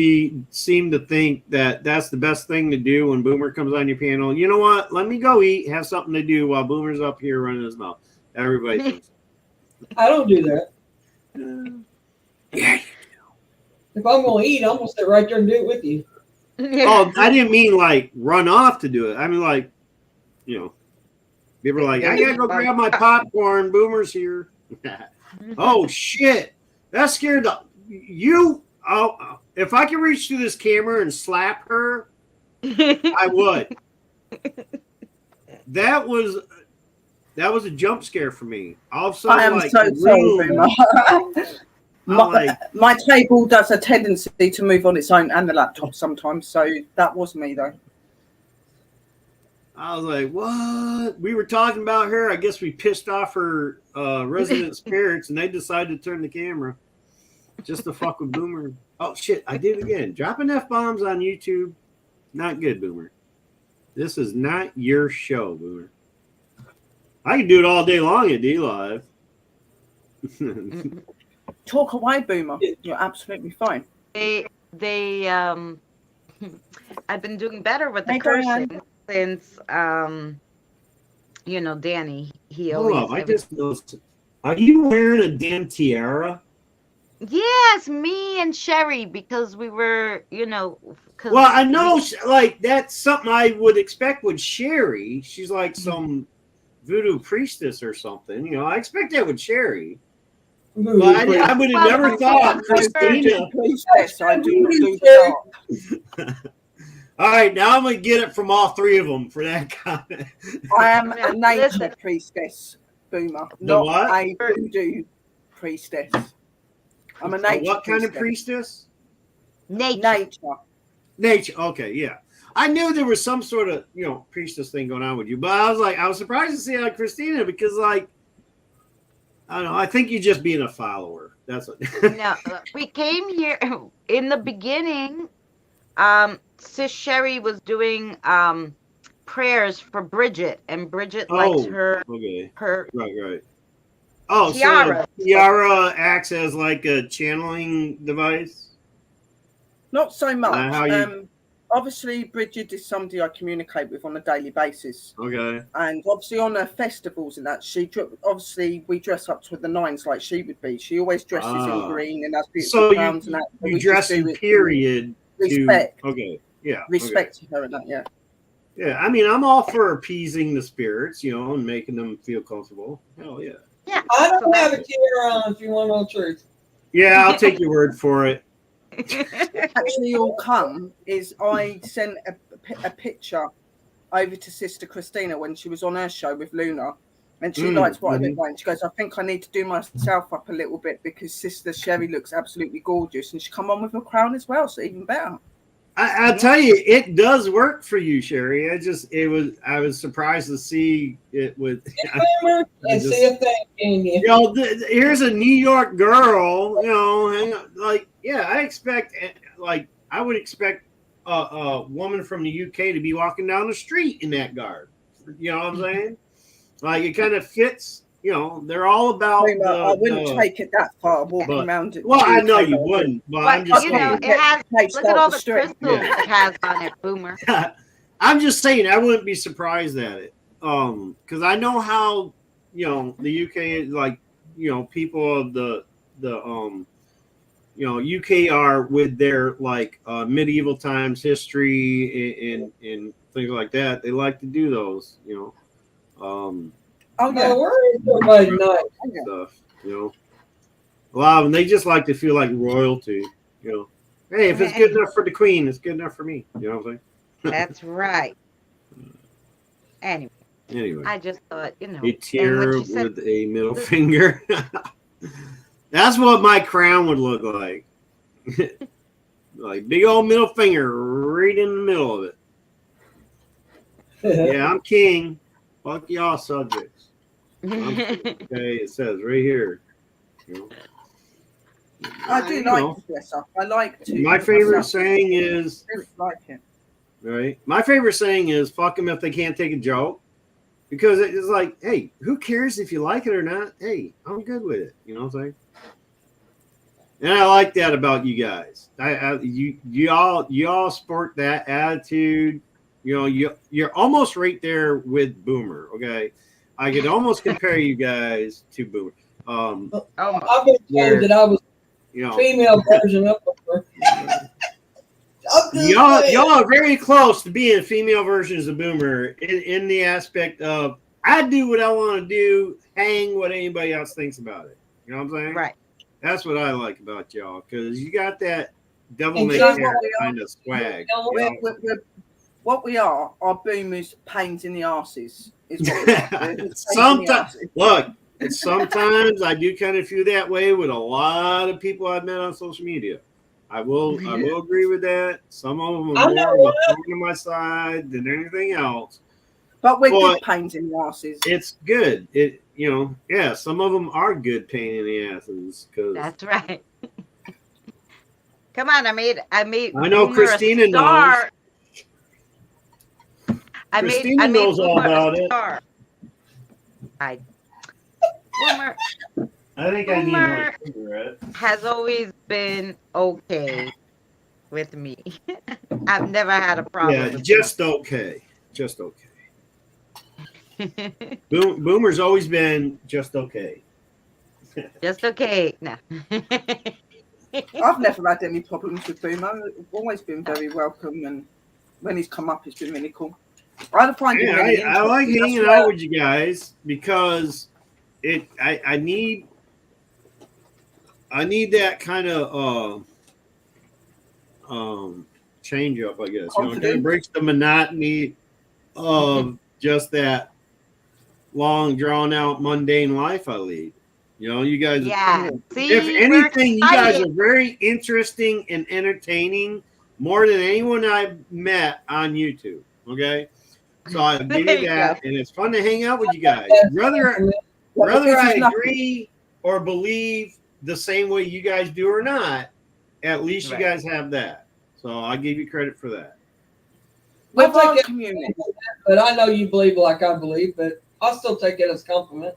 think that that's the best thing to do when Boomer comes on your panel. You know what? Let me go eat, have something to do while Boomer's up here running his mouth. Everybody thinks. I don't do that. Yeah, you do. If I'm going to eat, I'm going to sit right there and do it with you. Oh, I didn't mean like run off to do it. I mean like, people are like, I gotta go grab my popcorn. Boomer's here. Oh shit! That scared you. Oh, If I could reach through this camera and slap her, I would. That was a jump scare for me. All of a sudden, I am like, so sorry, room, Boomer. My table does a tendency to move on its own and the laptop sometimes, so that was me though. I was like, what? We were talking about her. I guess we pissed off her resident spirits, and they decided to turn the camera just to fuck with Boomer. Oh, shit. I did it again. Dropping F-bombs on YouTube. Not good, Boomer. This is not your show, Boomer. I can do it all day long at D-Live. Talk away, Boomer. You're absolutely fine. I've been doing better with the cursing since Danny. He always. Hold up, I just noticed. Are you wearing a damn tiara? Yes, me and Sherry, because we were, Well, I know, like, that's something I would expect with Sherry. She's like some voodoo priestess or something. I expect that with Sherry. But I would have never thought Christina. All right, now I'm going to get it from all three of them for that comment. I am a nature priestess, Boomer, not what? a voodoo priestess. I'm a nature what kind of priestess? Nature. Nature. Okay, yeah. I knew there was some sort of, priestess thing going on with you, but I was surprised to see Christina because, like, I don't know. I think you're just being a follower. That's what. No, we came here in the beginning. Sis Sherry was doing prayers for Bridget, and Bridget liked her. Okay. Her right. Oh, tiara. So tiara acts as like a channeling device. Not so much. Obviously, Bridget is somebody I communicate with on a daily basis. Okay. And obviously, on her festivals and that, we dress up to the nines like she would be. She always dresses in green and has beautiful crowns and that. You dress in period. Respect. Okay. Yeah. Respect to her and that. Yeah. Yeah. I mean, I'm all for appeasing the spirits, and making them feel comfortable. Hell yeah. Yeah. I don't have a tiara on if you want to know the truth. Yeah, I'll take your word for it. Actually, all come is I sent a picture over to Sister Christina when she was on her show with Luna, and she likes what I look like. She goes, I think I need to do myself up a little bit because Sister Sherry looks absolutely gorgeous, and she come on with a crown as well, so even better. I'll tell you, it does work for you, Sherry. I was surprised to see it with. Here's a New York girl, I expect, I would expect a woman from the UK to be walking down the street in that garb. You know what I'm saying? Like, it kind of fits. They're all about. I wouldn't take it that far walking around it. Well, I know you wouldn't, but I'm just saying. It has, look at all the crystals it has on it, Boomer. I'm just saying, I wouldn't be surprised at it. Because I know how, the UK is like, people of the UK are with their like medieval times history and things like that. They like to do those, Oh yeah, where is everybody nice stuff? A lot of them, they just like to feel like royalty. Hey, if it's good enough for the queen, it's good enough for me. You know what I'm saying? That's right. Anyway, I just thought, a tear with a middle finger. That's what my crown would look like. Like big old middle finger right in the middle of it. Yeah, I'm king. Fuck y'all subjects. Okay, it says right here. I do like to dress up. I like to. My favorite saying is. I really like it. Right. My favorite saying is "fuck them if they can't take a joke," because it's like, hey, who cares if you like it or not? Hey, I'm good with it. You know what I'm saying? And I like that about you guys. You all sport that attitude. You're almost right there with Boomer. Okay, I could almost compare you guys to Boomer. I've been told that I was female version of Boomer. Y'all are very close to being female versions of Boomer in the aspect of I do what I want to do, hang what anybody else thinks about it. You know what I'm saying? Right. That's what I like about y'all, because you got that devil And may Jim, care what we are? kind of swag. What we are boomers, pains in the arses. Is what we are. We're just pains in the Sometimes, arses. look, sometimes I do kind of feel that way with a lot of people I've met on social media. I will agree with that. Some of them are more of a thorn in my side than anything else. But we're good pains in the asses. It's good. Some of them are good pain in the asses. That's right. Come on, I made I know Boomer Christina a star. knows. I Christina made knows all Boomer about a it. star. Boomer I think I need another cigarette. has always been okay with me. I've never had a problem. Yeah, with just okay. Just okay. Boomer's always been just okay. Just okay. No. I've never had any problems with Boomer. I've always been very welcome, and when he's come up, it's been really cool. I find him really I like interesting. hanging out with you guys because I need that kind of change up, I guess. You know, it kind of breaks the monotony of just that long, drawn out, mundane life I lead. You know, you guys. Yeah. See, if anything, you guys are very interesting and entertaining, more than anyone I've met on YouTube. Okay, so I give you that, and it's fun to hang out with you guys. Whether I agree or believe the same way you guys do or not, at least you guys have that. So I give you credit for that. We're our community, but I know you believe like I believe, but I'll still take it as a compliment.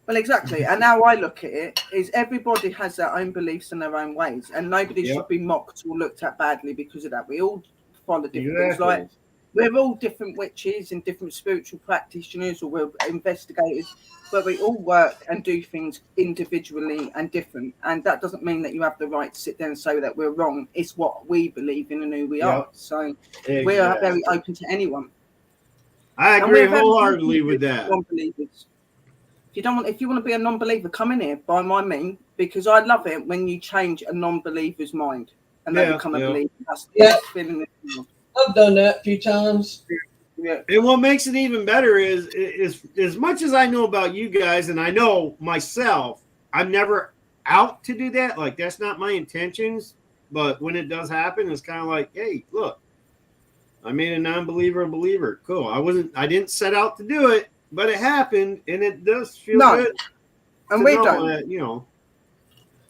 Well, exactly. And how I look at it is everybody has their own beliefs and their own ways, and nobody should be mocked or looked at badly because of that. We all follow different things. Like we're all different witches and different spiritual practitioners, or we're investigators, but we all work and do things individually and different. And that doesn't mean that you have the right to sit there and say that we're wrong. It's what we believe in and who we are. So we are very open to anyone. I agree wholeheartedly with that. Non-believers. If you want to be a non-believer, come in here by my mean, because I love it when you change a non-believer's mind and they become a believer. That's the feeling. I've done that a few times. Yeah. And what makes it even better is as much as I know about you guys, and I know myself, I'm never out to do that. Like that's not my intentions. But when it does happen, it's kind of like, hey, look, I made a non-believer a believer. Cool. I didn't set out to do it. But it happened, and it does feel good. And we don't. You know,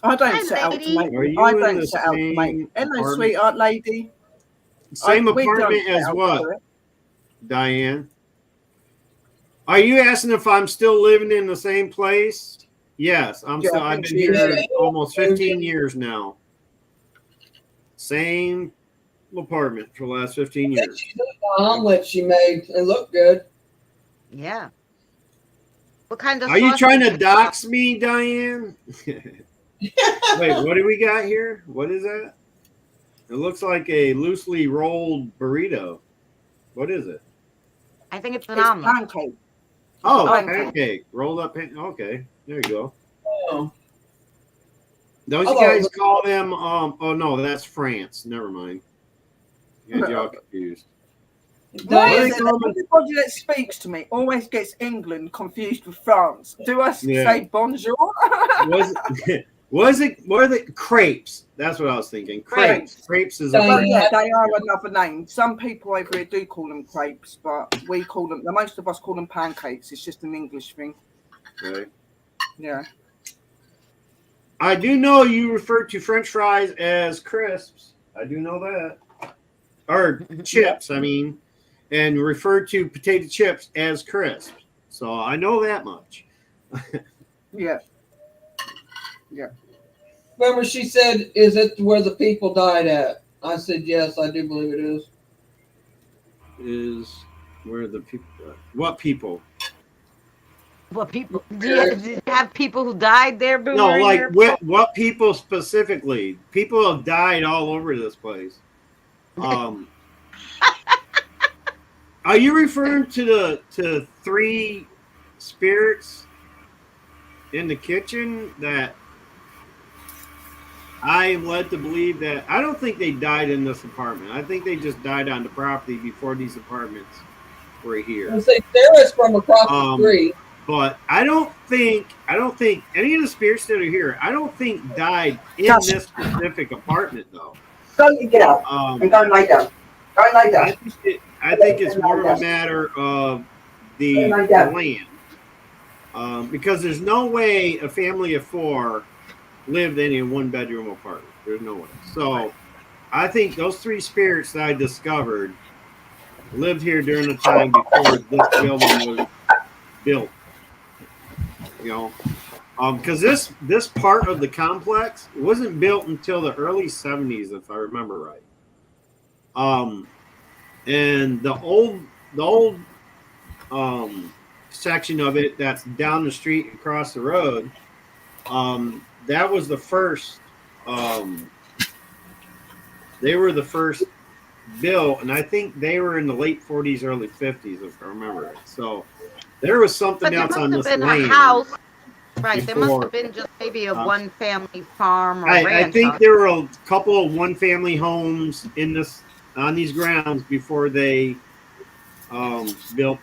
I don't set out to make. I don't set out to make. Hello, sweetheart lady. Same apartment as what, Diane? Are you asking if I'm still living in the same place? Yes, I'm still. I've been here almost 15 years now. Same apartment for the last 15 years. The omelet she made, it looked good. Yeah. What kind of? Are you trying to dox me, Diane? Wait, what do we got here? What is that? It looks like a loosely rolled burrito. What is it? I think it's an omelet. Pancake. Oh, pancake. Rolled up pancake. Okay, there you go. Oh. Don't you guys call them? Oh no, that's France. Never mind. You got y'all confused. Why is it that everybody that speaks to me always gets England confused with France? Do I say bonjour? What are the crepes? That's what I was thinking. Crepes. Crepes is a yeah, they are another name. Some people over here do call them crepes, but we call them. Most of us call them pancakes. It's just an English thing. Right. Yeah. I do know you refer to French fries as crisps. I do know that. Or chips, I mean. And refer to potato chips as crisps. So I know that much. Yeah. Yeah. Remember, she said, "Is it where the people died at?" I said, "Yes, I do believe it is." Is where the people? What people? What people? Do you have people who died there? Boomer, no, like what people specifically? People have died all over this place. Are you referring to the three spirits in the kitchen that I am led to believe that I don't think they died in this apartment. I think they just died on the property before these apartments were here. I say Sarah's from across the street. But I don't think any of the spirits that are here, I don't think died in this specific apartment though. Go get out and go and lie down. Go and lie down. I think it's more of a matter of the land. Because there's no way a family of 4 lived in a 1-bedroom apartment. There's no way. So I think those 3 spirits that I discovered lived here during the time before this building was built. You know, because this part of the complex wasn't built until the early 70s, if I remember right. And the old section of it that's down the street across the road, that was the first. They were the first built, and I think they were in the late 40s, early 50s, if I remember it. So there was something else on this been land. A house. Right, before, there must have been just maybe a one-family farm or I ranch. think there were a couple of one-family homes on these grounds before they built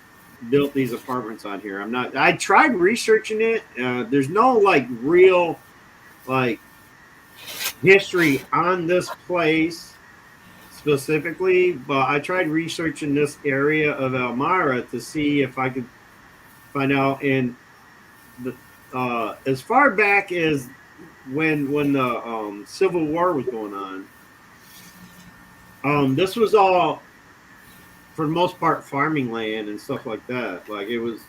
these apartments on here. I tried researching it. There's no like real like history on this place specifically, but I tried researching this area of Elmira to see if I could find out. And as far back as when the Civil War was going on, this was all for the most part farming land and stuff like that. Like it was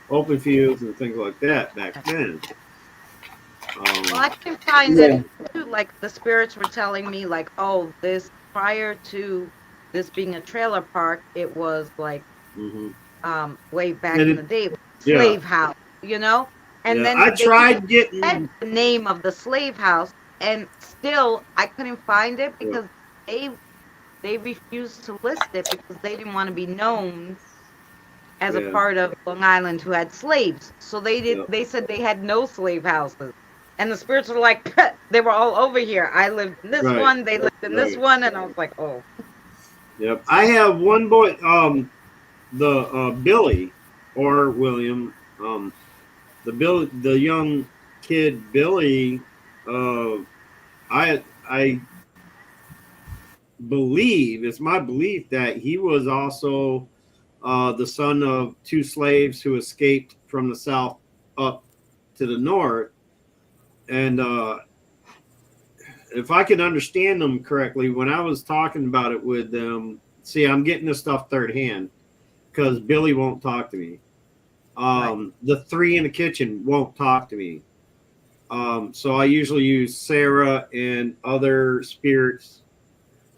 open fields and things like that back then. Well, I can find it too. Like the spirits were telling me, like, oh, this prior to this being a trailer park, it was like way back in the day, slave house, you know. And then I tried getting the name of the slave house, and still I couldn't find it because they refused to list it because they didn't want to be known as a part of Long Island who had slaves. So they did. They said they had no slave houses. And the spirits were like, they were all over here. I lived in this one, they lived in this one, and I was like, oh. Yep. I have one boy, Billy or William, the young kid Billy. I believe, it's my belief that he was also the son of 2 slaves who escaped from the south up to the north. And if I can understand them correctly, when I was talking about it with them, see, I'm getting this stuff third hand because Billy won't talk to me. The 3 in the kitchen won't talk to me. So I usually use Sarah and other spirits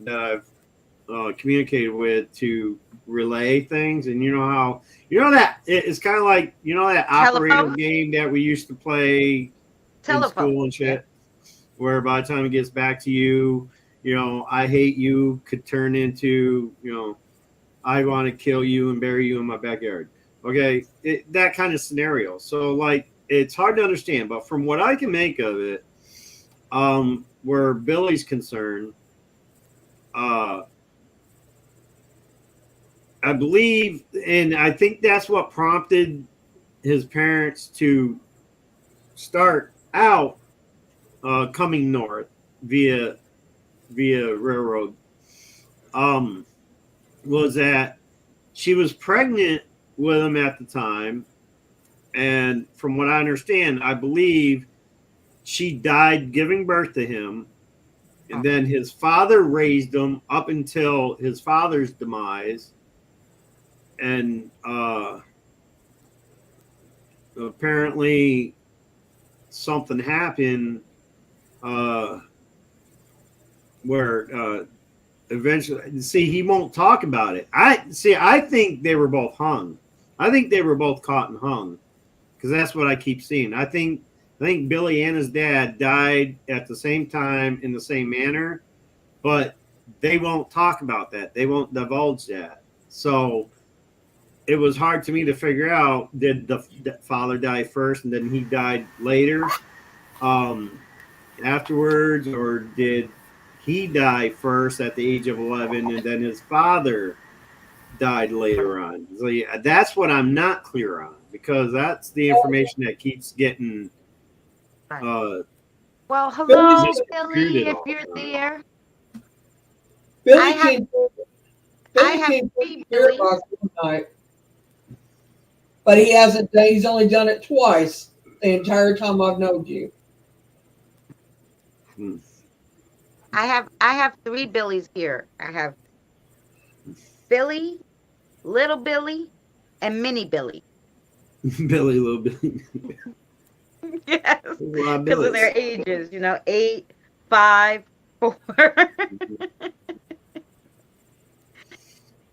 that I've communicated with to relay things. And you know that it's kind of like, that operator game that we used to play in school and shit, where by the time it gets back to you, I hate you could turn into, I want to kill you and bury you in my backyard. Okay, that kind of scenario. So like, it's hard to understand, but from what I can make of it, where Billy's concerned, I believe, and I think that's what prompted his parents to start out coming north via railroad, was that she was pregnant with him at the time, and from what I understand, I believe she died giving birth to him, and then his father raised him up until his father's demise, and apparently something happened where eventually, see, he won't talk about it. I think they were both hung. I think they were both caught and hung, because that's what I keep seeing. I think Billy and his dad died at the same time in the same manner, but they won't talk about that. They won't divulge that. So it was hard to me to figure out, did the father die first and then he died later? And afterwards, or did he die first at the age of 11 and then his father died later on? So yeah, that's what I'm not clear on, because that's the information that keeps getting Well, Billy's hello, just Billy, if all you're the time. there. I Billy have came. I Billy have came to 3 the Billies. box one night, but he hasn't. He's only done it twice the entire time I've known you. I have 3 Billies here. I have Billy, Little Billy, and Mini Billy. Billy, little Billy. Yes, A lot of because of their Billies. ages, 8, 5, 4.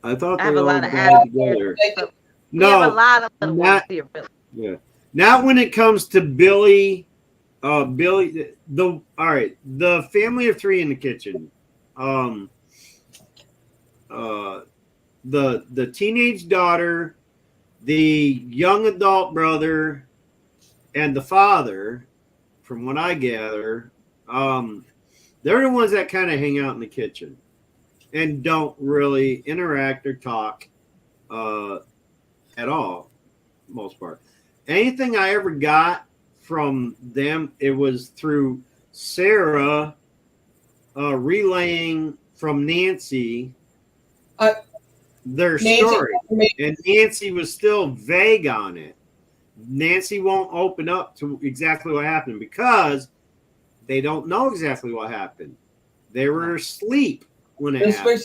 I thought I they have a all lot of died Adams here. together. So we have a No, lot of little ones not here, Billy. yeah. Not when it comes to Billy. Billy, all right, the family of 3 in the kitchen. The teenage daughter, the young adult brother, and the father, from what I gather, they're the ones that kind of hang out in the kitchen and don't really interact or talk at all, most part. Anything I ever got from them, it was through Sarah relaying from Nancy their story. And Nancy was still vague on it. Nancy won't open up to exactly what happened because they don't know exactly what happened. They were asleep when it happened.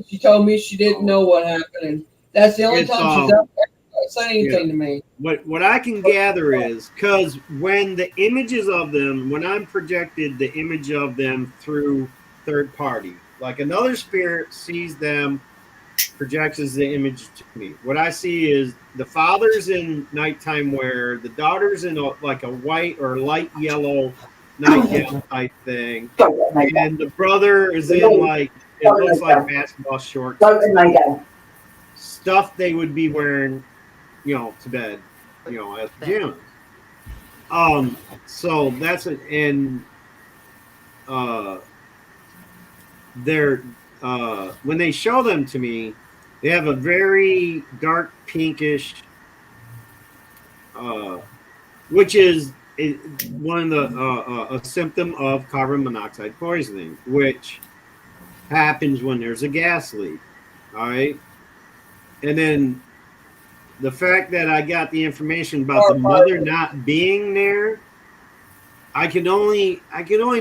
She told me she didn't know what happened, and that's the only time she's ever said anything to me. What I can gather is because when the images of them, when I'm projected the image of them through third party, like another spirit sees them, projects the image to me. What I see is the father's in nighttime wear, the daughter's in like a white or light yellow nightgown type thing, and the brother is in like, it looks like basketball shorts, stuff they would be wearing, to bed, as pajamas. So that's it, and they're when they show them to me, they have a very dark pinkish, which is one of the a symptom of carbon monoxide poisoning, which happens when there's a gas leak. All right, and then the fact that I got the information about the mother not being there, I can only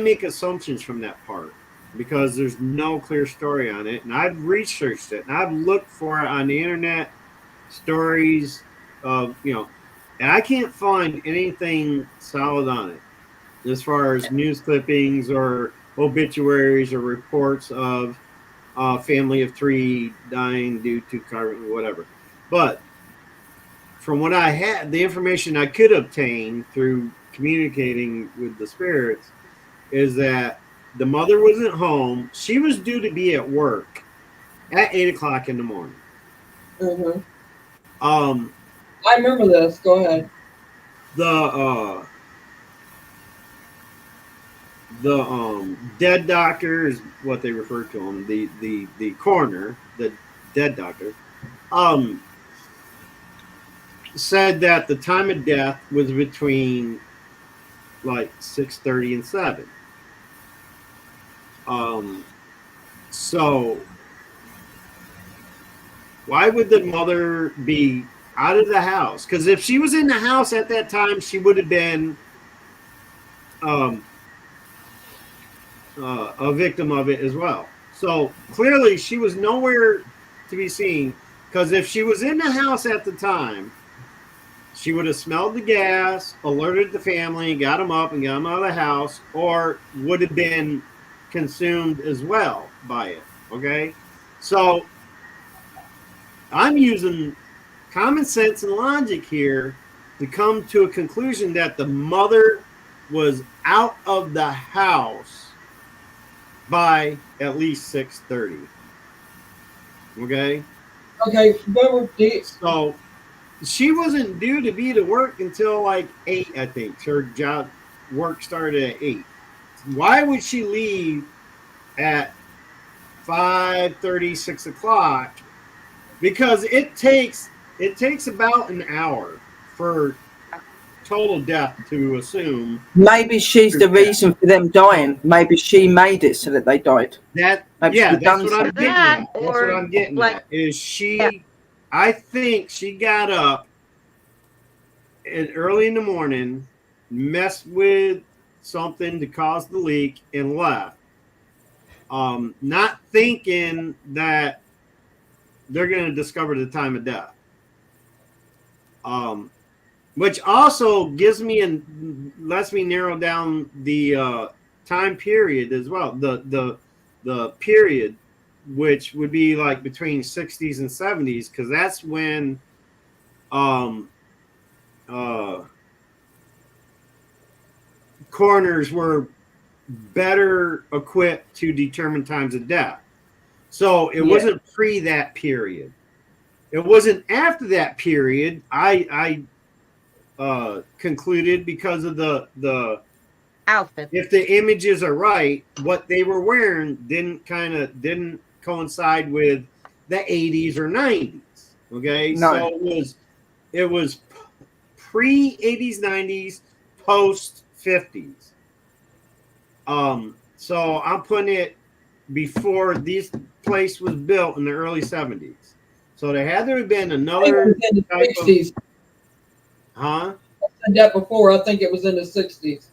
make assumptions from that part, because there's no clear story on it, and I've researched it and I've looked for it on the internet, stories of and I can't find anything solid on it as far as news clippings or obituaries or reports of a family of 3 dying due to carbon, whatever. But from what I had, the information I could obtain through communicating with the spirits is that the mother wasn't home. She was due to be at work at 8 o'clock in the morning. Mm-hmm. I remember this. Go ahead. The dead doctor is what they refer to him. The coroner, the dead doctor, said that the time of death was between like 6:30 and 7. So why would the mother be out of the house? Because if she was in the house at that time, she would have been a victim of it as well. So clearly she was nowhere to be seen, because if she was in the house at the time, she would have smelled the gas, alerted the family, got them up and got them out of the house, or would have been consumed as well by it. Okay? So I'm using common sense and logic here to come to a conclusion that the mother was out of the house by at least 6:30. Okay? Okay, so she wasn't due to be to work until like 8, I think. Her work started at 8. why would she leave at 5:30, 6 o'clock? Because it takes about an hour for total death to assume. Maybe she's the reason for them dying. Maybe she made it so that they died. That's what I'm getting at. That's what I'm getting at. Is she? Yeah. I think she got up early in the morning, messed with something to cause the leak, and left. Not thinking that they're going to discover the time of death. Which also gives me and lets me narrow down the time period as well. The period, which would be like between 60s and 70s, because that's when coroners were better equipped to determine times of death. So it wasn't pre that period. It wasn't after that period. I concluded because of the outfit. If the images are right, what they were wearing didn't coincide with the 80s or 90s. Okay, no. So it was pre 80s, 90s, post 50s. So I'm putting it before this place was built in the early 70s. So there had to have been another in the 60s. Huh? I said that before. I think it was in the 60s.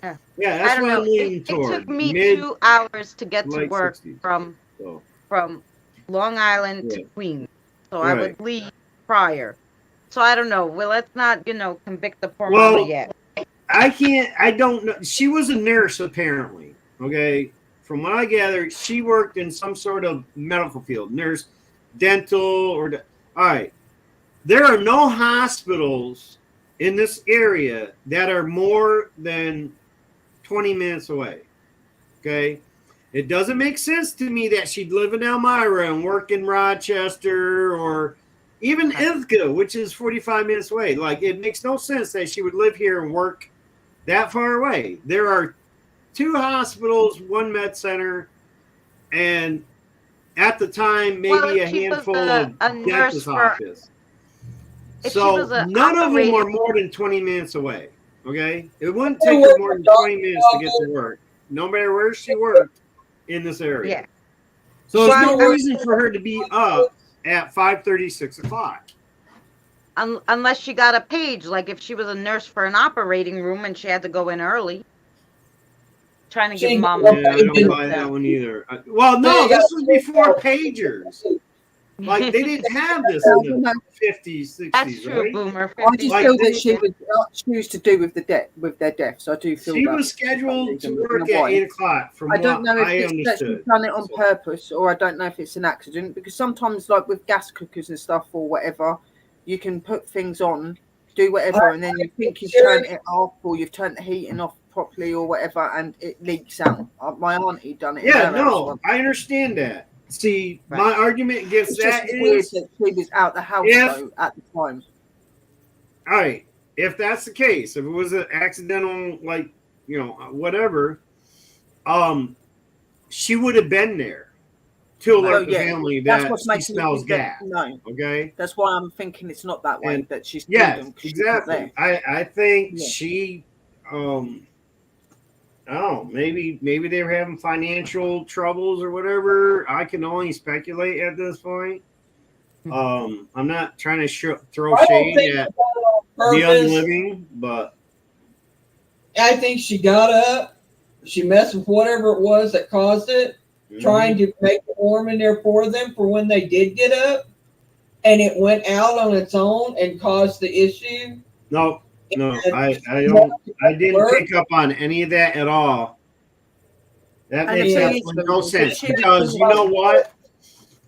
Yeah, that's what I'm leaning toward. It took me 2 hours to get to work 60s. from Long Island to Queens. So I would leave prior. So I don't know. Well, let's not, convict the poor mama yet. I don't know. She was a nurse, apparently. Okay. From what I gathered, she worked in some sort of medical field, nurse, dental, all right. There are no hospitals in this area that are more than 20 minutes away. Okay. It doesn't make sense to me that she'd live in Elmira and work in Rochester or even Ithaca, which is 45 minutes away. Like, it makes no sense that she would live here and work that far away. There are 2 hospitals, 1 med center, and at the time, maybe a handful of dentist office. So none of them are more than 20 minutes away. Okay, it wouldn't take her more than 20 minutes to get to work, no matter where she worked in this area. Yeah. So there's no reason for her to be up at 5:30, 6 o'clock. Unless she got a page, like if she was a nurse for an operating room and she had to go in early. Trying to give mom. Yeah, I don't buy that one either. Well, no, this was before pagers. Like, they didn't have this in the 50s, 60s. That's true, right? Boomer. I just feel that she would choose to do with their deaths. I do feel she was scheduled to work at 8 o'clock. From I don't know if it's that she's done it on purpose, or I don't know if it's an accident. Because sometimes, like with gas cookers and stuff or whatever, you can put things on, do whatever, and then you think you've turned it off or you've turned the heating off properly or whatever, and it leaks out. My auntie done it. Yeah, no, I understand that. See, my argument against that is that she was out the house though, at the time. All right, if that's the case, if it was an accidental, like, whatever, she would have been there to alert the family that she smells gas. No, okay, that's why I'm thinking it's not that way. And that she's exactly. I think she. Oh, maybe they were having financial troubles or whatever. I can only speculate at this point. I'm not trying to throw shade at the unliving, but I think she got up. She messed with whatever it was that caused it, trying to make it warm in there for them for when they did get up, and it went out on its own and caused the issue. No, I don't. I didn't pick up on any of that at all. That makes absolutely no sense, because you know what?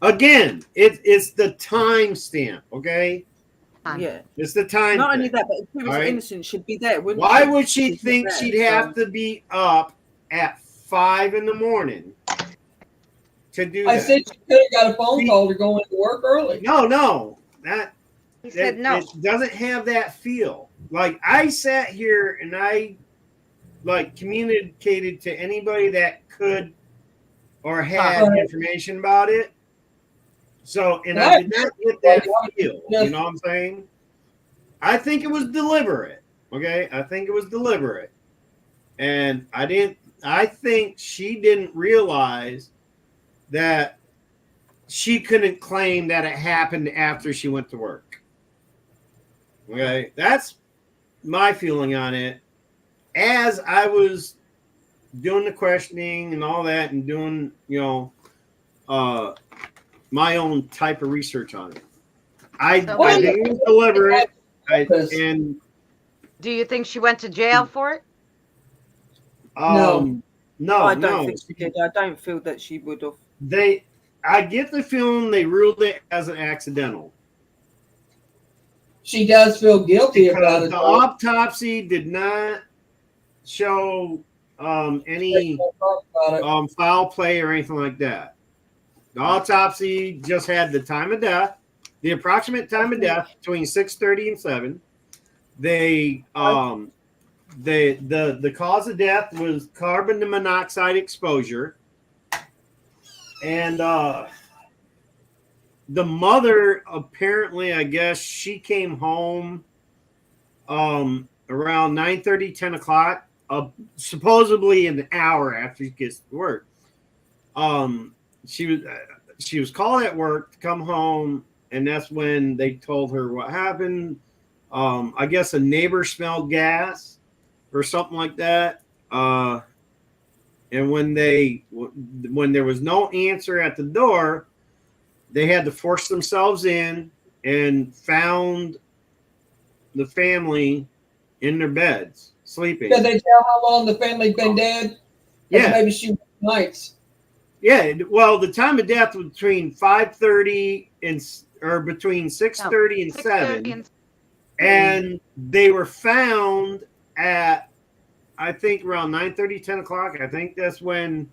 Again, it's the time stamp, okay? Yeah, it's the time. Not only that, but if she was innocent, she'd be there, wouldn't Why she? would she think she'd have to be up at 5 in the morning to do that? I said she could have got a phone call to go into work early. No, that he said no. It doesn't have that feel. Like, I sat here and I like communicated to anybody that could or had information about it. So, and I did not get that feel. You know what I'm saying? I think it was deliberate. Okay, I think it was deliberate, and I think she didn't realize that she couldn't claim that it happened after she went to work. Okay, that's my feeling on it. As I was doing the questioning and all that, and doing my own type of research on it, I think it was deliberate. And do you think she went to jail for it? No, I don't think she did. I don't feel that she would have. I get the feeling they ruled it as an accidental. She does feel guilty about it. The autopsy did not show any foul play or anything like that. The autopsy just had the time of death, the approximate time of death between 6:30 and 7. The cause of death was carbon monoxide exposure, and the mother apparently, I guess, she came home around 9:30, 10 o'clock, supposedly an hour after she gets to work. She was called at work to come home, and that's when they told her what happened. I guess a neighbor smelled gas or something like that. And when there was no answer at the door, they had to force themselves in and found the family in their beds sleeping. Did they tell how long the family's been dead? Yeah, maybe she nights. Yeah, well, the time of death was between 5:30 or between 6:30 and 7. And they were found at, I think, around 9:30, 10 o'clock. I think that's when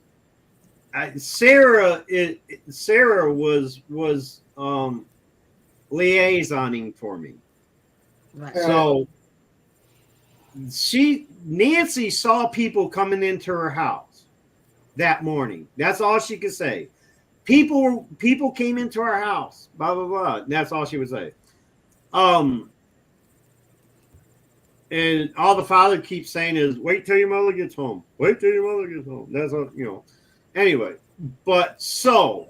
Sarah was liaisoning for me. Right. So Nancy saw people coming into her house that morning. That's all she could say. People came into our house, blah, blah, blah. That's all she would say. And all the father keeps saying is, wait till your mother gets home. Wait till your mother gets home. That's all, Anyway, but so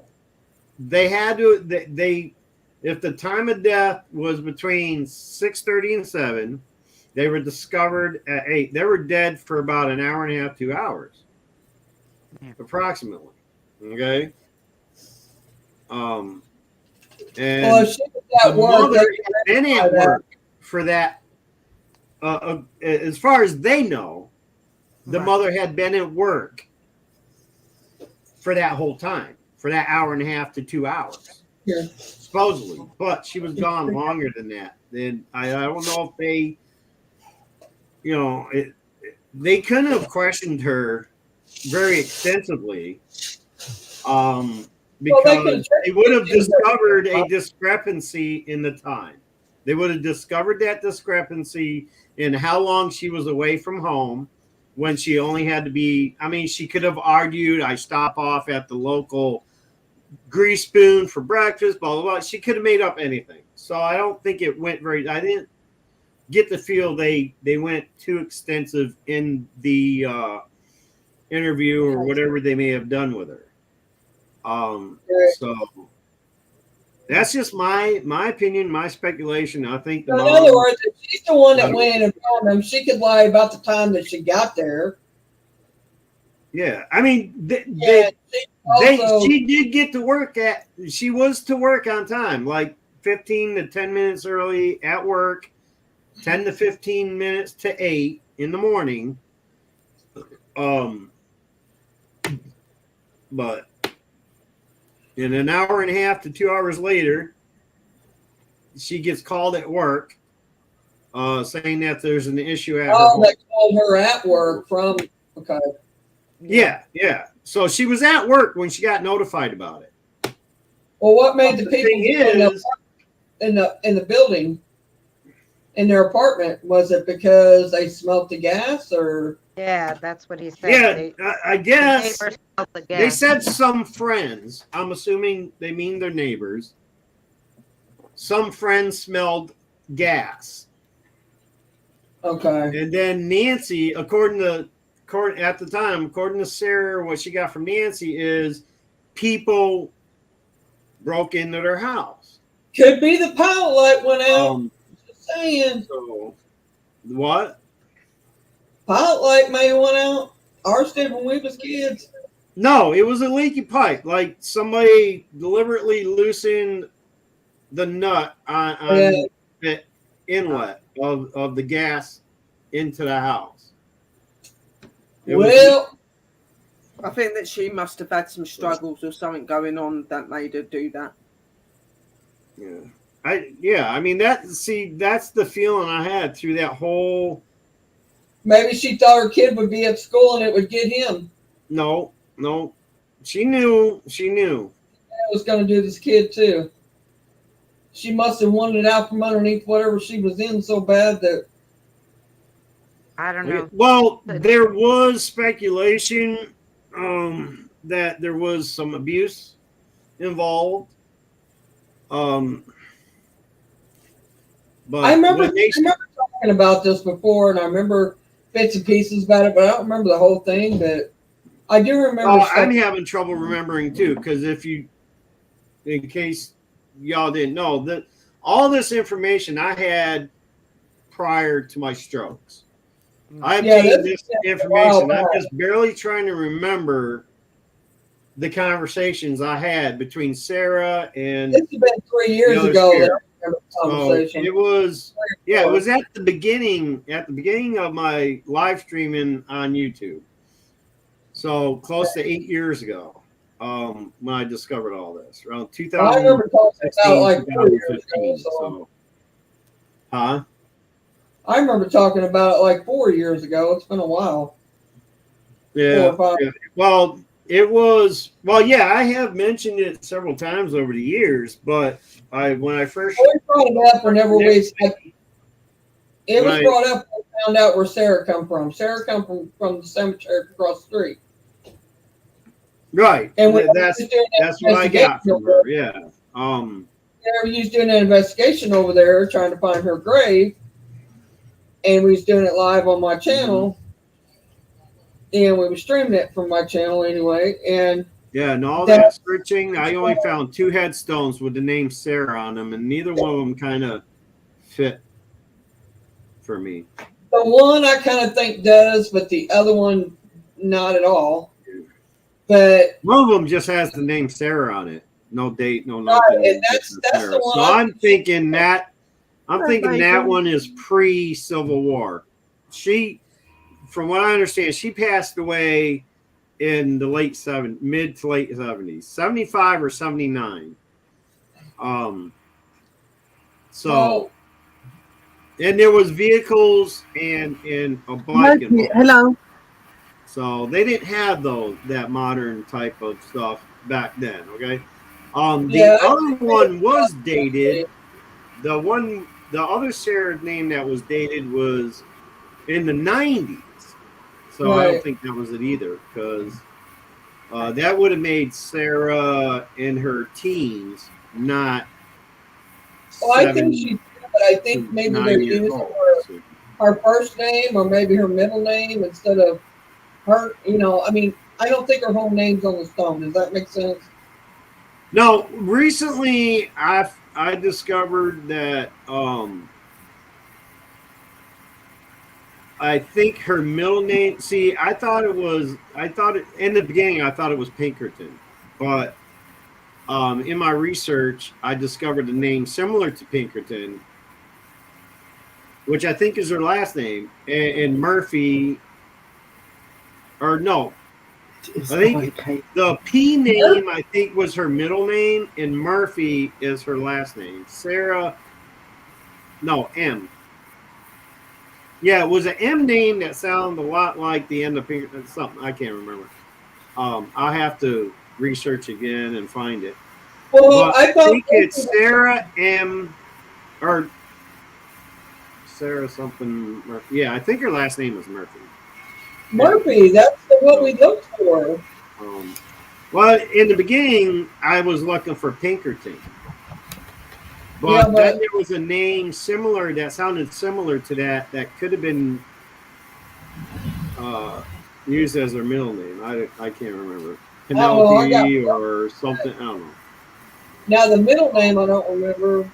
they had to, if the time of death was between 6:30 and 7, they were discovered at 8. They were dead for about an hour and a half, 2 hours. Approximately. Okay. And she was at the work. mother had been at work for that. As far as they know, the mother had been at work for that whole time, for that hour and a half to 2 hours, supposedly. But she was gone longer than that. Then I don't know if they, they couldn't have questioned her very extensively, because they would have discovered a discrepancy in the time. They would have discovered that discrepancy in how long she was away from home, when she only had to be, she could have argued, I stop off at the local grease spoon for breakfast, blah, blah, blah. She could have made up anything. So I don't think it went I didn't get the feel they went too extensive in the interview or whatever they may have done with her. So that's just my opinion, my speculation. I think in other words, if she's the one that went in and found them, she could lie about the time that she got there. Yeah, she did get to work she was to work on time, like 15 to 10 minutes early at work, 10 to 15 minutes to 8 in the morning. But in an hour and a half to 2 hours later, she gets called at work, saying that there's an issue at her home. They called her at work from, okay. Yeah. So she was at work when she got notified about it. Well, what made the people in the building, in their apartment, was it because they smelled the gas, or? Yeah, that's what he said. Yeah, I guess neighbors smelled the they gas. said some friends. I'm assuming they mean their neighbors. Some friends smelled gas. Okay. And then Nancy, according to Sarah, what she got from Nancy is people broke into their house. Could be the pilot light went out. Just saying. So, what? Pilot light may have went out. Ours did when we was kids. No, it was a leaky pipe. Like somebody deliberately loosened the nut on the inlet of the gas into the house. I think that she must have had some struggles or something going on that made her do that. Yeah. I mean that's the feeling I had through that whole. Maybe she thought her kid would be at school and it would get him. No. She knew. It was going to do this kid too. She must have wanted it out from underneath whatever she was in so bad that. I don't know. Well, there was speculation that there was some abuse involved. But I remember talking about this before, and I remember bits and pieces about it, but I don't remember the whole thing. But I do remember. I'm having trouble remembering too, because in case y'all didn't know, that all this information I had prior to my strokes. I obtained this information. I'm just barely trying to remember the conversations I had between Sarah and. This has been 3 years ago. Conversation. It was at the beginning of my live streaming on YouTube. So close to 8 years ago, when I discovered all this, around 2000. I remember talking about like 4 years ago. Huh? I remember talking about it like 4 years ago. It's been a while. Yeah. Well, it was. Well, yeah, I have mentioned it several times over the years, but when I first brought it up whenever it was brought up. We found out where Sarah come from. Sarah come from the cemetery across the street. Right, and that's what I got from her. Yeah. Whenever you was doing an investigation over there, trying to find her grave, and we was doing it live on my channel, and we were streaming it from my channel anyway, and. Yeah, and all that searching, I only found 2 headstones with the name Sarah on them, and neither one of them kind of fit for me. The one I kind of think does, but the other one not at all. But one of them just has the name Sarah on it, no date, no nothing. Right, and that's the one. So I'm thinking that one is pre-Civil War. She, from what I understand, she passed away in the mid to late 70s, 75 or 79. And there was vehicles and a bike. Hello. So they didn't have that modern type of stuff back then. Okay. The other one was dated. The other Sarah name that was dated was in the 90s. So I don't think that was it either, because that would have made Sarah in her teens, not. Well, I think she did, but I think maybe they're using her first name or maybe her middle name instead of her. I mean, I don't think her whole name's on the stone. Does that make sense? No. Recently, I discovered that. I think her middle name. See, in the beginning, I thought it was Pinkerton, but in my research, I discovered a name similar to Pinkerton, which I think is her last name, and Murphy. Or no, I think the P name I think was her middle name, and Murphy is her last name. Sarah. No, M. Yeah, it was an M name that sounded a lot like the end of Pinkerton. Something I can't remember. I'll have to research again and find it. Well, I think it's Sarah M. or Sarah something. Yeah, I think her last name is Murphy. Murphy, that's what we looked for. Well, in the beginning, I was looking for Pinkerton. But, Yeah, then there was a name similar that sounded similar to that could have been used as their middle name. I can't remember. Penelope or something. I don't know. Now, the middle name, I don't remember.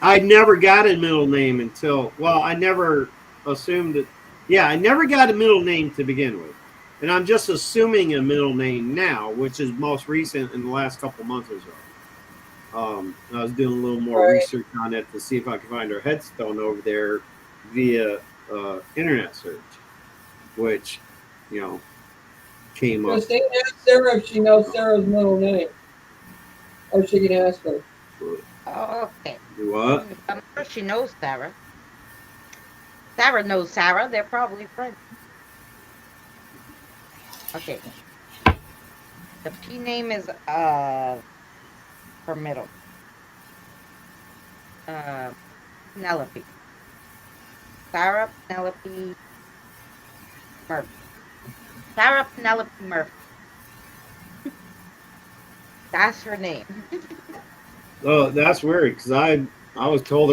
I never got a middle name until, well, I never assumed it. Yeah, I never got a middle name to begin with. And I'm just assuming a middle name now, which is most recent in the last couple months or so. I was doing a little more research on it to see if I could find her headstone over there via internet search, which, came up. Christine asked Sarah if she knows Sarah's middle name. Or she can ask her. Oh, okay. What? I'm sure she knows Sarah. Sarah knows Sarah. They're probably friends. Okay. The P name is her middle. Penelope. Sarah Penelope Murphy. Sarah Penelope Murphy. That's her name. Oh, that's weird because I was told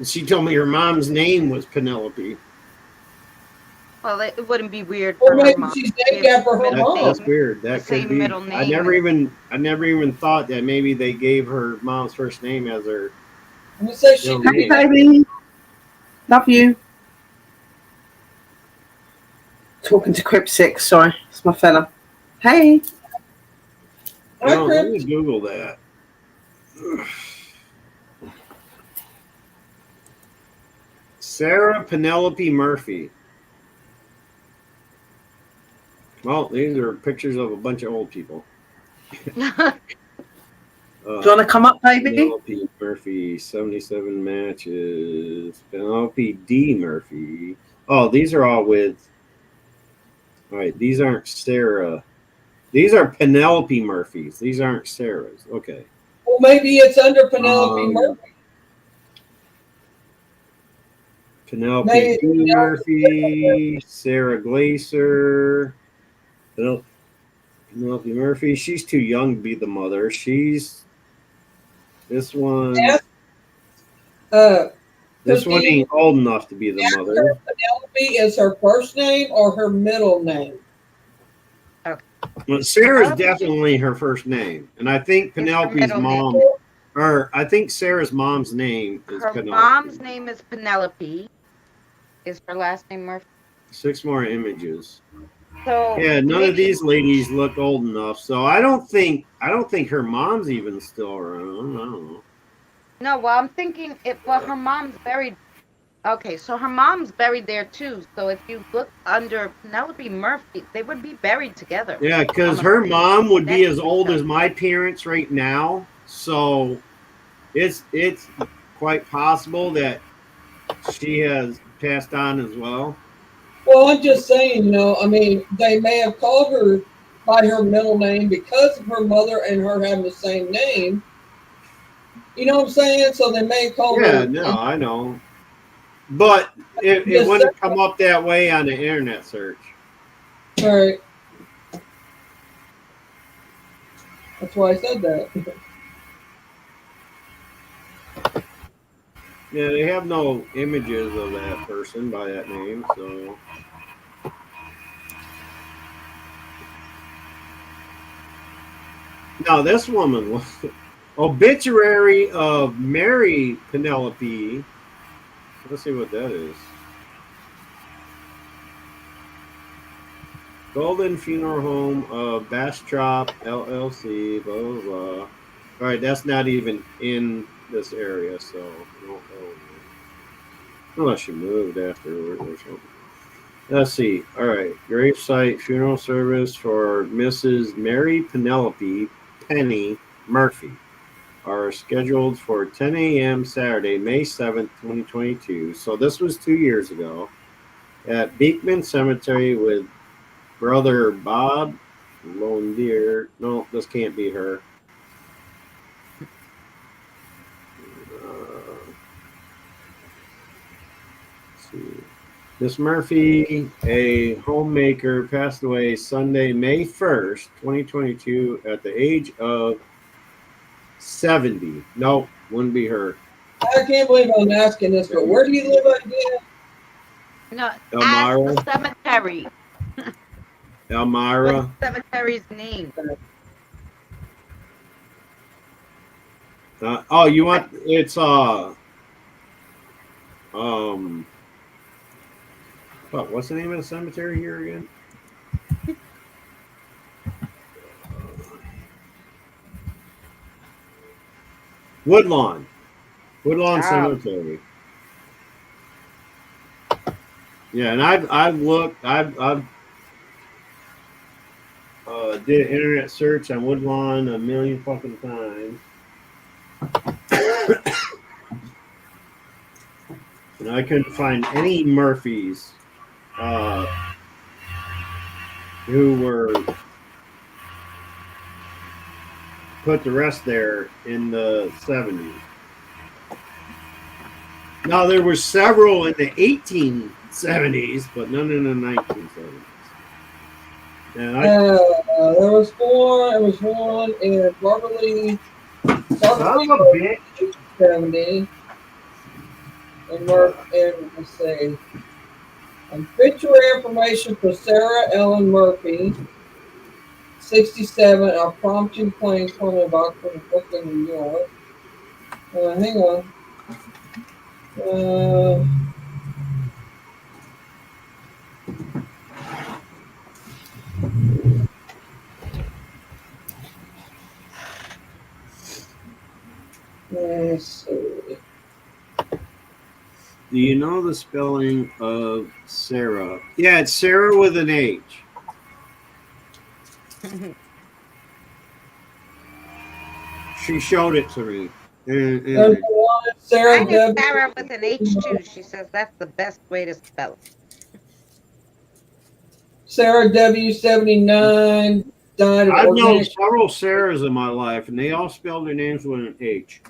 she told me her mom's name was Penelope. Well, it wouldn't be weird Or for maybe her mom. she's named after her mom. That's weird. That The could same be. middle name. I never even thought that maybe they gave her mom's first name as her. I'm gonna say she Hey, baby. Love you. Talking to Crip 6. Sorry, it's my fella. Hey. Oh, let me Google that. Sarah Penelope Murphy. Well, these are pictures of a bunch of old people. Do you want to come up, baby? Penelope Murphy, 77 matches. Penelope D. Murphy. Oh, these are all with. All right, these aren't Sarah. These are Penelope Murphys. These aren't Sarah's. Okay. Well, maybe it's under Penelope Murphy. Penelope D. Murphy, Sarah Glaser. Penelope Murphy. She's too young to be the mother. She's this one. This one ain't old enough to be the mother. Penelope is her first name or her middle name? Well, Sarah's definitely her first name, and I think Penelope's mom, or I think Sarah's mom's name is Penelope. Her mom's name is Penelope. Is her last name Murphy? 6 more images. So yeah, none of these ladies look old enough, so I don't think her mom's even still around. I don't know. No, well, I'm thinking her mom's buried. Okay, so her mom's buried there too. So if you look under Penelope Murphy, they would be buried together. Yeah, because her mom would be as old as my parents right now, so it's quite possible that she has passed on as well. Well, I'm just saying, I mean, they may have called her by her middle name because of her mother and her having the same name. You know what I'm saying? So they may call her. Yeah, no, I know. But it wouldn't come up that way on the internet search. Right. That's why I said that. Yeah, they have no images of that person by that name, so. Now, this woman was obituary of Mary Penelope. Let's see what that is. Golden Funeral Home of Bastrop LLC, blah, blah, blah. All right, that's not even in this area, so I don't know. Unless she moved afterward or something. Let's see. All right, gravesite funeral service for Mrs. Mary Penelope Penny Murphy are scheduled for 10 a.m. Saturday, May 7th, 2022. So this was 2 years ago at Beekman Cemetery with Brother Bob Londier. No, this can't be her. Let's see. Miss Murphy, a homemaker, passed away Sunday, May 1st, 2022, at the age of 70. Nope, wouldn't be her. I can't believe I'm asking this, but where do you live again? No, ask Elmira. the cemetery. Elmira. What's the cemetery's name? Oh, you want it's what's the name of the cemetery here again? Woodlawn Cemetery. Yeah, and I've looked. I've did an internet search on Woodlawn a million fucking times. And I couldn't find any Murphys who were put to rest there in the 70s. Now, there were several in the 1870s, but none in the 1970s. And there was one. It was one in Barberley, 70. And let's see. Obituary information for Sarah Ellen Murphy, 67, Prompton Plains, Corner of Oxford, Brooklyn, New York. Hang on. Let's see. do you know the spelling of Sarah? Yeah, it's Sarah with an H. She showed it to me. There's one, Sarah Mine is W. Sarah with an H too. She says that's the best way to spell it. Sarah W. 79 died of I've known organic. several Sarahs in my life, and they all spelled their names with an H.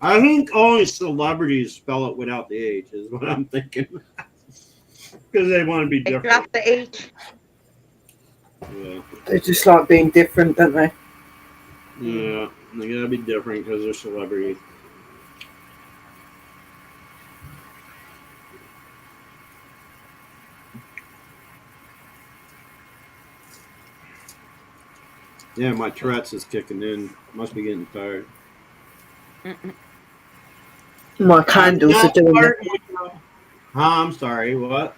I think only celebrities spell it without the H, is what I'm thinking. Because they want to be They different. drop the H. Yeah. They just like being different, don't they? Yeah, they gotta be different because they're celebrities. Yeah, my Tourette's is kicking in. Must be getting tired. My candles are doing their I'm sorry, what?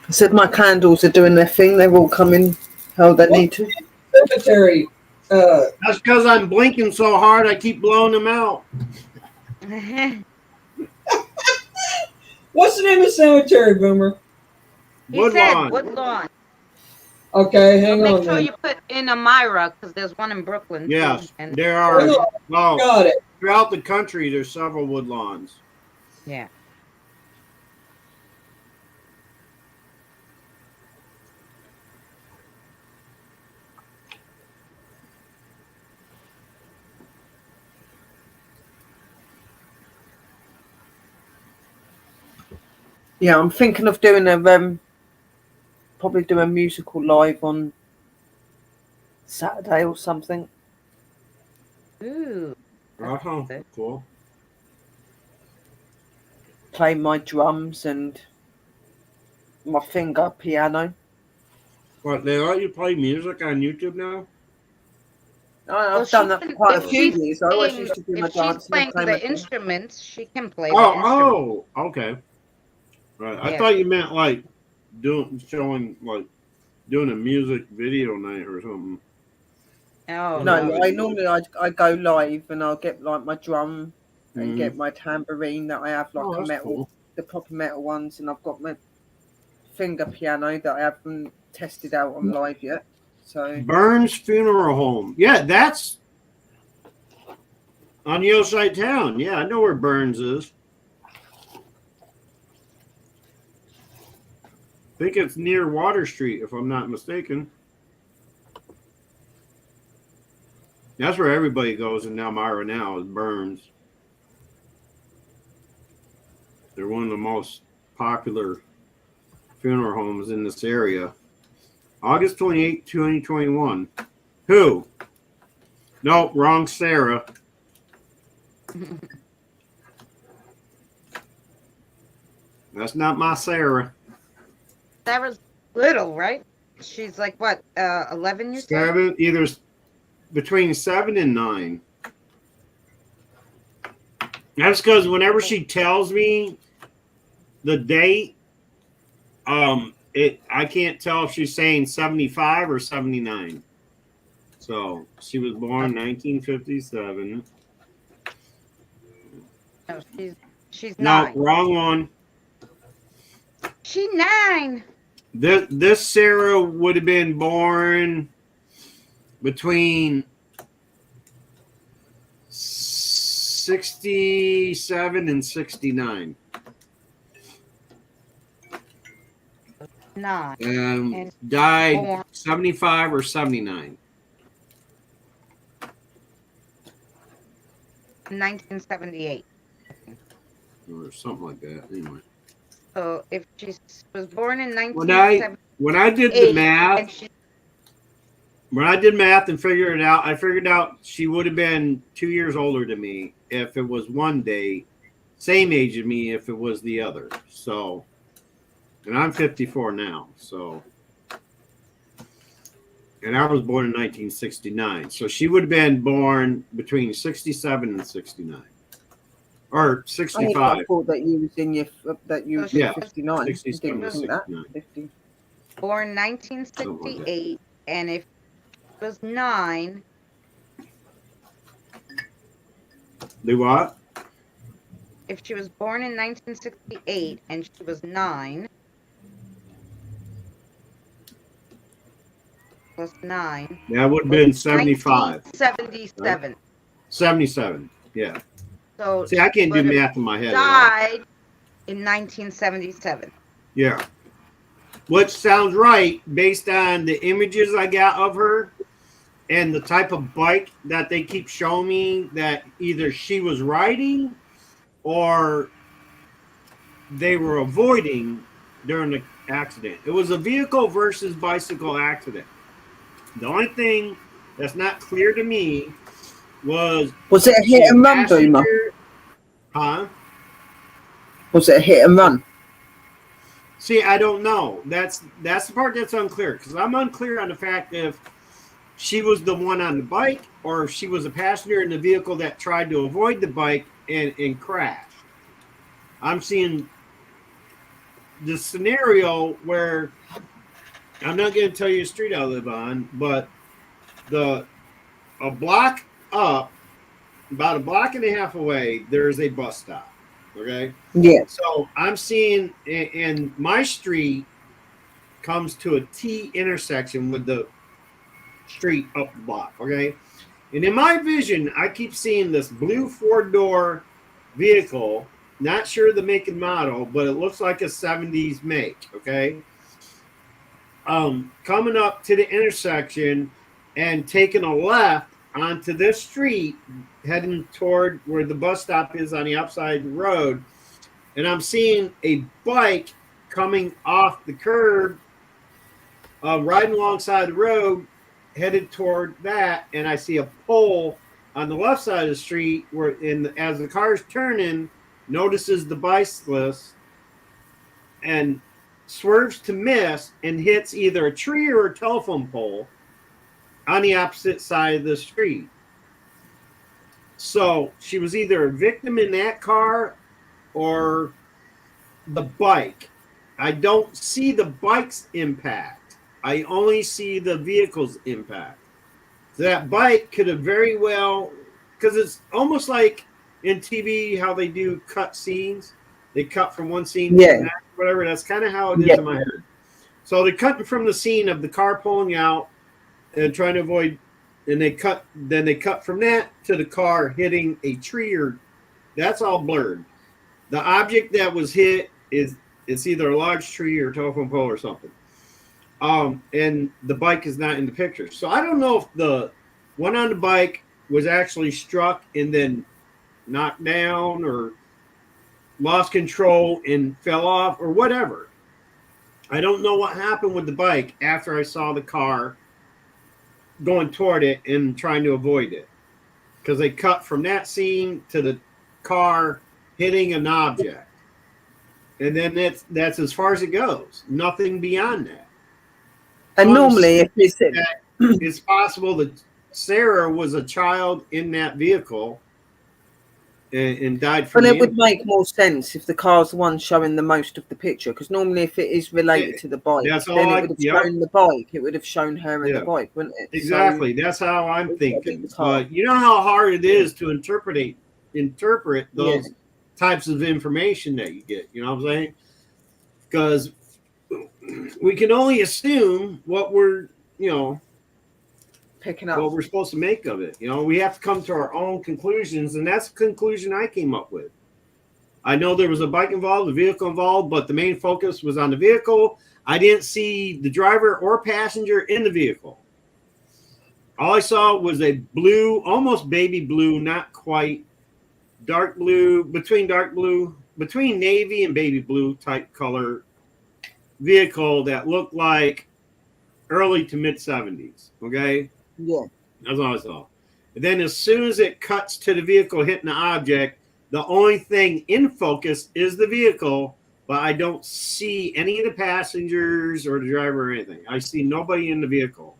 I said my candles are doing their thing. They're all coming how they need to. Cemetery. That's because I'm blinking so hard I keep blowing them out. What's the name of the cemetery, Boomer? He said Woodlawn. Okay, hang on. Make sure you put in Amira because there's one in Brooklyn. too, Yes, and there are. Got it. Throughout the country, there's several woodlawns. Yeah. Yeah, I'm thinking of doing a probably do a musical live on Saturday or something. Ooh. Cool. Play my drums and my finger piano. What, they let you play music on YouTube now? I've done that for quite a few years. I always used to do my If she's dancing playing and play my the thing. instruments, she can play the instruments. Oh, okay. Right. I Yeah. thought you meant like doing a music video night or something. Oh, No, I normally I go live and I'll get like my drum and Mhm. get my tambourine that I have like Oh, a that's metal, cool. the proper metal ones, and I've got my finger piano that I haven't tested out on live yet. So Burns Funeral Home. Yeah, that's on the other side of town. Yeah, I know where Burns is. I think it's near Water Street, if I'm not mistaken. That's where everybody goes in Elmira now, is Burns. They're one of the most popular funeral homes in this area. August 28, 2021. Who? No, wrong Sarah. That's not my Sarah. Sarah's little, right? She's like what, 11? You said? 7, either between 7 and 9. That's because whenever she tells me the date, I can't tell if she's saying 75 or 79. So she was born 1957. No, she's No, 9. wrong one. She 9. This Sarah would have been born between 67 and 69. 9. And died born 75 or 79. 1978. Or something like that. Anyway. So if she was born in When I did the math, when I did math and figured it out, I figured out she would have been 2 years older than me if it was one day, same age as me if it was the other. So, and I'm 54 now. So, and I was born in 1969. So she would have been born between 67 and 69. Or 65. I thought that you was in your 59. 67 didn't think that. 50. Born 1968, and if she was 9, Do what? if she was born in 1968 and she was 9 plus 9, That would have been 75. 77. 77. Yeah. So See, I can't do she would have math in my head. died in 1977. Yeah. Which sounds right based on the images I got of her and the type of bike that they keep showing me that either she was riding or they were avoiding during the accident. It was a vehicle versus bicycle accident. The only thing that's not clear to me was it a hit and run, Boomer? Huh? Was it a hit and run? See, I don't know. That's the part that's unclear because I'm unclear on the fact if she was the one on the bike or if she was a passenger in the vehicle that tried to avoid the bike and crashed. I'm seeing the scenario where I'm not going to tell you the street I live on, but a block up, about a block and a half away, there's a bus stop. Okay. Yeah. So I'm seeing, and my street comes to a T intersection with the street up the block. Okay. And in my vision, I keep seeing this blue 4-door vehicle. Not sure the make and model, but it looks like a 70s make. Okay. Coming up to the intersection and taking a left onto this street, heading toward where the bus stop is on the outside of the road. And I'm seeing a bike coming off the curb, riding alongside the road, headed toward that. And I see a pole on the left side of the street where, as the car's turning, notices the bicyclist and swerves to miss and hits either a tree or a telephone pole on the opposite side of the street. So she was either a victim in that car or the bike. I don't see the bike's impact. I only see the vehicle's impact. So that bike could have very well, because it's almost like in TV how they do cut scenes. They cut from one scene to the next, whatever. That's kind of how it is in my head. So they're cutting from the scene of the car pulling out and trying to avoid, and they cut from that to the car hitting a tree, or that's all blurred. The object that was hit is either a large tree or a telephone pole or something. And the bike is not in the picture. So I don't know if the one on the bike was actually struck and then knocked down or lost control and fell off or whatever. I don't know what happened with the bike after I saw the car going toward it and trying to avoid it. Because they cut from that scene to the car hitting an object. And then that's as far as it goes. Nothing beyond that. And So normally, if you said it's possible that Sarah was a child in that vehicle and died from and the it would impact. make more sense if the car's the one showing the most of the picture, because normally if it is related to the bike, That's all then it I- would have yep. shown the bike. It would have shown her in the Yeah. bike, wouldn't it? Exactly. So, That's how I'm it's gotta be thinking. the car. But you know how hard it is to interpret those Yeah. types of information that you get. You know what I'm saying? Because we can only assume what we're, picking up. what we're supposed to make of it. We have to come to our own conclusions, and that's the conclusion I came up with. I know there was a bike involved, a vehicle involved, but the main focus was on the vehicle. I didn't see the driver or passenger in the vehicle. All I saw was a blue, almost baby blue, not quite dark blue, between navy and baby blue type color vehicle that looked like early to mid 70s. Okay. Yeah. That's all I saw. And then as soon as it cuts to the vehicle hitting the object, the only thing in focus is the vehicle, but I don't see any of the passengers or the driver or anything. I see nobody in the vehicle,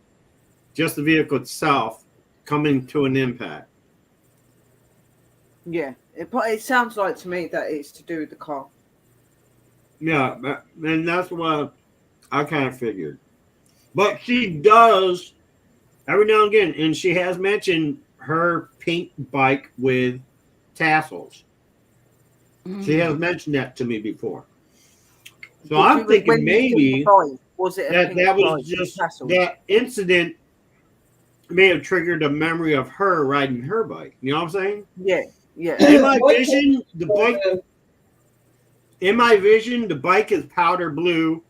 just the vehicle itself coming to an impact. Yeah. It sounds like to me that it's to do with the car. Yeah, and that's what I kind of figured. But she does every now and again, and she has mentioned her pink bike with tassels. She has mentioned that to me before. So I'm thinking maybe was it that was just that incident may have triggered a memory of her riding her bike. You know what I'm saying? Yeah, yeah. In my vision, the bike is powder blue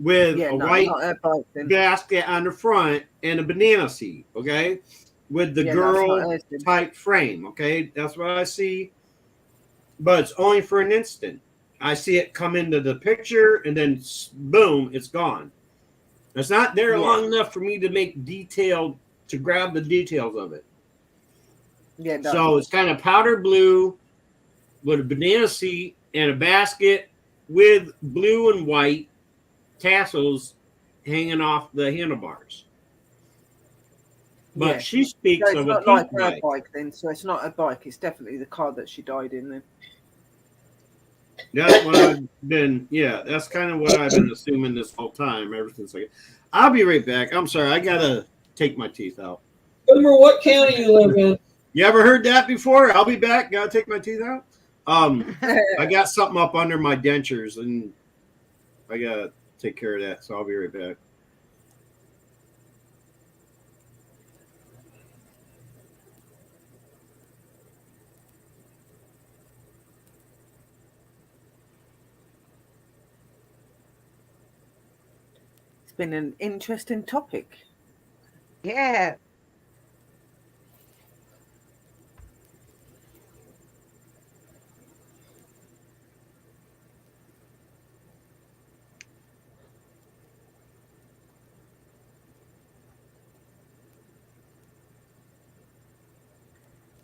with a white basket on the front and a banana seat, okay? With the girl type frame, okay? That's what I see. But it's only for an instant. I see it come into the picture and then boom, it's gone. It's not there long enough for me to to grab the details of it. Yeah. So it's kind of powder blue with a banana seat and a basket with blue and white tassels hanging off the handlebars. But she speaks so of it's a not pink like her bike. bike then. So it's not a bike. It's definitely the car that she died in then. That's what I've been. Yeah, that's kind of what I've been assuming this whole time. Ever since I'll be right back. I'm sorry. I gotta take my teeth out. Remember what county you live in? You ever heard that before? I'll be back. Gotta take my teeth out. I got something up under my dentures, and I gotta take care of that. So I'll be right back. It's been an interesting topic. Yeah.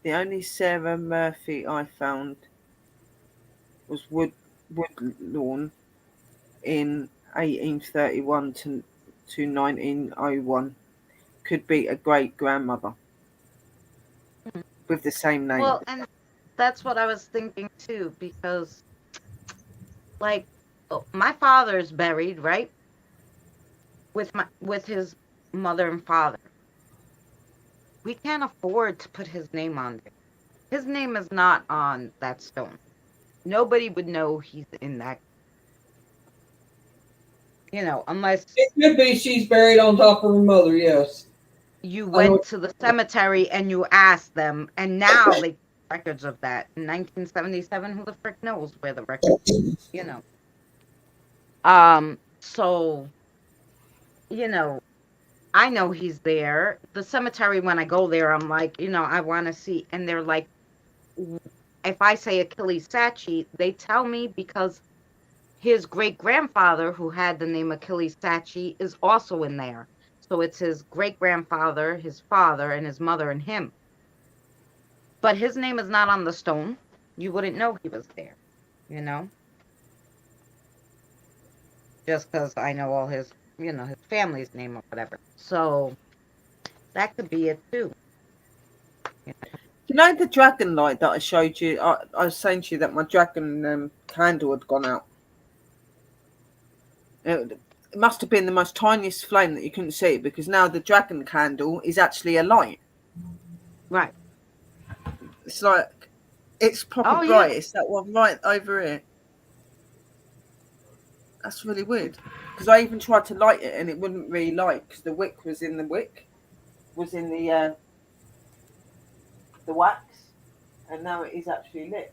The only Sarah Murphy I found was Woodlawn in 1831 to 1901. Could be a great grandmother with the same name. Well, and that's what I was thinking too, because like my father's buried, right? With his mother and father. We can't afford to put his name on there. His name is not on that stone. Nobody would know he's in that. Unless it could be she's buried on top of her mother. Yes. You went to the cemetery and you asked them, and now they keep records of that. In 1977, who the frick knows where the records? So, I know he's there. The cemetery, when I go there, I'm like, I want to see. And they're like, if I say Achilles Sachi, they tell me because his great-grandfather, who had the name Achilles Sachi, is also in there. So it's his great-grandfather, his father, and his mother and him. But his name is not on the stone. You wouldn't know he was there, you know? Just because I know all his, his family's name or whatever. So that could be it too. You know the dragon light that I showed you? I was saying to you that my dragon candle had gone out. It must have been the most tiniest flame that you couldn't see, because now the dragon candle is actually a light. Right. It's like, it's proper bright. Yeah. It's that one right over here. That's really weird. Because I even tried to light it and it wouldn't really light, because the wick was in the wax, and now it is actually lit.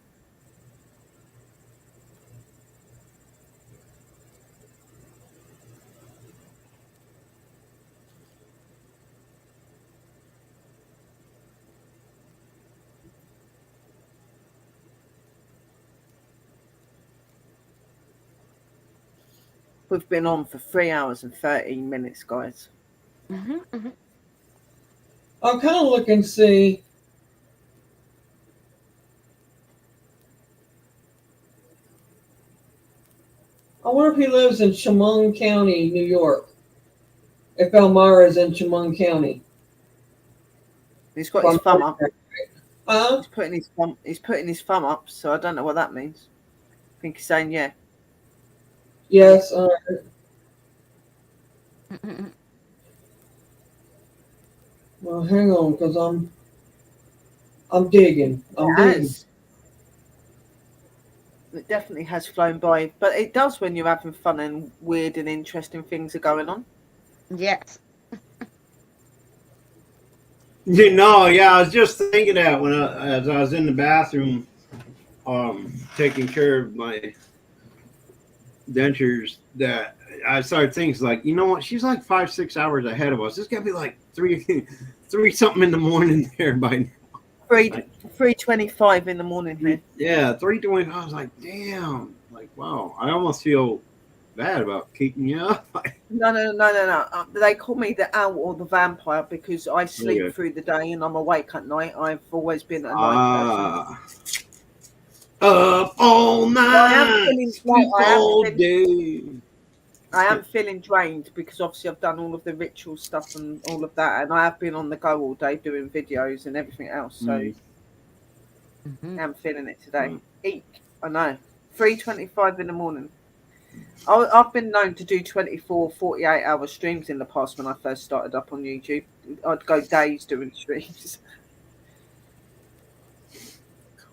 We've been on for 3 hours and 13 minutes, guys. I'm kind of looking to see. I wonder if he lives in Chemung County, New York. If Elmira is in Chemung County. He's got his thumb up. He's putting his thumb up, so I don't know what that means. I think he's saying yeah. Yes. Well, hang on, because I'm digging. I'm digging. It definitely has flown by, but it does when you're having fun and weird and interesting things are going on. Yes. Yeah, I was just thinking that as I was in the bathroom, taking care of my dentures, that I started thinking, like, you know what? She's like 5-6 hours ahead of us. It's gotta be like three something in the morning there by now. 3:25 in the morning here. Yeah, 3:25. I was like, damn. Like, wow. I almost feel bad about keeping you up. No. They call me the owl or the vampire because I sleep through the day and I'm awake at night. I've always been a night person. Up all night. I am feeling drained because obviously I've done all of the ritual stuff and all of that, and I have been on the go all day doing videos and everything else. So I'm feeling it today. Eek, I know. 3:25 in the morning. I've been known to do 24, 48-hour streams in the past when I first started up on YouTube. I'd go days doing streams.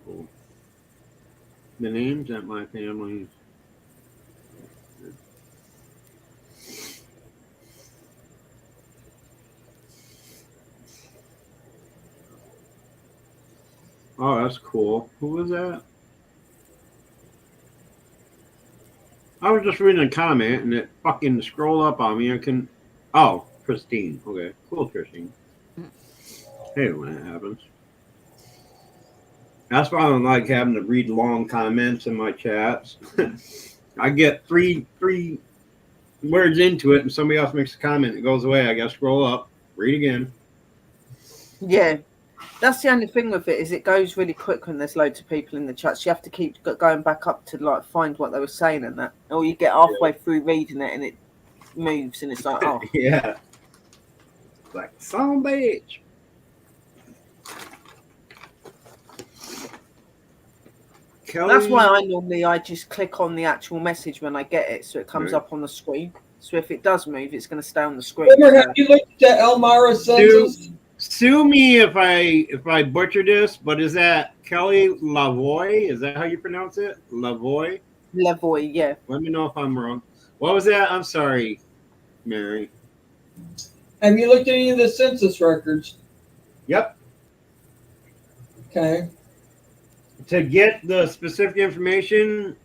Cool. The names that my family. Oh, that's cool. Who was that? I was just reading a comment and it fucking scrolled up on me. Oh, Christine. Okay, cool, Christine. Hey, when it happens. That's why I don't like having to read long comments in my chats. I get three words into it and somebody else makes a comment. It goes away. I got to scroll up, read again. Yeah. That's the only thing with it, is it goes really quick when there's loads of people in the chats. You have to keep going back up to like find what they were saying and that, or you get halfway through reading it and it moves and it's like, oh yeah, like son bitch. Kelly. That's why I just click on the actual message when I get it, so it comes up on the screen. So if it does move, it's going to stay on the screen. Have you looked at Elmira census? Sue me if I butcher this, but is that Kelly Lavoie? Is that how you pronounce it? Lavoie? Lavoie, yeah. Let me know if I'm wrong. What was that? I'm sorry, Mary. Have you looked at any of the census records? Yep. Okay. To get the specific information,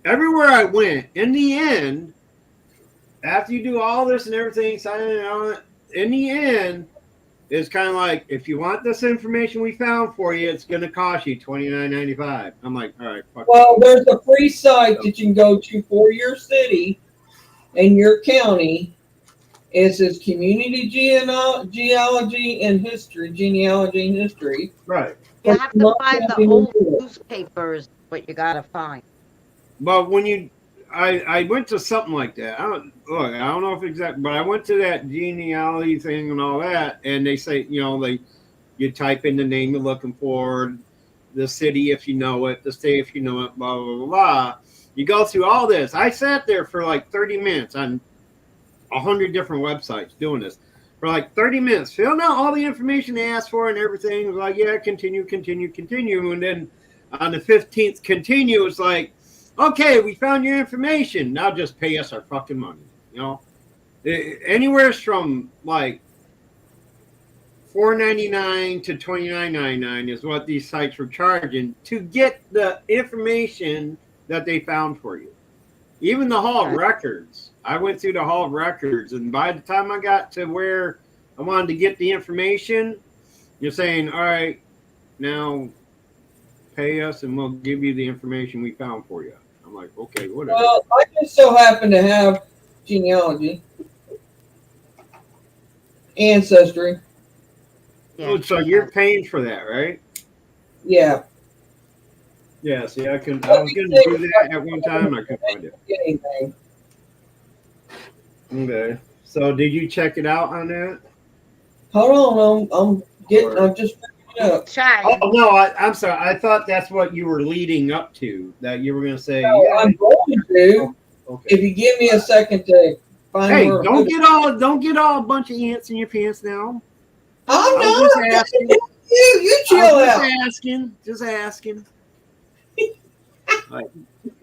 everywhere I went, in the end, after you do all this and everything, signing it on, in the end, It's kind of like, if you want this information we found for you, it's going to cost you $29.95. I'm like, all right, fuck. Well, there's a free site that you can go to for your city and your county. It says Community Genealogy and History. Right. You have to find the old newspapers, what you gotta find. But when I went to something like that. I don't know if exactly, but I went to that genealogy thing and all that, and they say, you type in the name you're looking for, the city if you know it, the state if you know it, blah blah blah blah. You go through all this. I sat there for like 30 minutes on 100 different websites doing this for like 30 minutes, filling out all the information they asked for and everything. It was like, yeah, continue. And then on the 15th continue, it's like, okay, we found your information. Now just pay us our fucking money. Anywhere from like $4.99 to $29.99 is what these sites were charging to get the information that they found for you. Even the Hall of Records. I went through the Hall of Records, and by the time I got to where I wanted to get the information, you're saying, all right, now pay us and we'll give you the information we found for you. I'm like, okay, whatever. Well, I just so happen to have genealogy, ancestry. Oh, so you're paying for that, right? Yeah. Yeah, see, I was going to do that at one time. I couldn't find it. Anything. Okay. So did you check it out on that? Hold on, I'm just picking it up. Oh, no, I'm sorry. I thought that's what you were leading up to, that you were going to say. No, yeah, I'm going to. Okay. If you give me a second to find Hey, where don't get all a bunch of ants in your pants now. I'm I'm not. just asking. You chill out. Just asking. Like,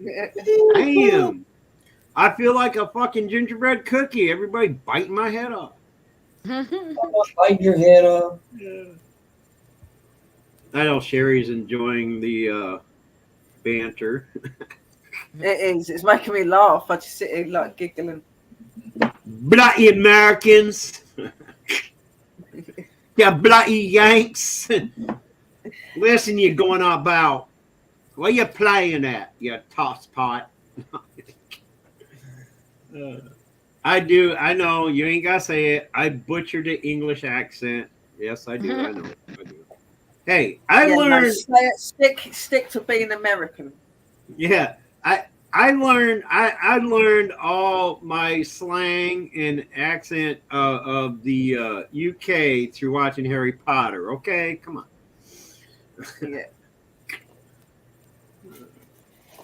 damn. I feel like a fucking gingerbread cookie. Everybody biting my head off. Bite your head off. Yeah. I know Sherry's enjoying the banter. It is. It's making me laugh. I just sit here like giggling. Bloody Americans. Yeah, bloody Yanks. Listen, you're going about. What you playing at, you toss pot? I do. I know you ain't gotta say it. I butchered the English accent. Yes, I do. I know. I do. Hey, I learned. No, stick to being American. Yeah, I learned all my slang and accent of the UK through watching Harry Potter. Okay, come on. Yeah.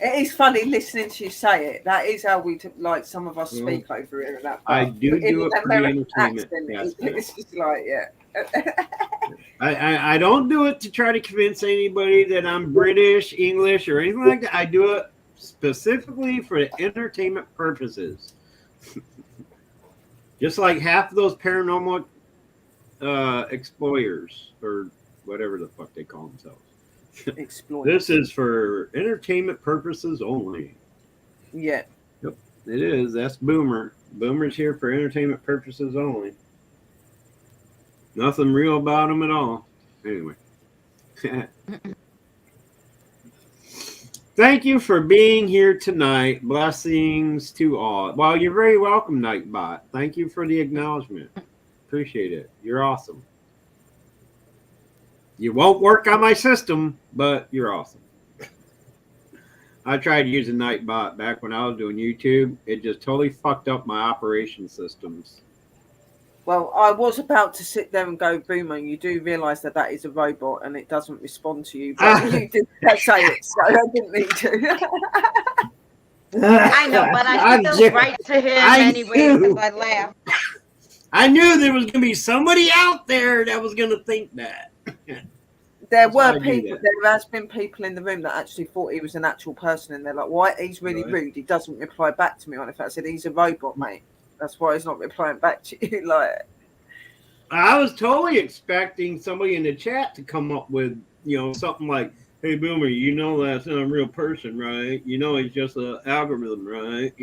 It is funny listening to you say it. That is how we like some of us speak over here. That I do it for the entertainment. Yes, it's just like, yeah. I don't do it to try to convince anybody that I'm British, English, or anything like that. I do it specifically for the entertainment purposes. Just like half of those paranormal exploiters, or whatever the fuck they call themselves. This is for entertainment purposes only. Yeah. Yep, it is. That's Boomer. Boomer's here for entertainment purposes only. Nothing real about him at all. Anyway. Thank you for being here tonight. Blessings to all. Well, you're very welcome, Nightbot. Thank you for the acknowledgement. Appreciate it. You're awesome. You won't work on my system, but you're awesome. I tried using Nightbot back when I was doing YouTube. It just totally fucked up my operation systems. Well, I was about to sit there and go, Boomer, you do realise that is a robot and it doesn't respond to you. But you did say it, so I didn't need to. I know, but I still write to him anyway because I laugh. I knew there was going to be somebody out there that was going to think that. There were people, there has been people in the room that actually thought he was an actual person, and they're like, "Why? He's really rude. He doesn't reply back to me on it." I said, "He's a robot, mate. That's why he's not replying back to you." Like, I was totally expecting somebody in the chat to come up with, something like, "Hey, Boomer, you know that's not a real person, right? You know he's just an algorithm, right?"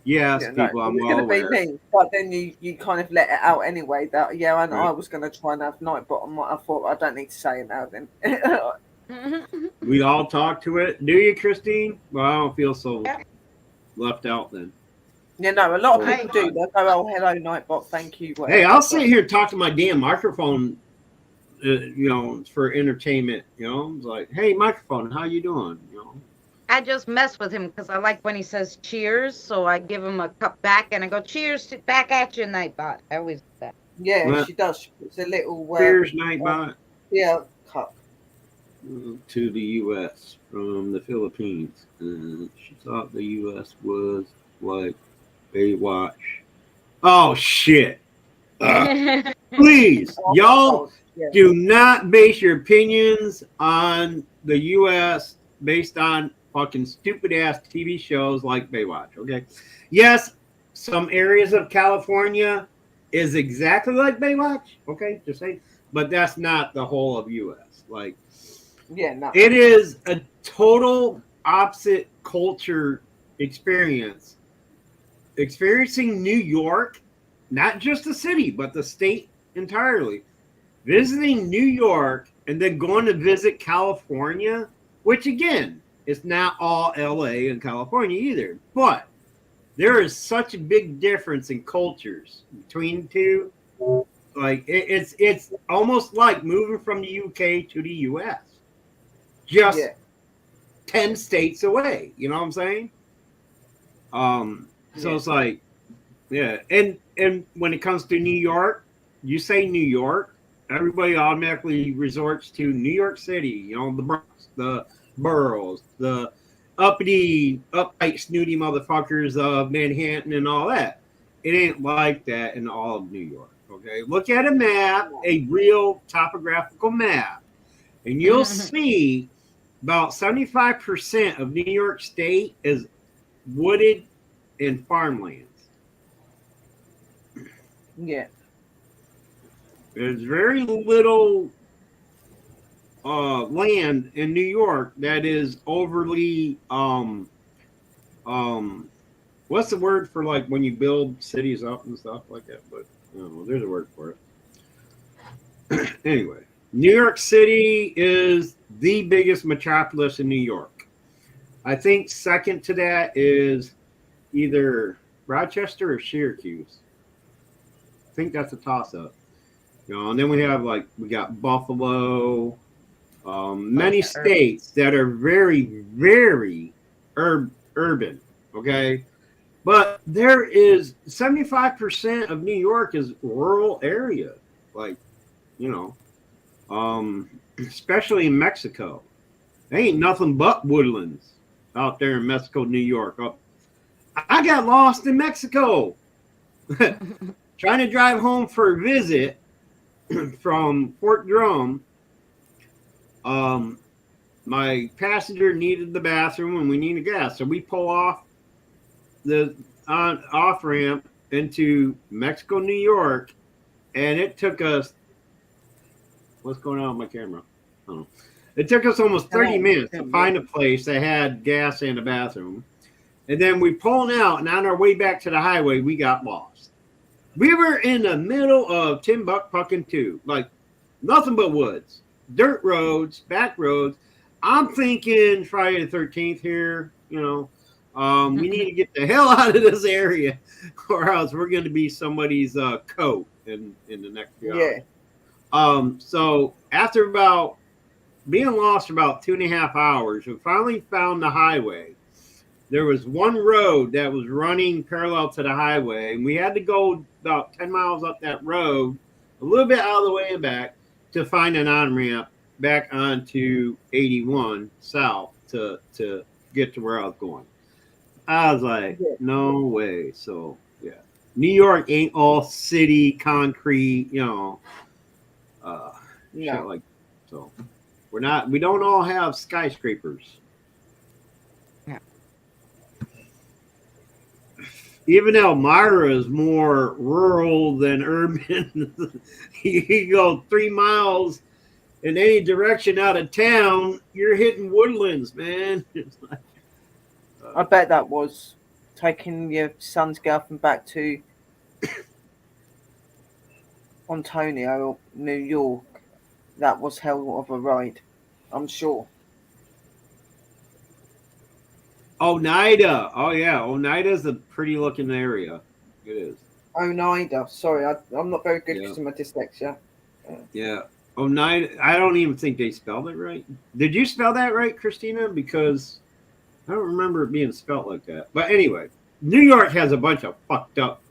Yes, Yeah, no, people, it I'm was well going to be aware. me, but then you kind of let it out anyway. That yeah, and Right. I was going to try and have Nightbot. I thought I don't need to say it now. Then We all talk to it. Do you, Christine? Well, I don't feel so Yeah. left out then. yeah, no, a lot of Oh, people do. They go, "Oh, hello, Nightbot, thank you." Whatever. Hey, I'll sit here and talk to my damn microphone, you know, for entertainment. You know, it's like, hey, microphone, how you doing? You know, I just mess with him because I like when he says cheers, so I give him a cup back and I go, cheers back at you, Nightbot. I always do that. Yeah, Well, she does. She puts a little cheers, Nightbot, yeah, cup. to the U.S. from the Philippines. She thought the U.S. was like Baywatch. Oh shit! Please, y'all, do not base your opinions on the U.S. based on fucking stupid ass TV shows like Baywatch. Okay, yes, some areas of California is exactly like Baywatch. Okay, just saying, but that's not the whole of U.S. Like, yeah, no, it is a total opposite culture experience. Experiencing New York, not just the city, but the state entirely. Visiting New York and then going to visit California, which again, it's not all LA and California either, but there is such a big difference in cultures between the two. Like it's almost like moving from the UK to the US. Just 10 states away. You know what I'm saying? So it's like, yeah, and when it comes to New York, you say New York, everybody automatically resorts to New York City, you know, the Bronx, the boroughs, the uptight, snooty motherfuckers of Manhattan and all that. It ain't like that in all of New York. Okay, look at a map, a real topographical map, and you'll see about 75% of New York State is wooded and farmlands. Yeah. There's very little land in New York that is overly what's the word for like when you build cities up and stuff like that? But I don't know, there's a word for it. Anyway, New York City is the biggest metropolis in New York. I think second to that is either Rochester or Syracuse. I think that's a toss-up. You know, and then we got Buffalo, many states that are very, very urban. Okay, but there is 75% of New York is rural area, like, you know, especially in Mexico. There ain't nothing but woodlands out there in Mexico, New York. I got lost in Mexico. Trying to drive home for a visit from Fort Drum. My passenger needed the bathroom and we needed gas. So we pull off the off ramp into Mexico, New York. And it took us, what's going on with my camera? I don't know. It took us almost 30 minutes to find a place that had gas and a bathroom. And then we pulled out, and on our way back to the highway, we got lost. We were in the middle of Timbuktu, like nothing but woods, dirt roads, back roads. I'm thinking Friday the 13th here, you know, we need to get the hell out of this area or else we're going to be somebody's coat in the next few hours. So after about being lost for about 2.5 hours, we finally found the highway. There was one road that was running parallel to the highway, and we had to go about 10 miles up that road, a little bit out of the way and back, to find an on-ramp back onto 81 south to get to where I was going. I was like, no way. So, yeah. New York ain't all city, concrete, you know, shit like that. So, we don't all have skyscrapers. Even Elmira is more rural than urban. You go 3 miles in any direction out of town, you're hitting woodlands, man. I bet that was taking your son's girlfriend back to Ontario or New York, that was hell of a ride, I'm sure. Oneida. Oh yeah, Oneida's a pretty looking area. It is. Oneida. Sorry, I'm not very good Yeah. because of my dyslexia. Yeah. Oneida. I don't even think they spelled it right. Did you spell that right, Christina? Because I don't remember it being spelled like that. But anyway, New York has a bunch of fucked up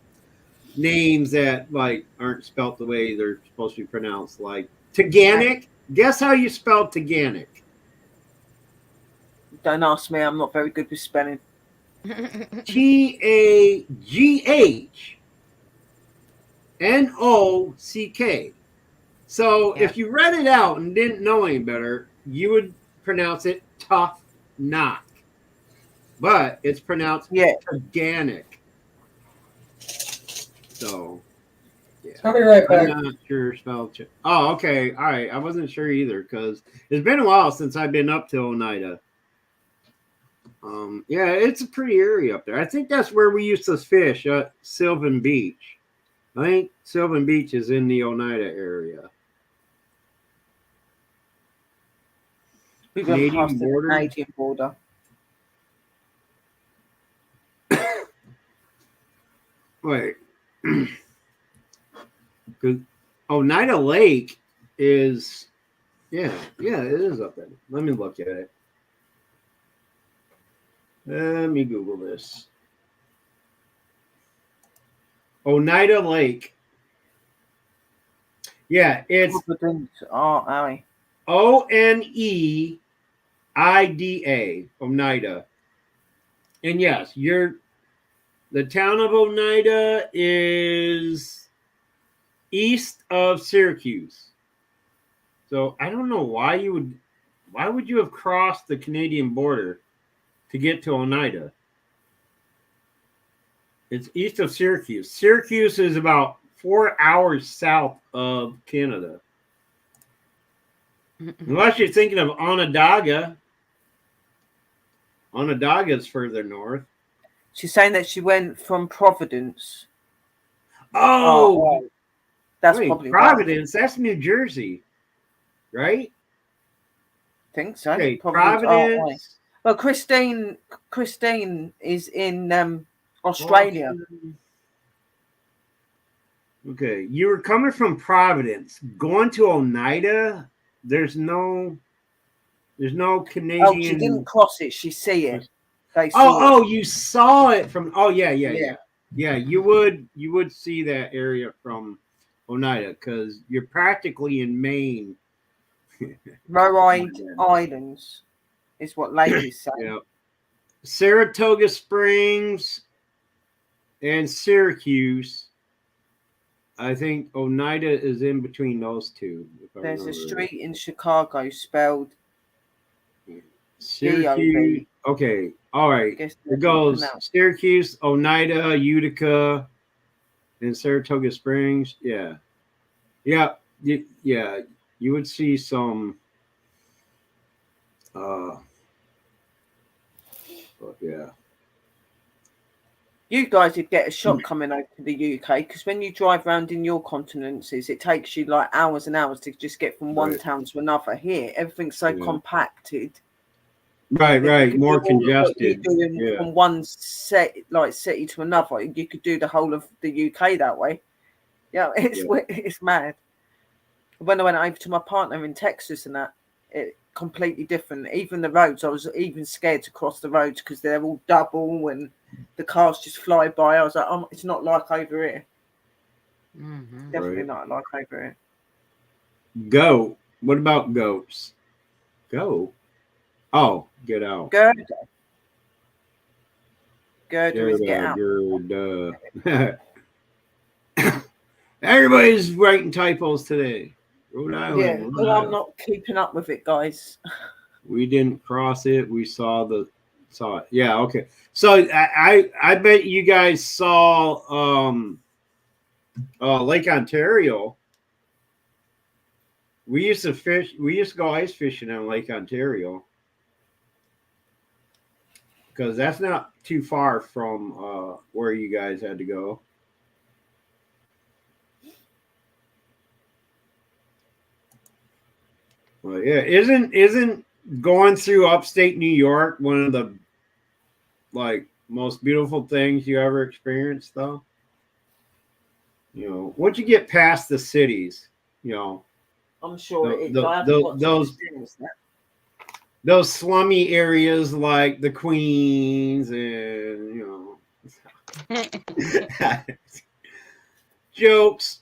names that like aren't spelled the way they're supposed to be pronounced. Like Taganic. Guess how you spell Taganic? Don't ask me. I'm not very good with spelling. Taganock. So if you read it out and didn't know any better, you would pronounce it tough knock. But it's pronounced organic. So yeah. I'll be right back. I'm not sure spelled. Oh, okay. All right. I wasn't sure either because it's been a while since I've been up to Oneida. Yeah, it's a pretty area up there. I think that's where we used to fish at Sylvan Beach. I think Sylvan Beach is in the Oneida area. We went past the Canadian border. Wait. Because Oneida Lake is, yeah, it is up there. Let me look at it. Let me Google this. Oneida Lake. Yeah, it's Oneida, Oneida. And yes, the town of Oneida is east of Syracuse. So I don't know why would you have crossed the Canadian border to get to Oneida? It's east of Syracuse. Syracuse is about 4 hours south of Canada. Unless you're thinking of Onondaga. Onondaga is further north. She's saying that she went from Providence. Oh, that's probably Providence. Right. That's New Jersey, right? I think so. Okay, Providence. Well, Christine is in Australia. Okay, you were coming from Providence, going to Oneida. There's no Canadian. Oh, she didn't cross it. She see it. You saw it from. Oh, yeah. You would see that area from Oneida because you're practically in Maine. Rhode Islands is what ladies say. Yeah. Saratoga Springs and Syracuse. I think Oneida is in between those two. There's a street in Chicago spelled Syracuse. Okay. All right. It goes Syracuse, Oneida, Utica, and Saratoga Springs. Yeah. Yeah. Yeah. You would see some. Yeah. You guys would get a shock coming over to the UK because when you drive around in your continents, it takes you like hours and hours to just get from one town to another. Here, everything's so compacted. Right. More congested. From one city to another, you could do the whole of the UK that way. Yeah, it's mad. When I went over to my partner in Texas and that, it completely different. Even the roads, I was even scared to cross the roads because they're all double and the cars just fly by. I was like, it's not like over here. Mm-hmm. Definitely not like over here. Goat. What about goats? Go. Oh, get out. Girder is get out. Everybody's writing typos today. Rhode Island. Yeah, well, I'm not keeping up with it, guys. We didn't cross it. We saw it. Yeah, okay. So I bet you guys saw Lake Ontario. We used to fish. We used to go ice fishing on Lake Ontario. because that's not too far from where you guys had to go. Well, yeah, isn't going through upstate New York one of the like most beautiful things you ever experienced, though? You know, once you get past the cities, you know, I'm sure it is. I haven't got to experience that. Those slummy areas like the Queens and, you know, jokes.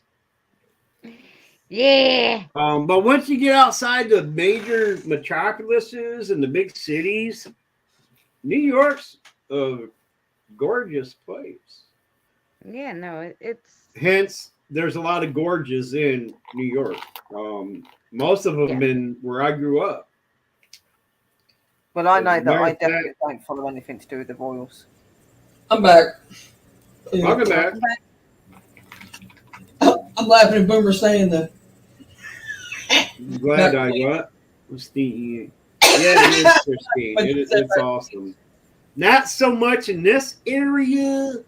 Yeah. But once you get outside the major metropolises and the big cities, New York's a gorgeous place. Yeah, no, it's Hence, there's a lot of gorges in New York. Most of them in where I grew up. Well, I know that I definitely don't follow anything to do with the Royals. I'm back. Welcome back. I'm laughing at Boomer saying that. I'm glad I what? What's the yeah, it is Christine. It's awesome. Not so much in this area,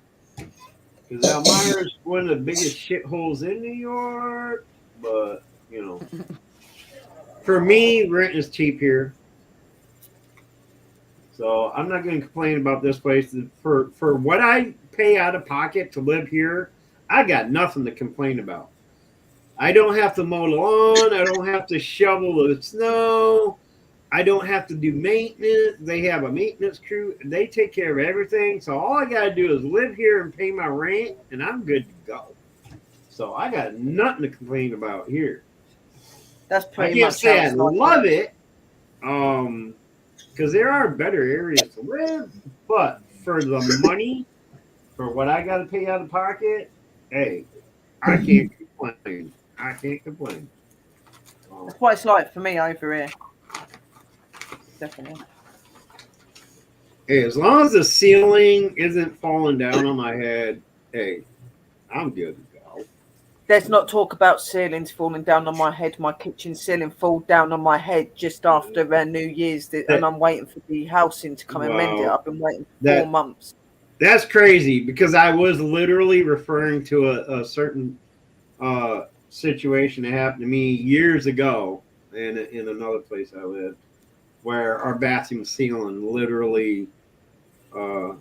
because Elmira's one of the biggest shitholes in New York. But you know, for me, rent is cheap here, so I'm not going to complain about this place. For what I pay out of pocket to live here, I got nothing to complain about. I don't have to mow the lawn. I don't have to shovel the snow. I don't have to do maintenance. They have a maintenance crew. They take care of everything. So all I got to do is live here and pay my rent, and I'm good to go. So I got nothing to complain about here. That's pretty I can't much say I how it's love it, because there are better areas to live. But for the money, for what I got to pay out of pocket, hey, I can't complain. I can't complain. That's what it's like for me over here. Definitely. Hey, as long as the ceiling isn't falling down on my head, hey, I'm good to go. Let's not talk about ceilings falling down on my head. My kitchen ceiling fall down on my head just after New Year's, and I'm waiting for the housing to come and mend it. I've been waiting for 4 months. That's crazy, because I was literally referring to a certain situation that happened to me years ago in another place I lived, where our bathroom ceiling literally a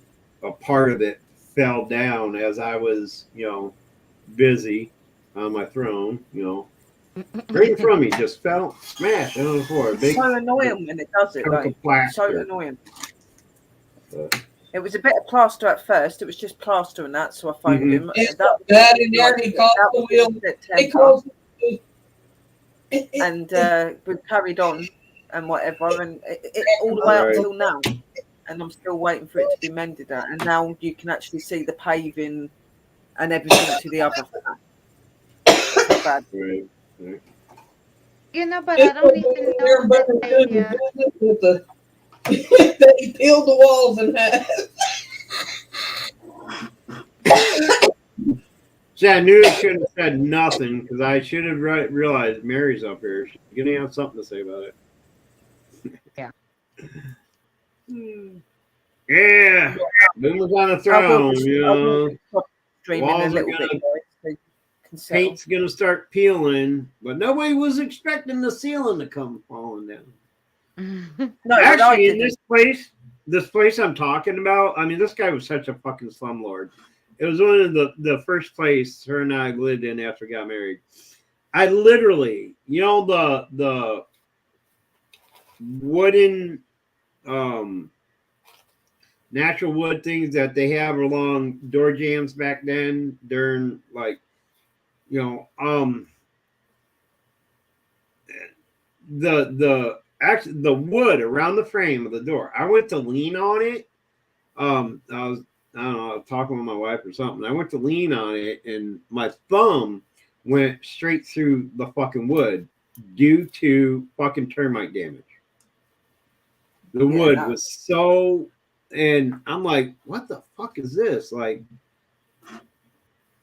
part of it fell down as I was, you know, busy on my throne, you know, right in front of me, just fell, smashed on the floor. It's so annoying when it does it, though. So annoying. It was a bit of plaster at first. It was just plaster and that, so I phoned him. It's that in there. He called the wheel. And we carried on and whatever, and it all the way up till now. And I'm still waiting for it to be mended at. And now you can actually see the paving and everything to the other. It's not bad. You know, but I don't even know that they peeled the walls in half. See, I knew I shouldn't have said nothing, because I should have realized Mary's up here. She's going to have something to say about it. Yeah. Yeah. Boomer's on the throne, you know. Walls are paint's going to start peeling, but nobody was expecting the ceiling to come falling down. No, actually, in this place I'm talking about, I mean, this guy was such a fucking slumlord. It was one of the first place her and I lived in after we got married. I literally, you know, the wooden, natural wood things that they have along door jambs back then during, like, you know, the wood around the frame of the door. I went to lean on it. I don't know, I was talking with my wife or something. I went to lean on it, and my thumb went straight through the fucking wood due to fucking termite damage. The wood was so, and I'm like, what the fuck is this? Like,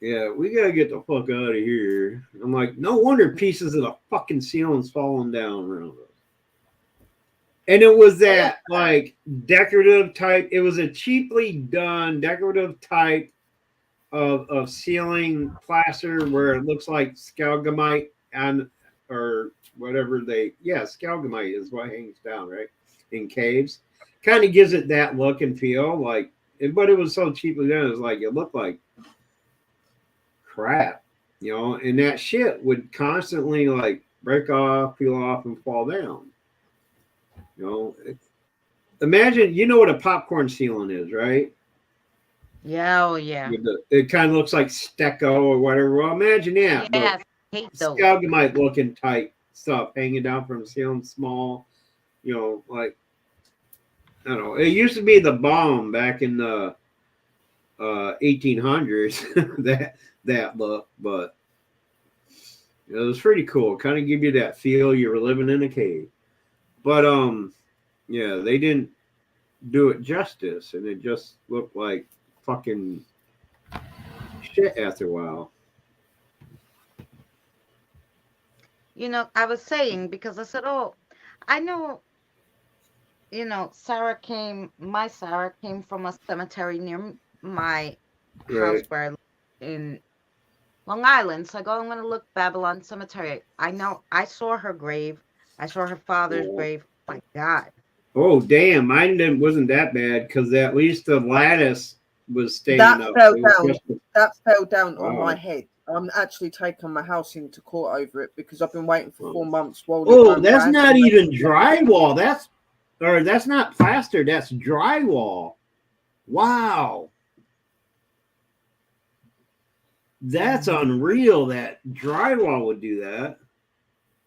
yeah, we gotta get the fuck out of here. I'm like, no wonder pieces of the fucking ceiling's falling down around us. And it was that like decorative type. It was a cheaply done decorative type of ceiling plaster where it looks like scalgamite and or whatever scalgamite is what hangs down, right? In caves. Kind of gives it that look and feel like but it was so cheaply done, it was like it looked like crap, you know, and that shit would constantly like break off, peel off, and fall down. You know, imagine, you know what a popcorn ceiling is, right? Yeah, oh yeah. It kind of looks like stucco or whatever. Well, imagine that. Yes, hate those. Scalgamite looking type stuff hanging down from the ceiling, small, you know, like, I don't know. It used to be the bomb back in the 1800s, that look, but it was pretty cool. Kind of give you that feel you were living in a cave. But yeah, they didn't do it justice, and it just looked like fucking shit after a while. You know, I was saying, because I said, oh, I know, you know, my Sarah came from a cemetery near my house where I live in Long Island. So I go, I'm going to look Babylon Cemetery. I know, I saw her grave. I saw her father's grave. Oh my God. Oh, damn. Mine wasn't that bad because at least the lattice was staying that up. That fell down on my head. I'm actually taking my house into court over it because I've been waiting for 4 months. That's not even drywall. That's not plaster. That's drywall. Wow. That's unreal that drywall would do that.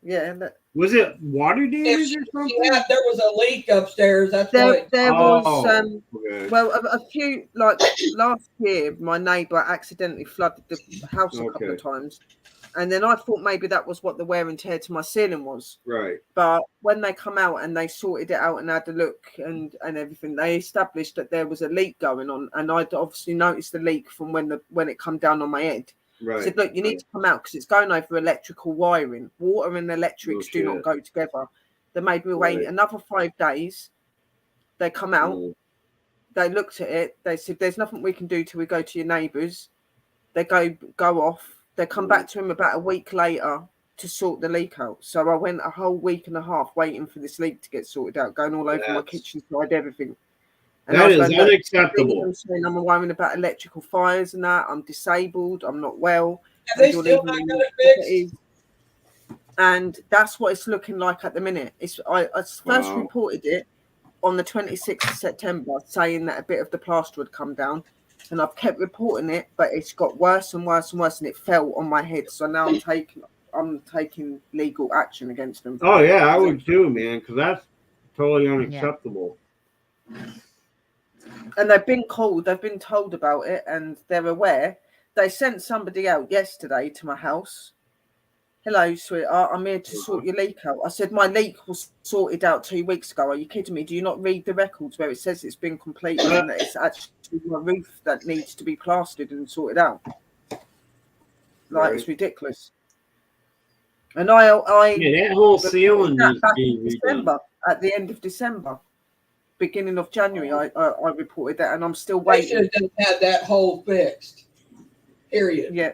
Yeah. Was it water damage or something? Yeah, there was a leak upstairs. That's there was okay. well a few, like last year my neighbour accidentally flooded the house a couple of times, and then I thought maybe that was what the wear and tear to my ceiling was. Right. But when they come out and they sorted it out and had a look and everything, they established that there was a leak going on, and I'd obviously noticed the leak from when it come down on my head. Right. I said, look, you need to come out because it's going over electrical wiring. Water and electrics do not go together. They made me wait another 5 days. They come out. They looked at it. They said, there's nothing we can do till we go to your neighbours. They go off. They come back to him about a week later to sort the leak out. So I went a whole week and a half waiting for this leak to get sorted out, going all over my kitchen side, everything. And that is unacceptable. I'm saying I'm worrying about electrical fires and that. I'm disabled. I'm not well. Have they still not got it fixed? And that's what it's looking like at the minute. I first reported it on the 26th of September, saying that a bit of the plaster had come down, and I've kept reporting it, but it's got worse and worse and worse, and it fell on my head. So now I'm taking legal action against them. Oh yeah, I would too, man, because that's totally unacceptable. Yeah. And they've been called, they've been told about it, and they're aware. They sent somebody out yesterday to my house. Hello, sweetheart, I'm here to sort your leak out. I said, my leak was sorted out 2 weeks ago. Are you kidding me? Do you not read the records where it says it's been completed and that it's actually my roof that needs to be plastered and sorted out? Like, it's ridiculous. And that whole ceiling at the end of December. Beginning of January, I reported that, and I'm still waiting. They should have had that hole fixed. Period. Yeah.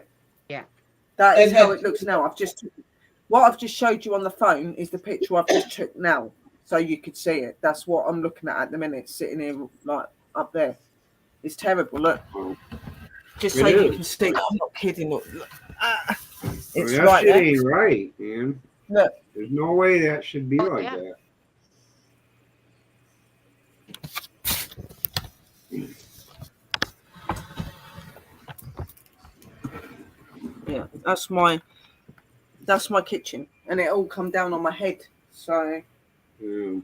That is how it looks now. I've just showed you on the phone is the picture I've just took now, so you could see it. That's what I'm looking at the minute, sitting here like up there. It's terrible. Look, just so you can see. I'm not kidding. Look. It's that shit ain't right, man. Look, there's no way that should be like that. Yeah, that's my kitchen, and it all come down on my head. So, here's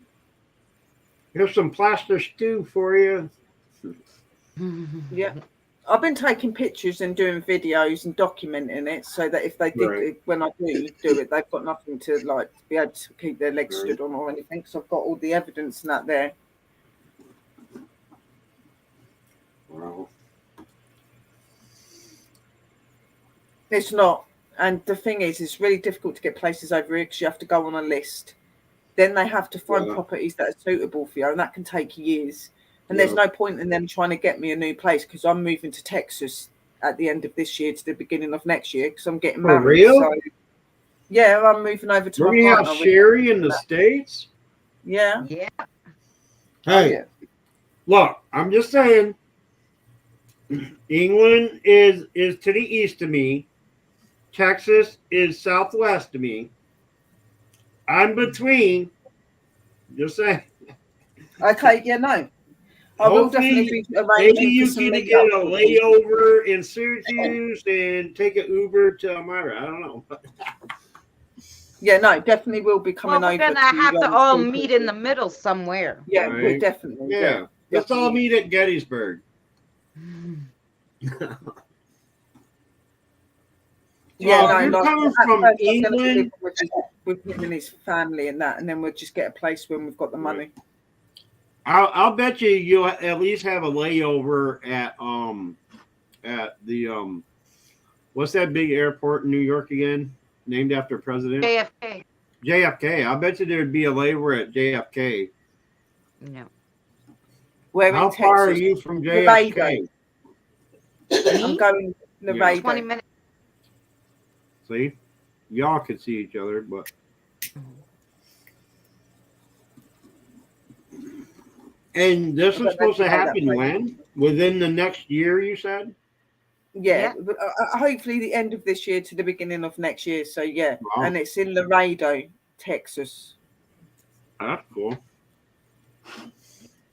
some plaster stew for you. Yeah, I've been taking pictures and doing videos and documenting it, so that if they did, when I do it, they've got nothing to like be able to keep their legs stood on or anything. So I've got all the evidence and that there. Wow. It's not, and the thing is, it's really difficult to get places over here because you have to go on a list, then they have to find Yeah. properties that are suitable for you, and that can take years. And there's no point in them trying to get me a new place because I'm moving to Texas at the end of this year to the beginning of next year because I'm getting For married. real? So, yeah, I'm moving over to We're my gonna have partner. Sherry in the States. Yeah. Yeah. Hey, yeah. look, I'm just saying. England is to the east of me. Texas is southwest of me. I'm between. Just saying. Okay, yeah, no. I will definitely Hopefully, be maybe arranging you for some can meet get up a with you. layover in Syracuse and take an Uber to Elmira. I don't know. Yeah, no, definitely will be Well, coming we're over gonna have to all see meet people. in the middle somewhere. Yeah, we're Right. definitely. Yeah. Let's all meet at Gettysburg. Yeah, So if you're coming from I'm gonna England, live with him and his family and that, and then we'll just get a place when we've got the money. I'll bet you'll at least have a layover at the what's that big airport in New York again? Named after president? JFK. JFK. I bet you there'd be a layover at JFK. No. We're How in far are Texas. you from Laredo. JFK? I'm going Laredo. 20 minutes. See, y'all could see each other, but and this is supposed to happen when? Within the next year, you said? Yeah, but, hopefully the end of this year to the beginning of next year. So yeah, Wow. and it's in Laredo, Texas. That's cool.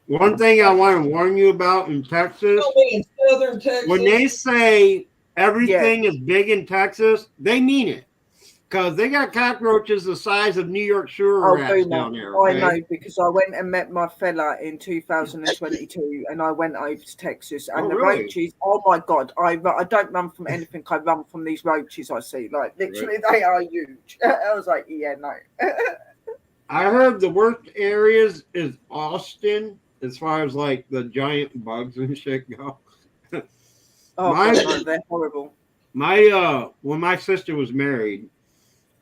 One thing I want to warn you about in Texas, in southern Texas. when they say everything is big in Texas, they mean it. Because they got cockroaches the size of New York sewer rats down there. I know, because I went and met my fella in 2022 and I went over to Texas and the really? roaches, oh my God, I don't run from anything, I run from these roaches I see. Like, literally, they are huge. I was like, yeah, no. I heard the worst areas is Austin, as far as like the giant bugs and shit go. Oh, God, no, they're horrible. When my sister was married,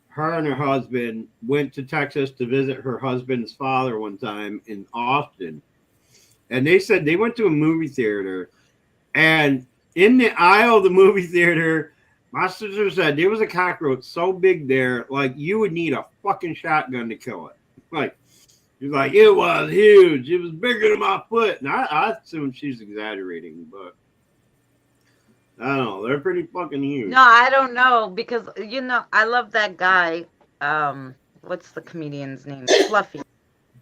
her and her husband went to Texas to visit her husband's father one time in Austin. And they said they went to a movie theater, and in the aisle of the movie theater, my sister said there was a cockroach so big there, like you would need a fucking shotgun to kill it. Like, she's like, it was huge. It was bigger than my foot. And I assume she's exaggerating, but I don't know. They're pretty fucking huge. No, I don't know because I love that guy. What's the comedian's name? Fluffy.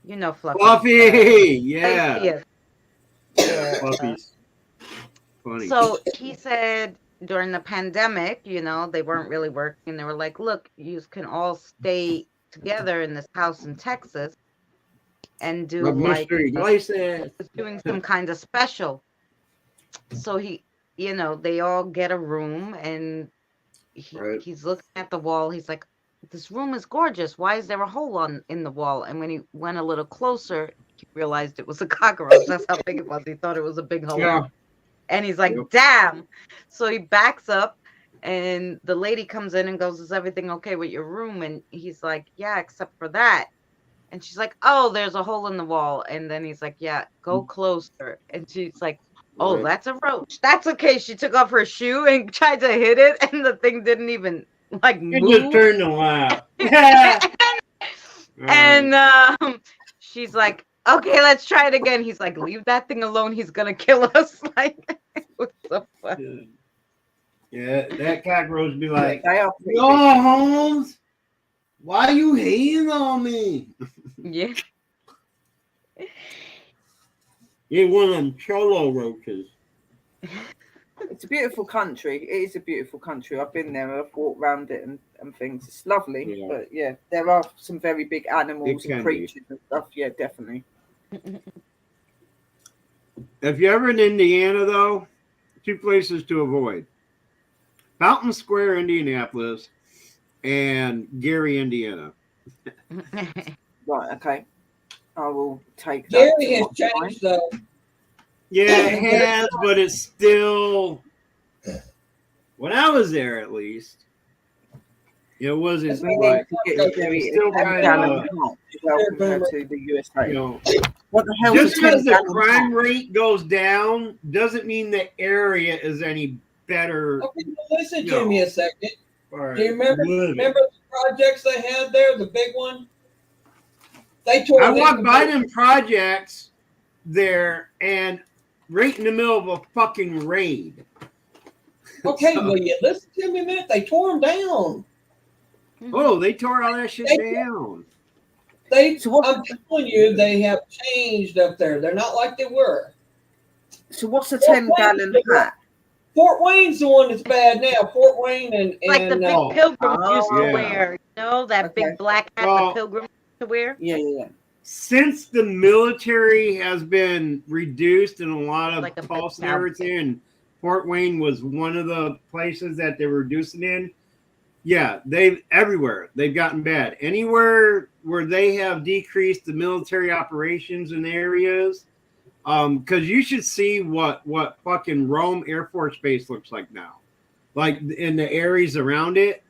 You know Fluffy. Fluffy, yeah. Fluffy's funny. So he said during the pandemic, they weren't really working. They were like, "Look, you can all stay together in this house in Texas and do doing some kind of special." So they all get a room and he's looking at the wall. He's like, this room is gorgeous. Why is there a hole in the wall? And when he went a little closer, he realized it was a cockroach. That's how big it was. He thought it was a big hole. Yeah. And he's like, damn. So he backs up and the lady comes in and goes, is everything okay with your room? And he's like, yeah, except for that. And she's like, oh, there's a hole in the wall. And then he's like, yeah, go closer. And she's like, oh, that's a roach. That's okay. She took off her shoe and tried to hit it, and the thing didn't even move. It just turned to laugh. And she's like, okay, let's try it again. He's like, leave that thing alone. He's gonna kill us. Like, what's so funny? Yeah, that cockroach be like, yo, Holmes, why you hating on me? Yeah. You're one of them cholo roaches. It's a beautiful country. It is a beautiful country. I've been there. I've walked around it and things. It's lovely. Yeah. But yeah, there are some very big animals and creatures and stuff. Yeah, definitely. If you're ever in Indiana, though, 2 places to avoid. Fountain Square, Indianapolis, and Gary, Indiana. Right, okay. I will take that. Gary has changed, though. Yeah, it has, but it's still, when I was there at least, It wasn't We need like to get Jerry still a 10 kind gallon of, hat to welcome her to the USA. you know, What the hell is just a 10 because the gallon crime hat? rate goes down doesn't mean the area is any better. Okay, well, listen No. to me a second. for Do you remember living. the projects they had there, the big one? They tore I them walked by completely- them projects there and right in the middle of a fucking raid. Okay, So- well, you listen to me a minute. They tore them down. Oh, they tore all that shit They- down. I'm telling you, they have changed up there. They're not like they were. So what's a 10 gallon hat? Fort Wayne's the one that's bad now. Fort Wayne and Like the big oh, pilgrims used to yeah. wear, you know, that Okay. big black hat Well- the pilgrims used to wear. Yeah. Since the military has been reduced in a lot of Like a big Tulsa and everything, and Fort Wayne was one of the places that they were reducing in. Yeah, they've gotten bad. Anywhere where they have decreased the military operations in areas, because you should see what fucking Rome Air Force Base looks like now, like in the areas around it.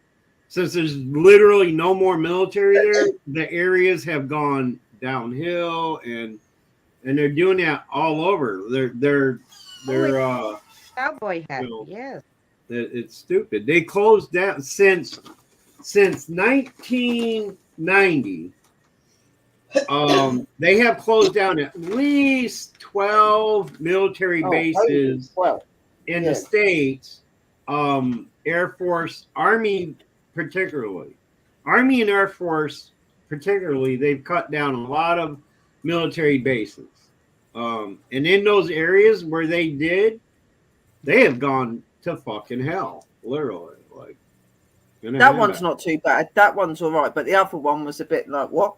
Since there's literally no more military there, the areas have gone downhill, and they're doing that all over. They're Cowboy hat, You know, yes. it's stupid. They closed down since 1990. They have closed down at least 12 military bases in the States. Air Force, Army particularly. Army and Air Force particularly, they've cut down a lot of military bases. And in those areas where they have gone to fucking hell, literally. Like That one's not too bad. That one's all right, but the other one was a bit like, what?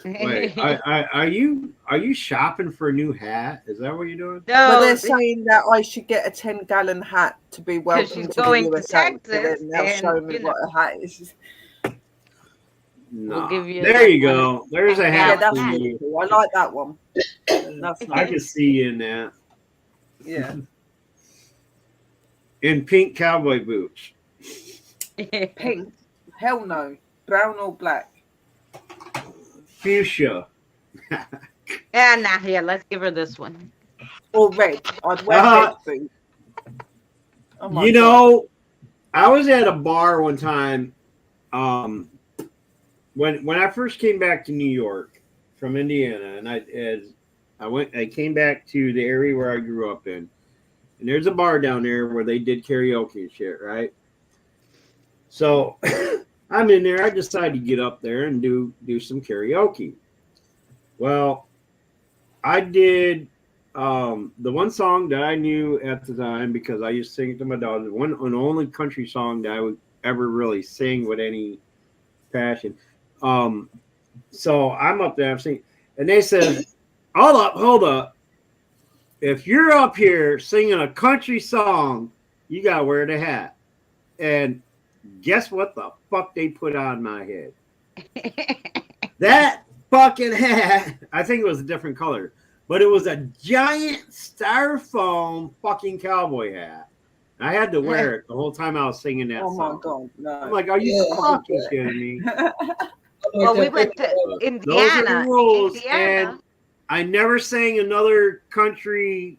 Wait, are you shopping for a new hat? Is that what you're doing? Well, they're saying that I should get a 10 gallon hat to be welcome she's to going the to USA. Texas, But then they'll and, show me you know. what a hat is. No. We'll give you There that you one. go. There's a Yeah, hat that's for really you. cool. I like that one. That's I nice. can see you in that. Yeah. In pink cowboy boots. Pink. Hell no. Brown or black. Fuchsia. Yeah, nah, here, let's give her this one. Or red. I'd wear red boots. Oh my You God. know, I was at a bar one time. When I first came back to New York from Indiana, and I came back to the area where I grew up in, and there's a bar down there where they did karaoke and shit, right? So I'm in there. I decided to get up there and do some karaoke. Well, I did the one song that I knew at the time because I used to sing it to my daughter. The only country song that I would ever really sing with any passion. So I'm up there, I'm singing, and they said, hold up. If you're up here singing a country song, you gotta wear the hat. And guess what the fuck they put on my head? That fucking hat, I think it was a different color, but it was a giant styrofoam fucking cowboy hat. I had to wear it the whole time I was singing that Oh song. my God. No. I'm like, are you fucking kidding me? Well, we went to Those are Indiana. the rules, Indiana. and I never sang another country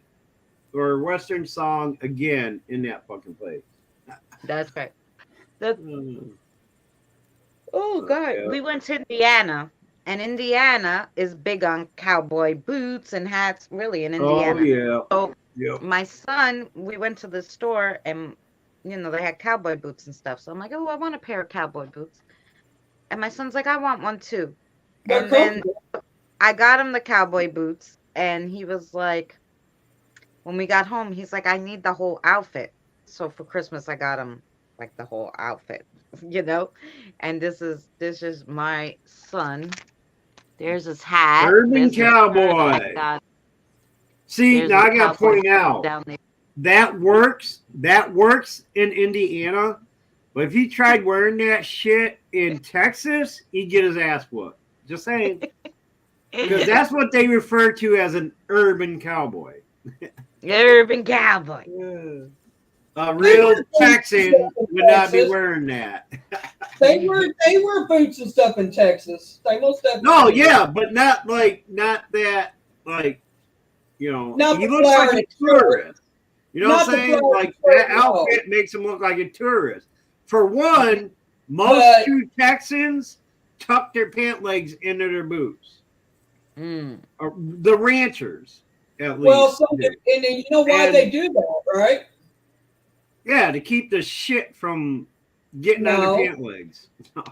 or Western song again in that fucking place. That's right. Oh, God. Yeah. We went to Indiana, and Indiana is big on cowboy boots and hats, really, in Indiana. Oh, yeah. So Yeah. my son, we went to the store, and, you know, they had cowboy boots and stuff. So I'm like, oh, I want a pair of cowboy boots. And my son's like, I want one too. And then I got him the cowboy boots, and he was like, when we got home, he's like, I need the whole outfit. So for Christmas, I got him like the whole outfit, you know. And this is my son. There's his hat. Urban There's his cowboy. shirt. See, There's now a I got to cowboy point out down there. that works in Indiana, but if he tried wearing that shit in Texas, he'd get his ass whooped. Just saying, because that's what they refer to as an urban cowboy. Urban cowboy. A real Texan would not be wearing that. They wear boots and stuff in Texas. They most definitely. No, do. yeah, but not that, like, you know, Not he the looks like a flaring tourist. You know Not what I'm the saying? flaring Like, shirt, that outfit makes him look like a tourist. For one, most But- true Texans tuck their pant legs into their boots. Or the ranchers, at least. Well, and then you know why And- they do that, right? Yeah, to keep the shit from getting on No. their pant legs. No.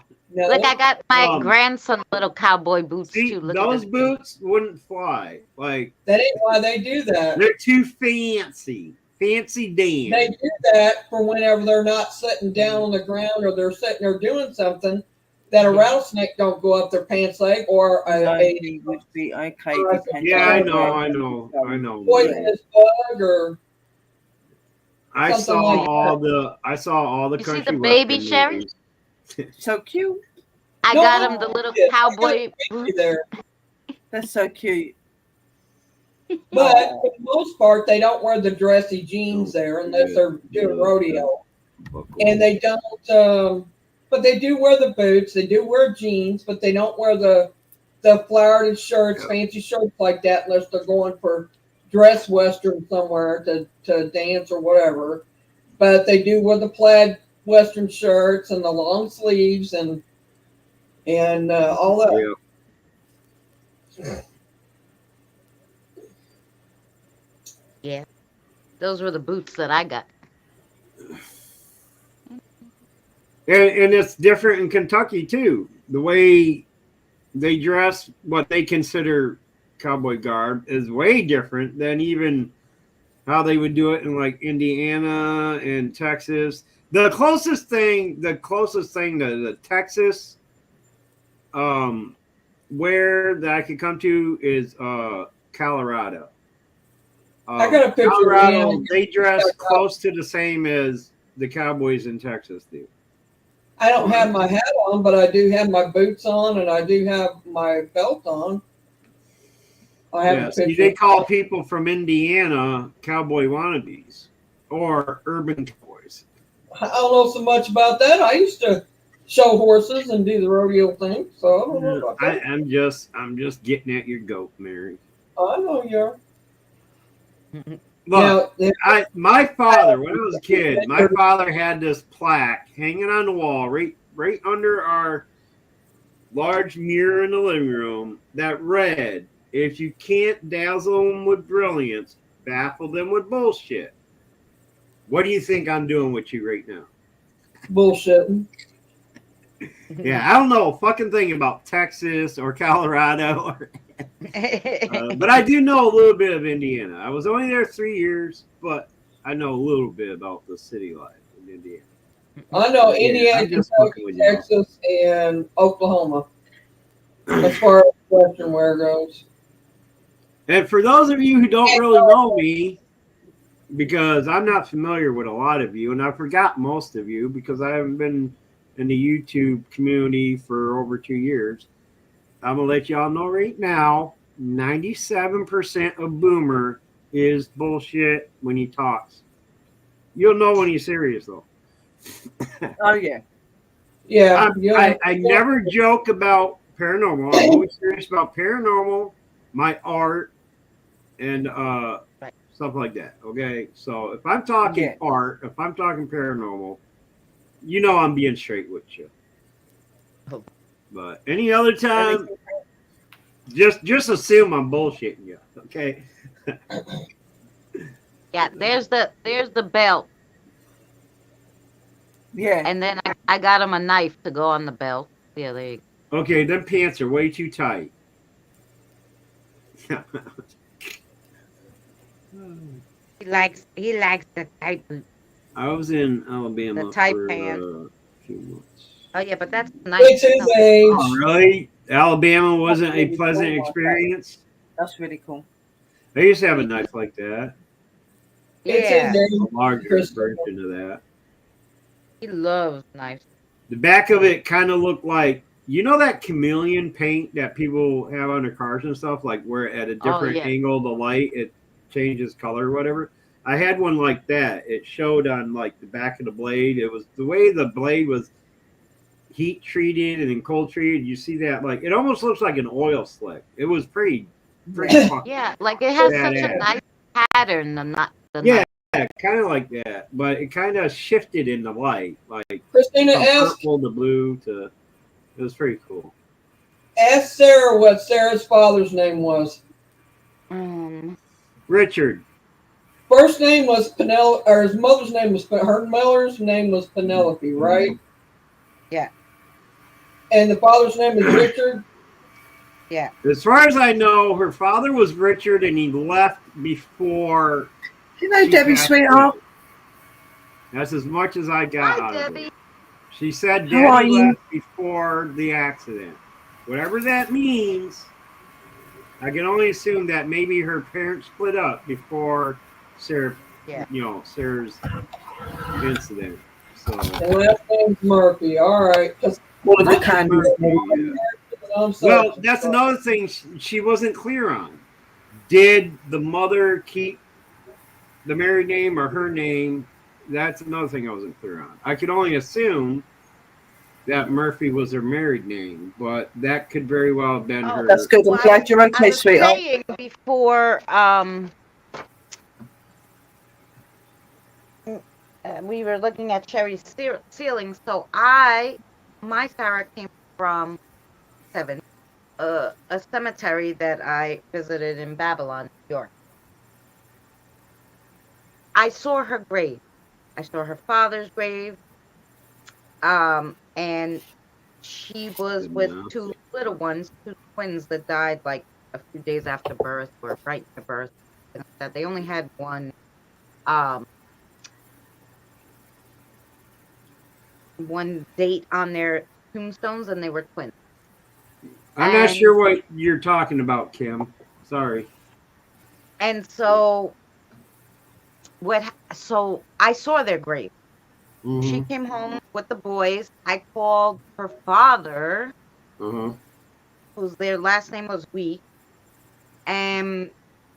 Look, I got my grandson little cowboy boots See, too. Look those at this. boots wouldn't fly. Like, That ain't why they do that. they're too fancy. Fancy Dan. They do that for whenever they're not sitting down on the ground or they're sitting there doing something that a rattlesnake don't go up their pants leg or He would be okay. depending Yeah, I on know. where- poisonous bug or I something saw like all the You see country the baby, western Sherry? movies. So cute. I No, got him the little yeah, cowboy be boots. there. That's so cute. But for the most part, they don't wear the dressy jeans there unless they're doing rodeo. And they don't, but they do wear the boots. They do wear jeans, but they don't wear the flowered shirts, fancy shirts like that unless they're going for dress western somewhere to dance or whatever. But they do wear the plaid western shirts and the long sleeves and all that. Yeah, those were the boots that I got. And it's different in Kentucky too. The way they dress, what they consider cowboy garb, is way different than even how they would do it in like Indiana and Texas. The closest thing to the Texas where that I could come to is Colorado. I got a picture of Colorado, him. they dress close to the same as the Cowboys in Texas do. I don't have my hat on, but I do have my boots on and I do have my belt on. I have a See, picture. they call people from Indiana cowboy wannabes or urban cowboys. I don't know so much about that. I used to show horses and do the rodeo thing, so I don't know about that. I'm just getting at your goat, Mary. I know you're. Look, my father, when I was a kid, my father had this plaque hanging on the wall right under our large mirror in the living room that read, "If you can't dazzle them with brilliance, baffle them with bullshit." What do you think I'm doing with you right now? Bullshitting. Yeah, I don't know a fucking thing about Texas or Colorado, but I do know a little bit of Indiana. I was only there 3 years, but I know a little bit about the city life in Indiana. I know Yeah, Indiana, I'm just Kentucky, fucking with you. Texas, and Oklahoma as far as western wear goes. And for those of you who don't really know me, because I'm not familiar with a lot of you, and I forgot most of you because I haven't been in the YouTube community for over 2 years, I'm going to let y'all know right now, 97% of Boomer is bullshit when he talks. You'll know when he's serious, though. Oh, yeah. Yeah. I never joke about paranormal. I'm always serious about paranormal, my art, and stuff like that. Okay? So if I'm talking art, if I'm talking paranormal, you know I'm being straight with you. But any other time, just assume I'm bullshitting you. Okay? Yeah, there's the belt. Yeah. And then I got him a knife to go on the belt. Yeah, there you go. Okay, them pants are way too tight. He likes the tight boot. I was in Alabama The tight for pants. a few months. Oh yeah, but that's nice. It's his age. Oh, really? Alabama wasn't a pleasant experience? That's really cool. I used to have a knife like that. It's Yeah, his age. A larger version of that. he loves knives. The back of it kind of looked like, you know that chameleon paint that people have on their cars and stuff, like where at a different yeah. angle of the light, it changes color or whatever? I had one like that. It showed on like the back of the blade. It was the way the blade was heat treated and then cold treated. You see that? Like it almost looks like an oil slick. It was pretty fucking Yeah, like it has such a badass. nice pattern. The Yeah, kind of like that, but it kind of shifted in the light, like Christina, from ask purple to blue to. It was pretty cool. ask Sarah what Sarah's father's name was. Richard. First name was Penelope, or his mother's name was her mother's name was Penelope, right? Yeah. And the father's name is Richard. Yeah. As far as I know, her father was Richard, and he left before. You know, Debbie, sweetheart. That's as much as I got Hi, out Debbie. of it. She said How are Daddy you? left before the accident. Whatever that means, I can only assume that maybe her parents split up before Sarah, Sarah's incident. So The last name's Murphy. All right. One of the candies. Well, that's another thing she wasn't clear on. Did the mother keep the married name or her name? That's another thing I wasn't clear on. I could only assume that Murphy was her married name, but that could very well have been her. That's good. I'm glad you're okay, sweetheart. Saying before we were looking at Cherry's ceiling, so my Sarah came from a cemetery that I visited in Babylon, New York. I saw her grave. I saw her father's grave. And she was with two little ones, two twins that died like a few days after birth or right after birth. That they only had one date on their tombstones, and they were twins. I'm not sure what you're talking about, Kim. Sorry. And so so I saw their grave. Mm-hmm. She came home with the boys. I called her father, whose their last name was Wee, and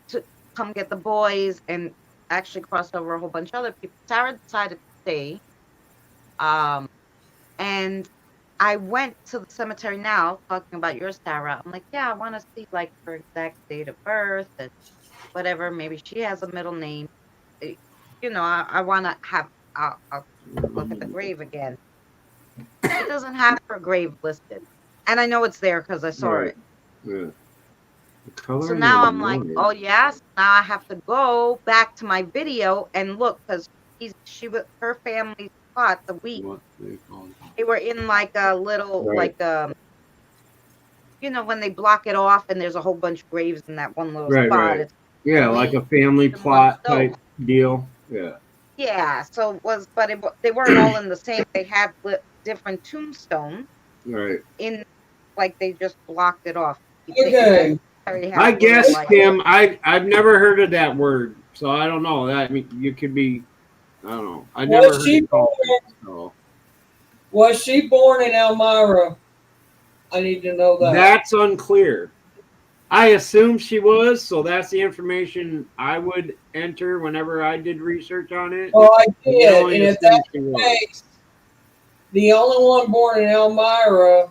to come get the boys, and actually crossed over a whole bunch of other people. Sarah decided to stay. And I went to the cemetery now, talking about your Sarah. I'm like, yeah, I want to see like her exact date of birth and whatever. Maybe she has a middle name. You know, I want to have. I'll look at the grave again. It doesn't have her grave listed, and I know it's there because I saw it. Yeah. So now I'm like, oh yes, now I have to go back to my video and look because her family spot the week. They were in like a little you know, when they block it off and there's a whole bunch of graves in that one little spot. Right. It's Like a family plot type deal. Yeah. Yeah, so it was, but they weren't all in the same. They had different tombstones. Right. In, like they just blocked it off. Okay. I guess, Kim, I've never heard of that word, so I don't know. That you could be, I don't know. I never heard it called it, so. Was she born in Elmira? I need to know that. That's unclear. I assume she was, so that's the information I would enter whenever I did research on it. Well, I did, and if that's the case, the only one born in Elmira,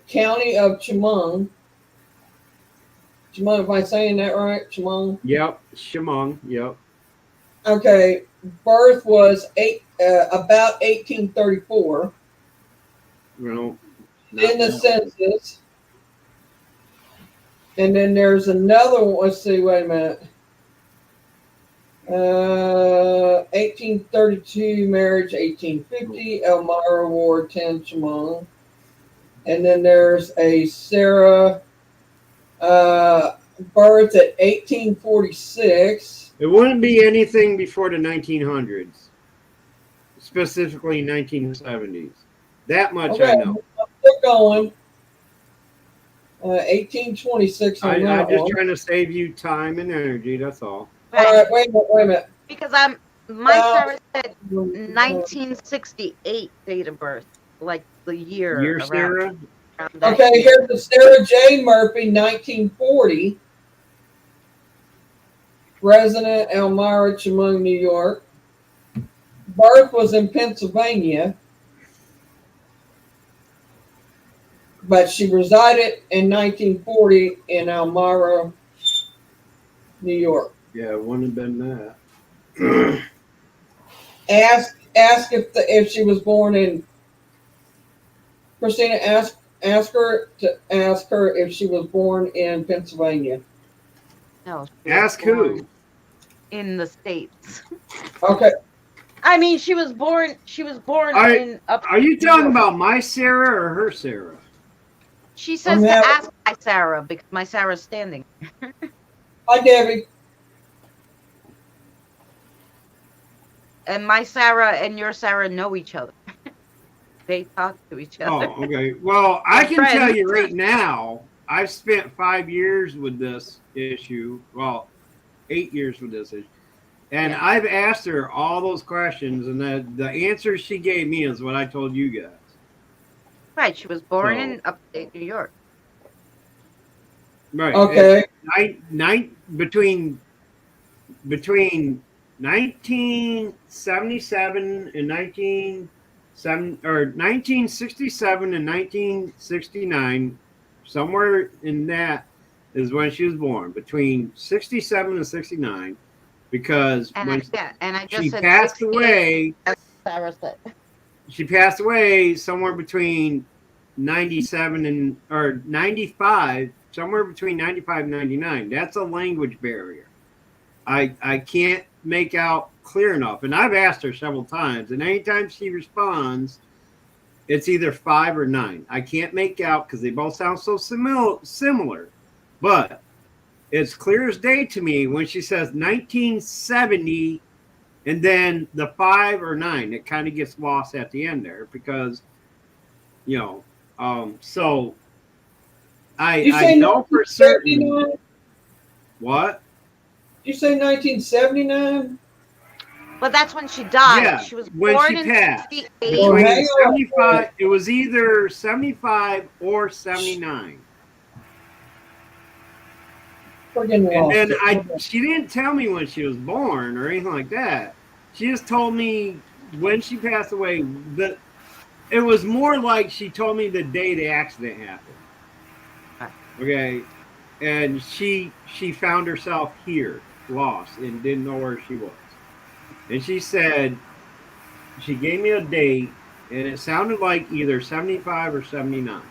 County of Chemung. Chemung, am I saying that right? Chemung? Yep, Chemung, yep. Okay, birth was about 1834. No. In the census. And then there's another one. Let's see, wait a minute. 1832 marriage, 1850, Elmira Ward 10 Chemung. And then there's a Sarah birth at 1846. It wouldn't be anything before the 1900s, specifically 1970s. That much I know. Keep going. 1826. I'm just trying to save you time and energy. That's all. All right, wait a minute. Because my Sarah said 1968 date of birth, like the year. Your Sarah? Okay, here's the Sarah J. Murphy, 1940. resident Elmira, Chemung, New York. Birth was in Pennsylvania, but she resided in 1940 in Elmira, New York. Yeah, it wouldn't have been that. Ask if she was born in. Christina, ask her if she was born in Pennsylvania. No. Ask who? In the States. Okay. I mean, she was born in up. Are you talking about my Sarah or her Sarah? She says to ask my Sarah because my Sarah's standing. Hi, Debbie. And my Sarah and your Sarah know each other. They talk to each other. Oh, okay. Well, I can tell you right now, I've spent 5 years with this issue. Well, 8 years with this issue. And I've asked her all those questions, and the answers she gave me is what I told you guys. Right. She was born in upstate New York. Right. Okay. Between 1977 and 1967 and 1969, somewhere in that is when she was born. Between 67 and 69, because she passed away. Sarah said. She passed away somewhere between 97 and or 95, somewhere between 95 and 99. That's a language barrier. I can't make out clear enough. And I've asked her several times, and anytime she responds, it's either 5 or 9. I can't make out because they both sound so similar. But it's clear as day to me when she says 1970 and then the 5 or 9. It kind of gets lost at the end there because, so I know for certain. What? You say 1979? But that's when she died. Yeah, she was when born she in passed. 68. 75, it was either 75 or 79. And then she didn't tell me when she was born or anything like that. She just told me when she passed away. That it was more like she told me the day the accident happened. Okay, and she found herself here, lost, and didn't know where she was. And she said, she gave me a date, and it sounded like either 75 or 79.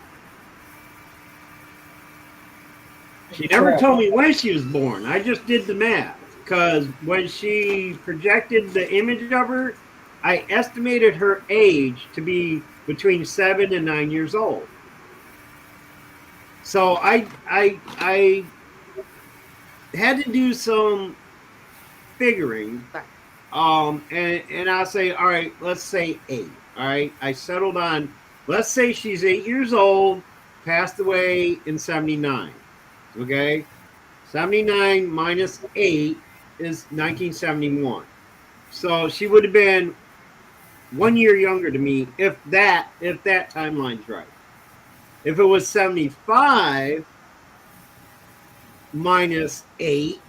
She never told me when she was born. I just did the math, because when she projected the image of her, I estimated her age to be between 7 and 9 years old. So I had to do some figuring. And I'll say, all right, let's say 8. All right. I settled on, let's say she's 8 years old, passed away in 79. Okay. 79 minus 8 is 1971. So she would have been 1 year younger to me if that timeline's right. If it was 75 minus 8,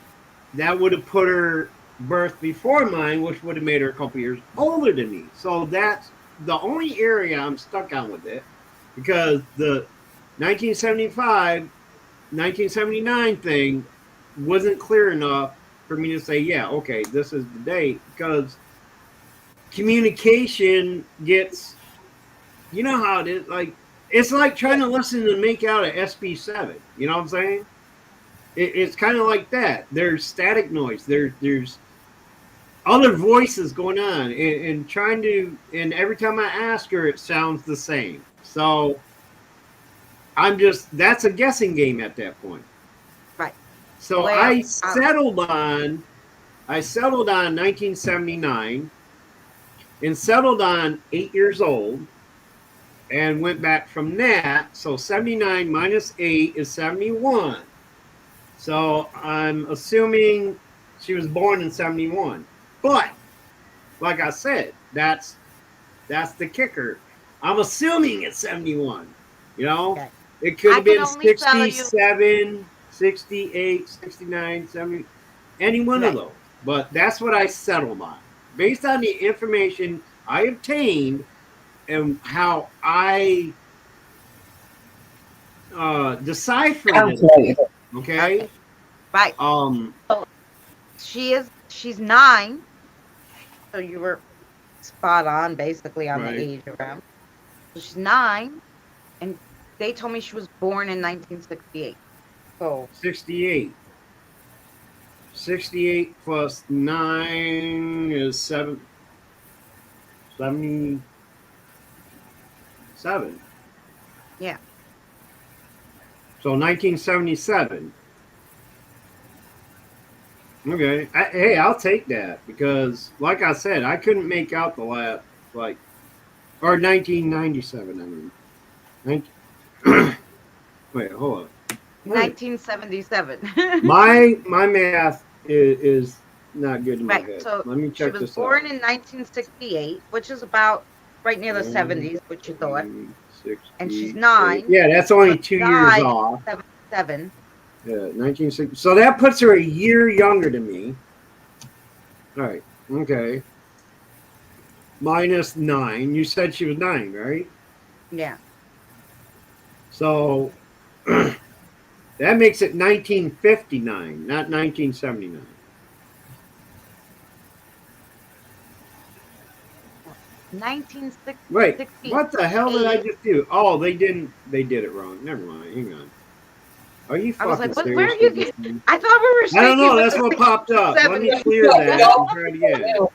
that would have put her birth before mine, which would have made her a couple years older than me. So that's the only area I'm stuck on with it, because the 1979 thing wasn't clear enough for me to say, yeah, okay, this is the date, because communication gets, you know how it is, like, it's like trying to listen and make out an SB7. You know what I'm saying? It's kind of like that. There's static noise. There's other voices going on, and trying to. And every time I ask her, it sounds the same. So that's a guessing game at that point. Right. So I settled on 1979, and settled on 8 years old. And went back from that. So 79 minus 8 is 71. So I'm assuming she was born in 71. But like I said, that's the kicker. I'm assuming it's 71. You know, okay. It could have been 67, 68, 69, 70. any one of Right. those. But that's what I settled on, based on the information I obtained and how I deciphered it. Calculated it. Okay. Right. She's 9. So you were spot on, basically, on the Right. age around. So she's 9, and they told me she was born in 1968. So 68. 68 plus 9 is 77. yeah. So 1977. Okay. Hey, I'll take that because, like I said, I couldn't make out the last, or 1997. I mean, wait, hold on. 1977. My math is not good in my Right. head. So Let me she check was this born out. in 1968, which is about right near the 70s, which you thought. And she's 9. Yeah, that's only 2 years died in off. 77. Yeah, 1960. So that puts her a year younger than me. All right. Okay. Minus 9. You said she was 9, right? Yeah. So that makes it 1959, not 1979. Wait, what the hell did I just do? Oh, they did it wrong. Never mind. Hang on. Are you I was fucking like, serious? where are you getting? I thought we were. I don't know. That's with what popped up. Let me 70s. clear that and try it again. All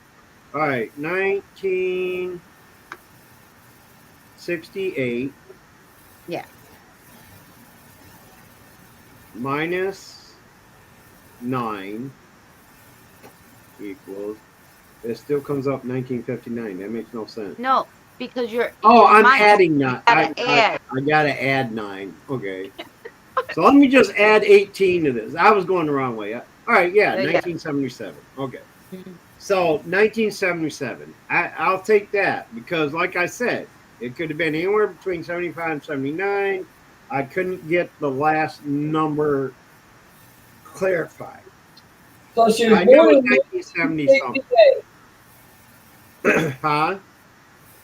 right, 1968. Yeah. Minus 9 equals. It still comes up 1959. That makes no sense. No, because you're. Oh, I'm minus, adding 9. I gotta add 9. Okay. So let me just add 18 to this. I was going the wrong way. All right, yeah, 1977. Okay. So 1977. I'll take that because, like I said, it could have been anywhere between 75 and 79. I couldn't get the last number clarified. So she was I know born in 1970 something. 1968. Huh?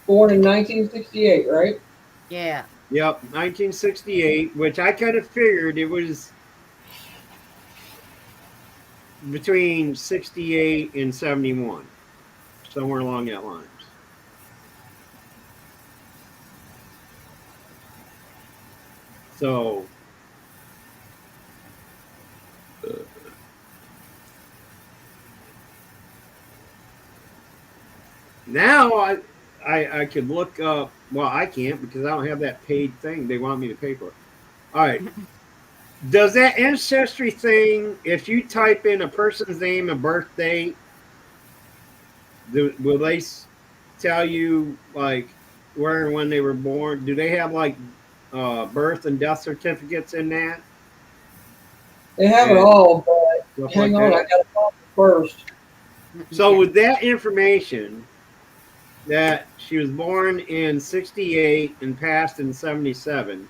Born in 1968, right? Yeah. Yep, 1968, which I kind of figured it was between 68 and 71, somewhere along that lines. So now I could look up. Well, I can't because I don't have that paid thing they want me to pay for. All right. Does that ancestry thing, if you type in a person's name and birth date, will they tell you like where and when they were born? Do they have like birth and death certificates in that? They have it all, but hang like on, that. I got to find it first. So with that information, that she was born in 68 and passed in 77,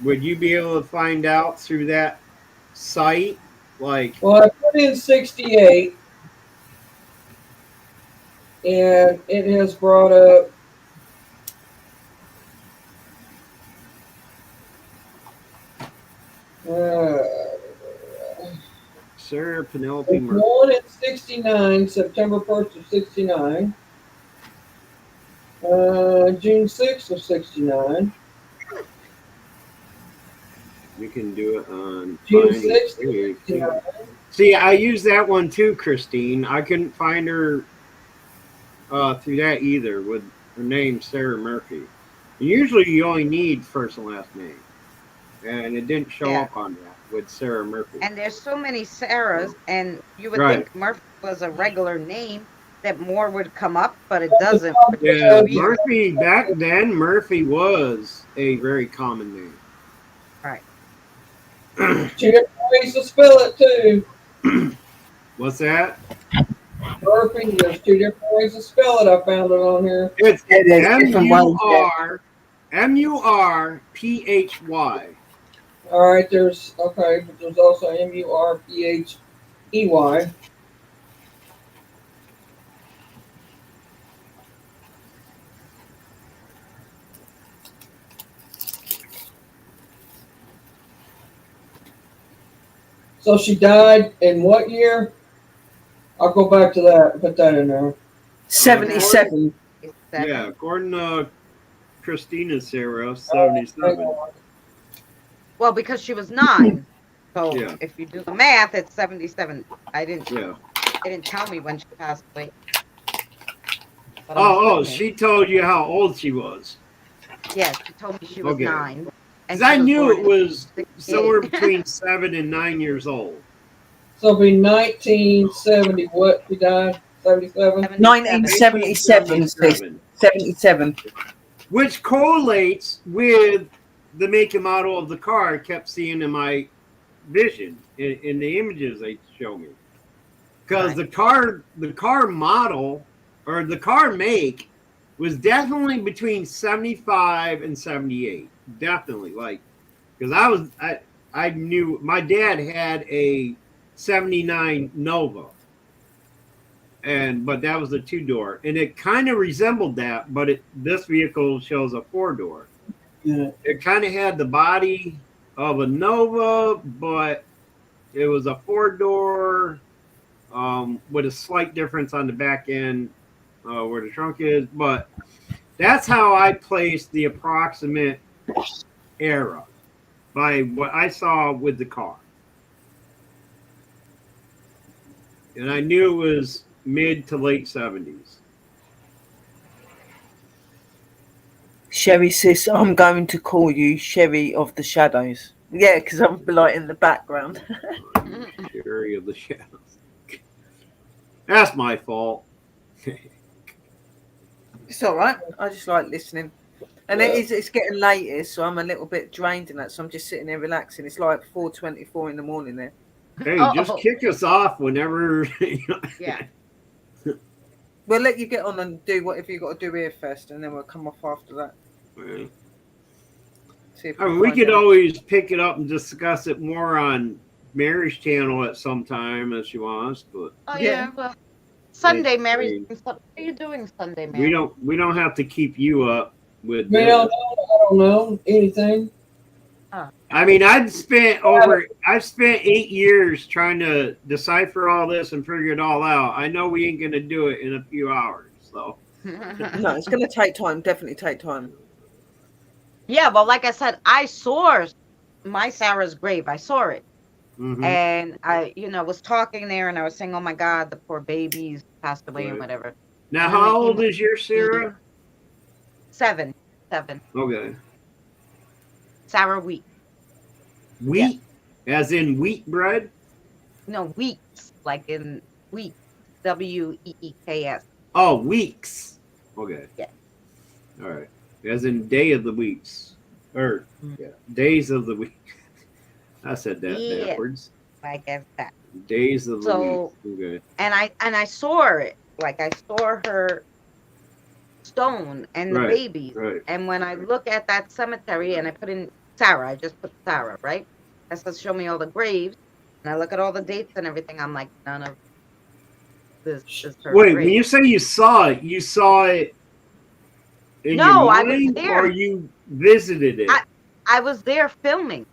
would you be able to find out through that site? Like, well, I put in 68, and it has brought up Sarah Penelope Murphy. Born in 69, September 1st of 69. June 6th of 69. You can do it on June 6th of 69. See, I used that one too, Christine. I couldn't find her through that either with her name, Sarah Murphy. Usually you only need first and last name. And it didn't show up on that with Sarah Murphy. And there's so many Sarahs, and you would Right. think Murphy was a regular name, that more would come up, but it doesn't. Yeah, Murphy, back then, Murphy was a very common name. Right. Two different ways to spell it, too. What's that? Murphy, there's two different ways to spell it. I found it on here. It's different ways, M-U-R-P-H-Y. All right, there's okay, but there's also Murphey. So she died in what year? I'll go back to that. Put that in there. 77. Yeah, according to Christina Sarah, 77. Well, because she was 9. So Yeah. if you do the math, it's 77. Yeah. They didn't tell me when she passed away. But Oh, she told you how old she was. Yeah, she told me she was 9. Because I knew it was somewhere between 7 and 9 years old. So it'll be 1970. What she died? 77. 1977. 77. Which correlates with the make and model of the car I kept seeing in my vision in the images they show me. Because the car model or the car make was definitely between 75 and 78. Definitely, like, because I knew my dad had a 79 Nova, but that was a 2-door, and it kind of resembled that, but this vehicle shows a 4-door. Yeah. It kind of had the body of a Nova, but it was a 4-door with a slight difference on the back end where the trunk is. But that's how I placed the approximate era by what I saw with the car. And I knew it was mid to late 70s. Sherry says, I'm going to call you Sherry of the Shadows. Yeah, because I'm like in the background. Sherry of the Shadows. That's my fault. It's all right. I just like listening. And it's getting later, so I'm a little bit drained in that. So I'm just sitting there relaxing. It's like 4:24 in the morning there. Hey, just kick us off whenever. Yeah. We'll let you get on and do whatever you got to do here first, and then we'll come off after that. Right. See if I mean, we could always pick it up and discuss it more on Mary's channel at some time if she wants, but Oh yeah, well, Sunday, Mary. What are you doing Sunday, Mary? we don't have to keep you up with. I don't know anything. I mean, I've spent 8 years trying to decipher all this and figure it all out. I know we ain't gonna do it in a few hours, so. No, it's gonna take time. Definitely take time. Yeah, well, like I said, I saw my Sarah's grave. I saw it. Mm-hmm. And I, was talking there and I was saying, oh my God, the poor babies passed away and whatever. Now, how old is your Sarah? 7. Okay. Sarah Wheat. Wheat? Yeah. As in wheat bread? No, Weeks, like in wheat. Weeks. Oh, weeks. Okay. Yeah. All right. As in day of the weeks. Or days of the week. I said that backwards. I guess that. Days of the week. Okay. And I saw it. Like I saw her stone and the babies. Right. And when I look at that cemetery and I put in Sarah, I just put Sarah, right? That says show me all the graves. And I look at all the dates and everything. I'm like, none of this is her Wait, grave. when you say you saw it in your mind, or you visited it? I was there filming.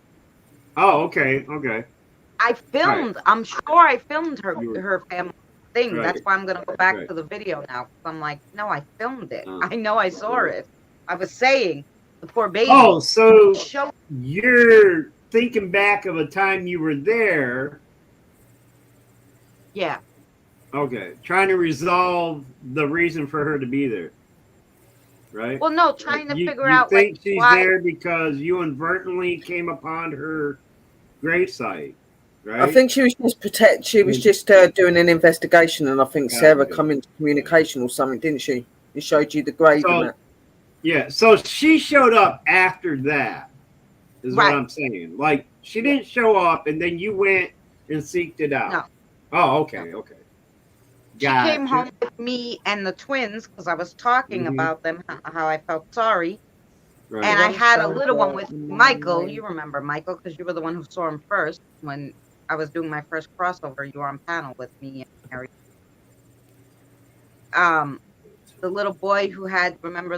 Oh, okay. I filmed. Right. I'm sure I filmed her family thing. Right. That's why I'm gonna go back to the video now. I'm like, no, I filmed it. I know I saw it. I was saying the poor baby. Oh, so you're thinking back of a time you were there. Yeah. Okay, trying to resolve the reason for her to be there. Right. Well, no, trying to figure you out think like she's why there because you inadvertently came upon her gravesite, right? I think she was just She was just doing an investigation, and I think Sarah come into communication or something, didn't she? It showed you the grave and that. Yeah. So she showed up after that. Is what I'm saying. Like she didn't show up, and then you went and seeked it out. No. Oh, okay, okay. She came home with me and the twins because I was talking about them, how I felt sorry. Right. And I had a little one with Michael. You remember Michael because you were the one who saw him first when I was doing my first crossover. You were on panel with me and Mary. The little boy who had, remember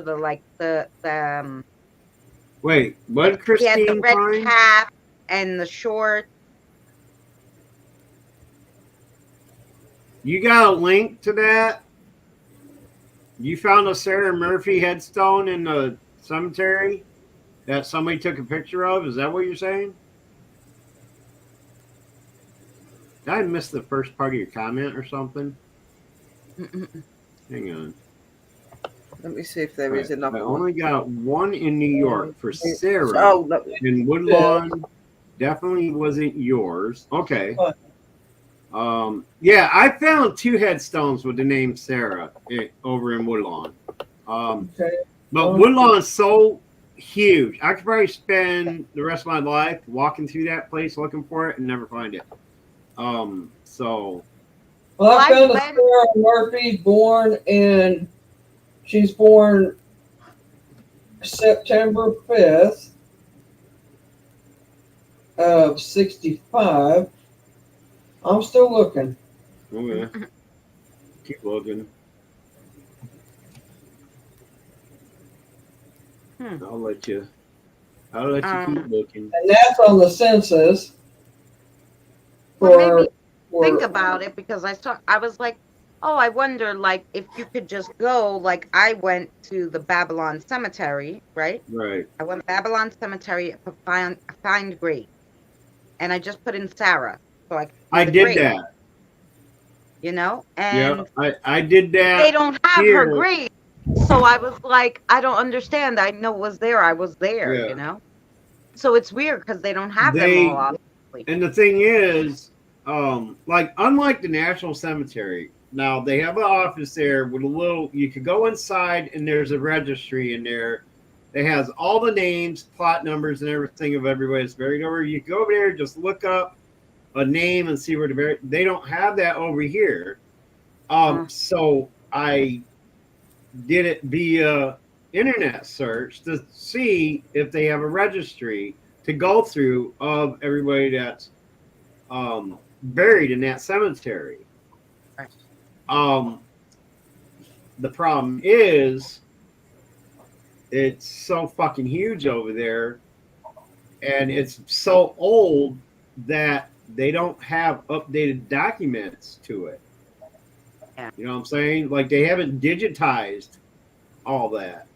Wait, what he had the Christine red find? cap and the short. You got a link to that? You found a Sarah Murphy headstone in the cemetery that somebody took a picture of? Is that what you're saying? Did I miss the first part of your comment or something? Hang on. Let me see if there is I another one. only got one in New York for Sarah. Oh, look. In Woodlawn definitely wasn't yours. Okay. Yeah, I found 2 headstones with the name Sarah over in Woodlawn. But Woodlawn's so huge. I could probably spend the rest of my life walking through that place looking for it and never find it. So. Well, I found a Sarah Murphy she's born September 5th of 65. I'm still looking. Okay. Keep looking. I'll let you keep looking. And that's on the census. Think about it because I was like, oh, I wonder like if you could just go, like I went to the Babylon Cemetery, right? Right. I went to Babylon Cemetery to find grave. And I just put in Sarah. So I did that. You know? And yeah, I did that. They don't have her grave. So I was like, I don't understand. I know it was there. I was there, you know? So it's weird because they don't have them all, obviously. And the thing is, like, unlike the National Cemetery, now they have an office there with a little, you could go inside and there's a registry in there that has all the names, plot numbers, and everything of everybody that's buried over. You go over there, just look up a name and see where to bury. They don't have that over here. So I did it via internet search to see if they have a registry to go through of everybody that's buried in that cemetery. The problem is it's so fucking huge over there, and it's so old that they don't have updated documents to it. You know what I'm saying? Like, they haven't digitized all that.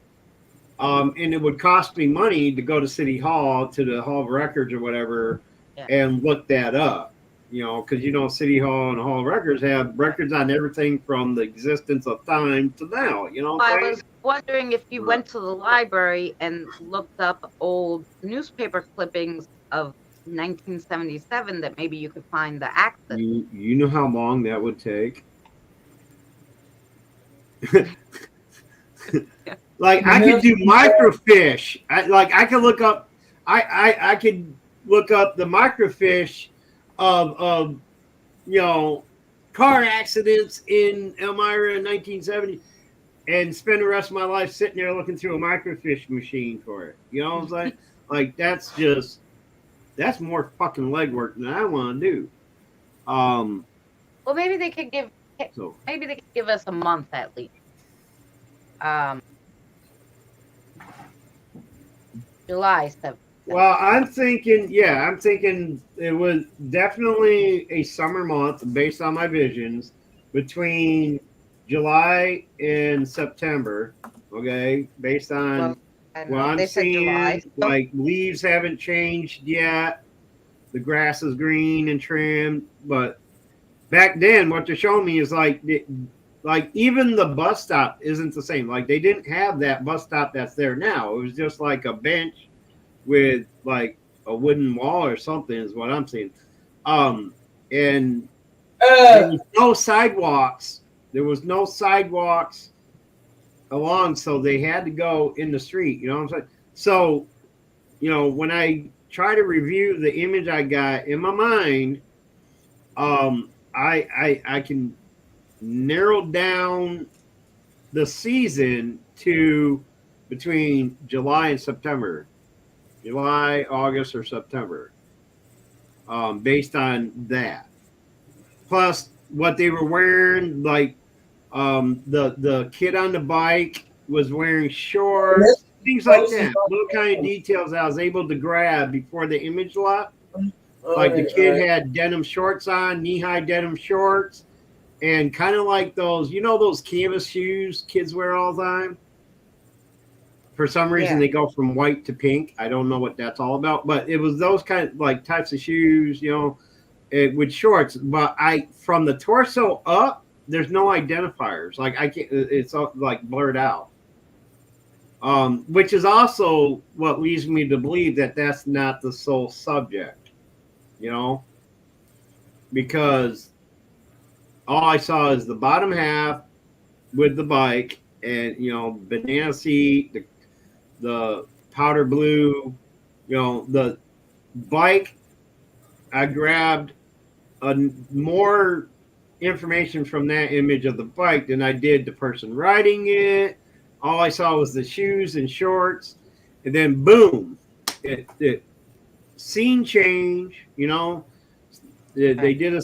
And it would cost me money to go to City Hall, to the Hall of Records or whatever, and look that up. You know, because, you know, City Hall and Hall of Records have records on everything from the existence of time to now. You know what I'm saying? I was wondering if you went to the library and looked up old newspaper clippings of 1977 that maybe you could find the access. You know how long that would take? Like, I could do microfiche. I could look up. I could look up the microfiche of you know, car accidents in Elmira in 1970, and spend the rest of my life sitting there looking through a microfiche machine for it. You know what I'm saying? Like, that's more fucking legwork than I want to do. Well, maybe they could give us a month at least. July 7th. Well, I'm thinking it was definitely a summer month based on my visions between July and September. Okay, based on what I'm seeing, like, leaves haven't changed yet. The grass is green and trimmed, but back then, what they're showing me is like even the bus stop isn't the same. Like, they didn't have that bus stop that's there now. It was just like a bench with like a wooden wall or something is what I'm seeing. And there was no sidewalks. There was no sidewalks along, so they had to go in the street. You know what I'm saying? So, you know, when I try to review the image I got in my mind, I can narrow down the season to between July and September. July, August, or September. Based on that. Plus what they were wearing, like the kid on the bike was wearing shorts, things like that. Little kind of details I was able to grab before the image lot. Like the kid had denim shorts on, knee-high denim shorts, and kind of like those, you know, those canvas shoes kids wear all the time. For some reason, they go from white to pink. I don't know what that's all about, but it was those kind of like types of shoes, you know, with shorts. But from the torso up, there's no identifiers. Like I can't. It's all like blurred out. Which is also what leads me to believe that that's not the sole subject, you know, because all I saw is the bottom half with the bike and, you know, banana seat, the powder blue, you know, the bike. I grabbed more information from that image of the bike than I did the person riding it. All I saw was the shoes and shorts, and then boom, it scene change. You know, they did a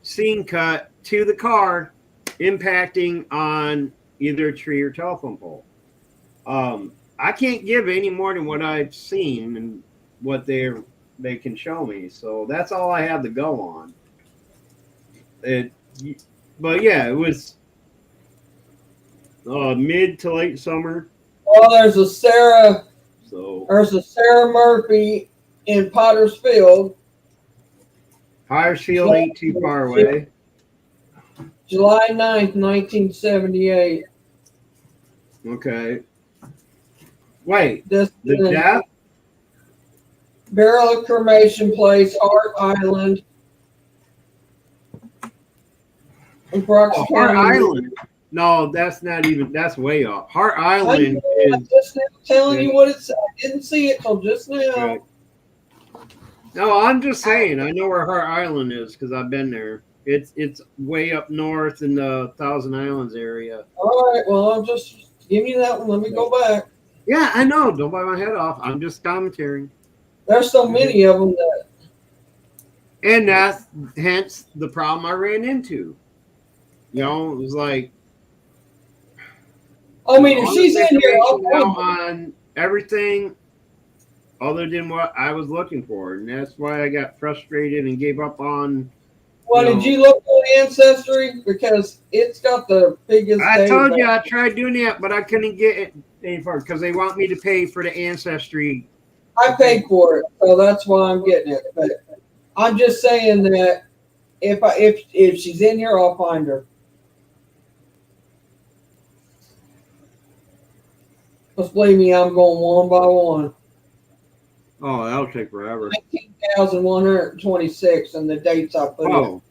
scene cut to the car impacting on either a tree or telephone pole. I can't give any more than what I've seen and what they can show me. So that's all I have to go on. But yeah, it was mid to late summer. Well, there's a Sarah Murphy in Pottersfield. Pottersfield ain't too far away. July 9th, 1978. Okay. Wait, the death? Burial cremation place, Hart Island. Oh, Hart Island. No, that's not even. That's way off. Hart Island I'm just telling you what it's. I didn't see it till just now. Right. No, I'm just saying. I know where Hart Island is because I've been there. It's way up north in the Thousand Islands area. All right. Well, I'm just give me that one. Let me go back. Yeah, I know. Don't bite my head off. I'm just commentating. There's so many of them that. And that's hence the problem I ran into. You know, it was like. I mean, if she's in here, on everything other than what I was looking for, and that's why I got frustrated and gave up on. Well, did you look on Ancestry because it's got the biggest? I told you I tried doing that, but I couldn't get it any far because they want me to pay for the Ancestry. I paid for it, so that's why I'm getting it. But I'm just saying that if she's in here, I'll find her. Just believe me, I'm going one by one. Oh, that'll take forever. 19,126 and the dates I put in.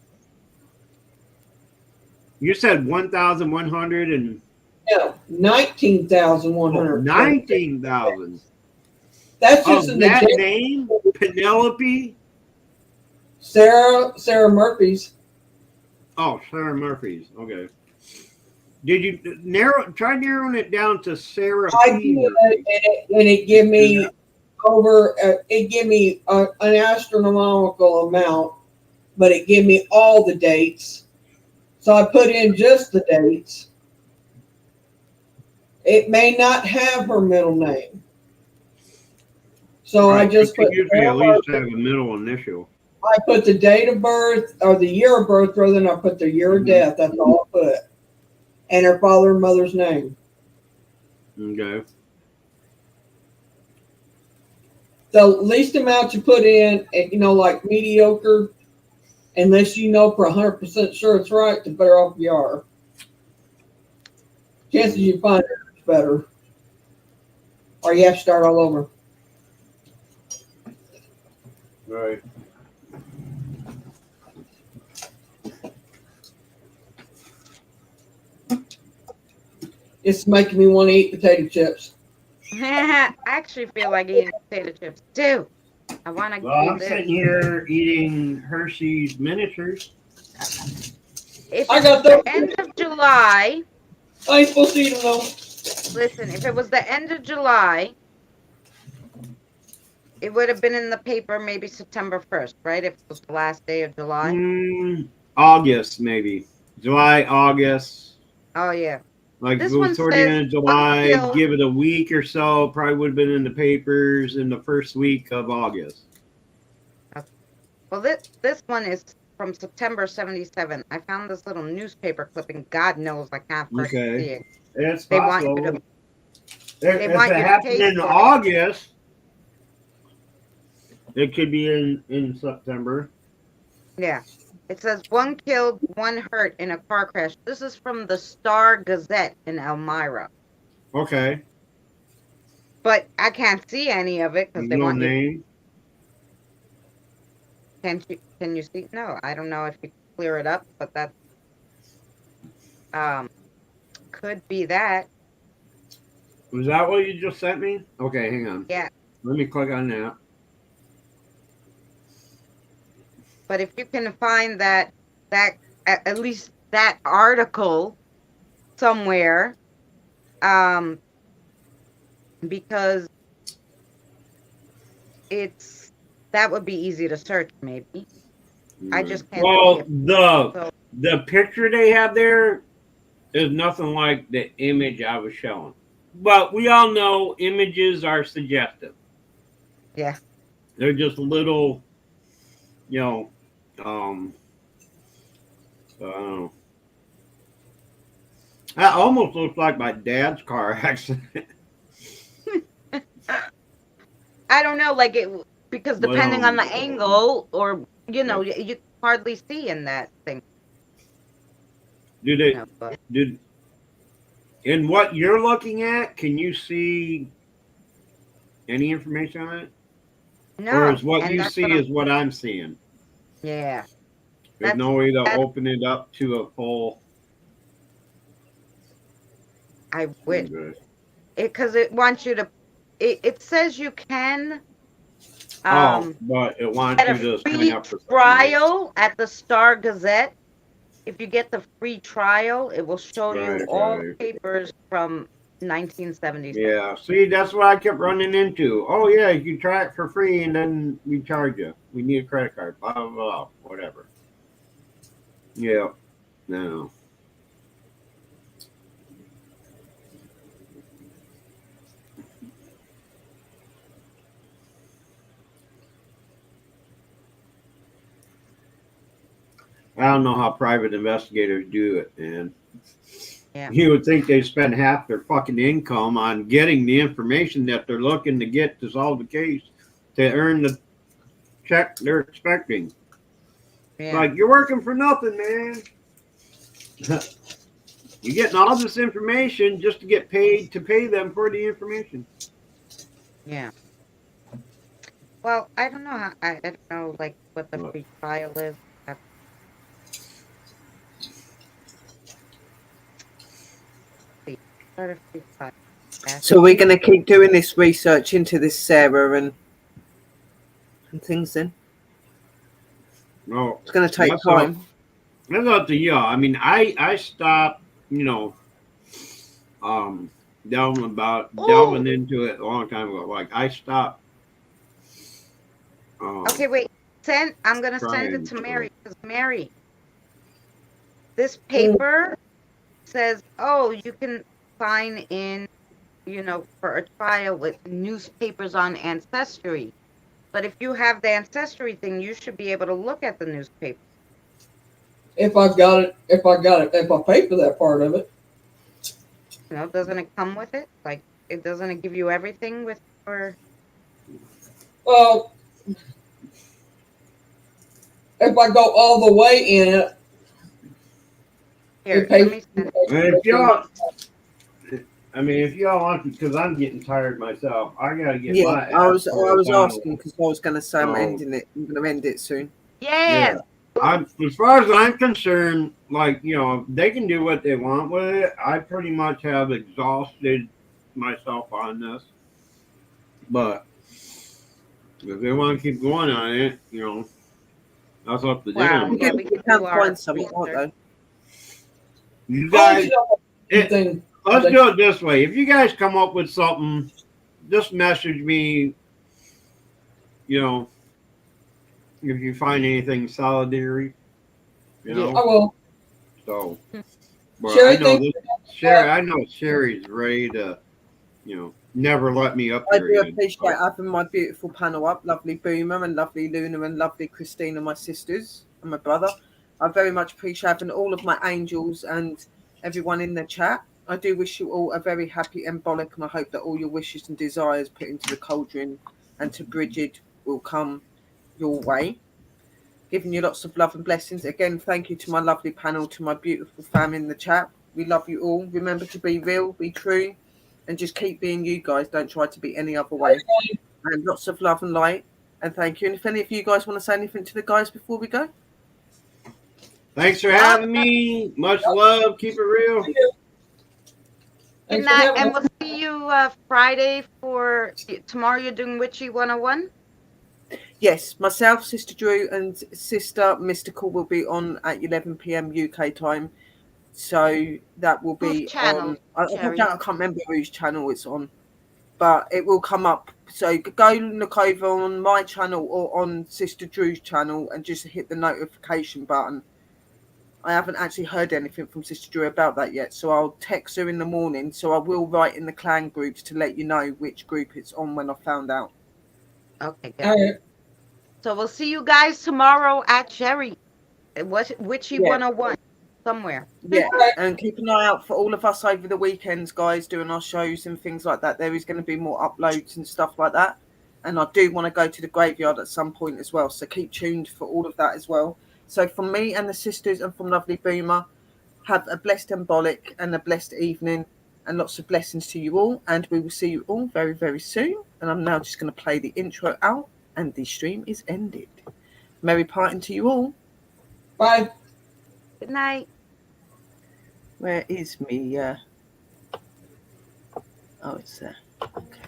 You said 1,100 and... No, 19,100. 19,000. That's just in that the name? Penelope? Sarah Murphy's. Oh, Sarah Murphy's. Okay. Did you try narrowing it down to Sarah? I did, and it gave me an astronomical amount, but it gave me all the dates. So I put in just the dates. It may not have her middle name. So I just put usually at least have a middle initial. I put the date of birth or the year of birth rather than I put the year of death. That's all I put. And her father and mother's name. Okay. The least amount you put in, like mediocre, unless you know for 100% sure it's right, the better off you are. Chances you find it better. Or you have to start all over. Right. It's making me want to eat potato chips. I actually feel like eating potato chips too. I want to. Well, I'm sitting here eating Hershey's miniatures. It's the end of July. I ain't supposed to eat them though. Listen, if it was the end of July, it would have been in the paper maybe September 1st, right? If it was the last day of July. August, maybe. July, August. Oh, yeah. Like if This it was one toward the says end of one July, kill. give it a week or so, probably would have been in the papers in the first week of August. Well, this one is from September 77. I found this little newspaper clipping. God knows I can't first see it. It's They want you possible. to. They want If it you to happened pay in for it. August, it could be in September. Yeah. It says 1 killed, 1 hurt in a car crash. This is from the Star Gazette in Elmira. Okay. But I can't see any of it because they No want you. name. Can you see? No, I don't know if you clear it up, but that could be that. Was that what you just sent me? Okay, hang on. Yeah. Let me click on that. But if you can find that at least that article somewhere, because that would be easy to search maybe. I just can't. Well, see the picture they have there is nothing like the image I was showing. But we all know images are suggestive. Yeah. They're just little, you know, that almost looks like my dad's car accident. I don't know, like because depending on the angle, or you hardly see in that thing. In what you're looking at, can you see any information on it? No. Or is what you see is what I'm seeing? Yeah. There's no way to open it up to a full. I wish. Because it wants you to. It says you can. But it wants get you a to free sign up for trial at the Star Gazette. If you get the free trial, it will show you all papers from 1977. Yeah, see, that's what I kept running into. Oh, yeah, you can try it for free, and then we charge you. We need a credit card, blah, blah, blah, whatever. Yeah, no. I don't know how private investigators do it, man. Yeah. You would think they spend half their fucking income on getting the information that they're looking to get to solve the case to earn the check they're expecting. Yeah. Like, you're working for nothing, man. You're getting all this information just to get paid to pay them for the information. Yeah. Well, I don't know I don't know like what the free trial is. So we're going to keep doing this research into this, Sarah, and things then? No. It's going to take time. That's up to you. I mean, I stopped, delving into it a long time ago. Like, I stopped. Okay, wait. I'm going to send it to Mary, because Mary, this paper says, oh, you can sign in, for a trial with newspapers on Ancestry. But if you have the Ancestry thing, you should be able to look at the newspaper. If I pay for that part of it. Doesn't it come with it? Like, doesn't it give you everything with your... Well, if I go all the way in it, if y'all want, because I'm getting tired myself, I gotta get my. I was asking because I was going to say I'm going to end it soon. Yeah. As far as I'm concerned, like, they can do what they want with it. I pretty much have exhausted myself on this. But if they want to keep going on it, that's up to them. Yeah, we can find something, though. You guys, let's do it this way. If you guys come up with something, just message me. You know, if you find anything solidary, you know. I will. So, well, Sherry, I know thank this. Sherry, I know Sherry's ready to, you know, never let me up I here do again. appreciate having my beautiful panel up. Lovely Boomer and lovely Luna and lovely Christina, my sisters and my brother. I very much appreciate having all of my angels and everyone in the chat. I do wish you all a very happy Embolic, and I hope that all your wishes and desires put into the cauldron and to Bridget will come your way. Giving you lots of love and blessings. Again, thank you to my lovely panel, to my beautiful fam in the chat. We love you all. Remember to be real, be true, and just keep being you guys. Don't try to be any other way. And lots of love and light. And thank you. And if any of you guys want to say anything to the guys before we go? Thanks for having me. Much love. Keep it real. Good night, and we'll see you Friday for tomorrow. You're doing Witchy 101? Yes, myself, Sister Drew, and Sister Mystical will be on at 11 p.m. UK time. So that will be channel, on. I can't remember whose channel it's on, but it will come up. So go look over on my channel or on Sister Drew's channel and just hit the notification button. I haven't actually heard anything from Sister Drew about that yet, so I'll text her in the morning. So I will write in the clan groups to let you know which group it's on when I found out. Okay, good. So we'll see you guys tomorrow at Sherry. Witchy 101 somewhere. Yeah, and keep an eye out for all of us over the weekends, guys, doing our shows and things like that. There is going to be more uploads and stuff like that. And I do want to go to the graveyard at some point as well. So keep tuned for all of that as well. So from me and the sisters and from Lovely Boomer, have a blessed Embolic and a blessed evening and lots of blessings to you all. And we will see you all very, very soon. And I'm now just going to play the intro out and the stream is ended. Merry parting to you all. Bye. Good night. Where is me? Oh, it's there. Okay.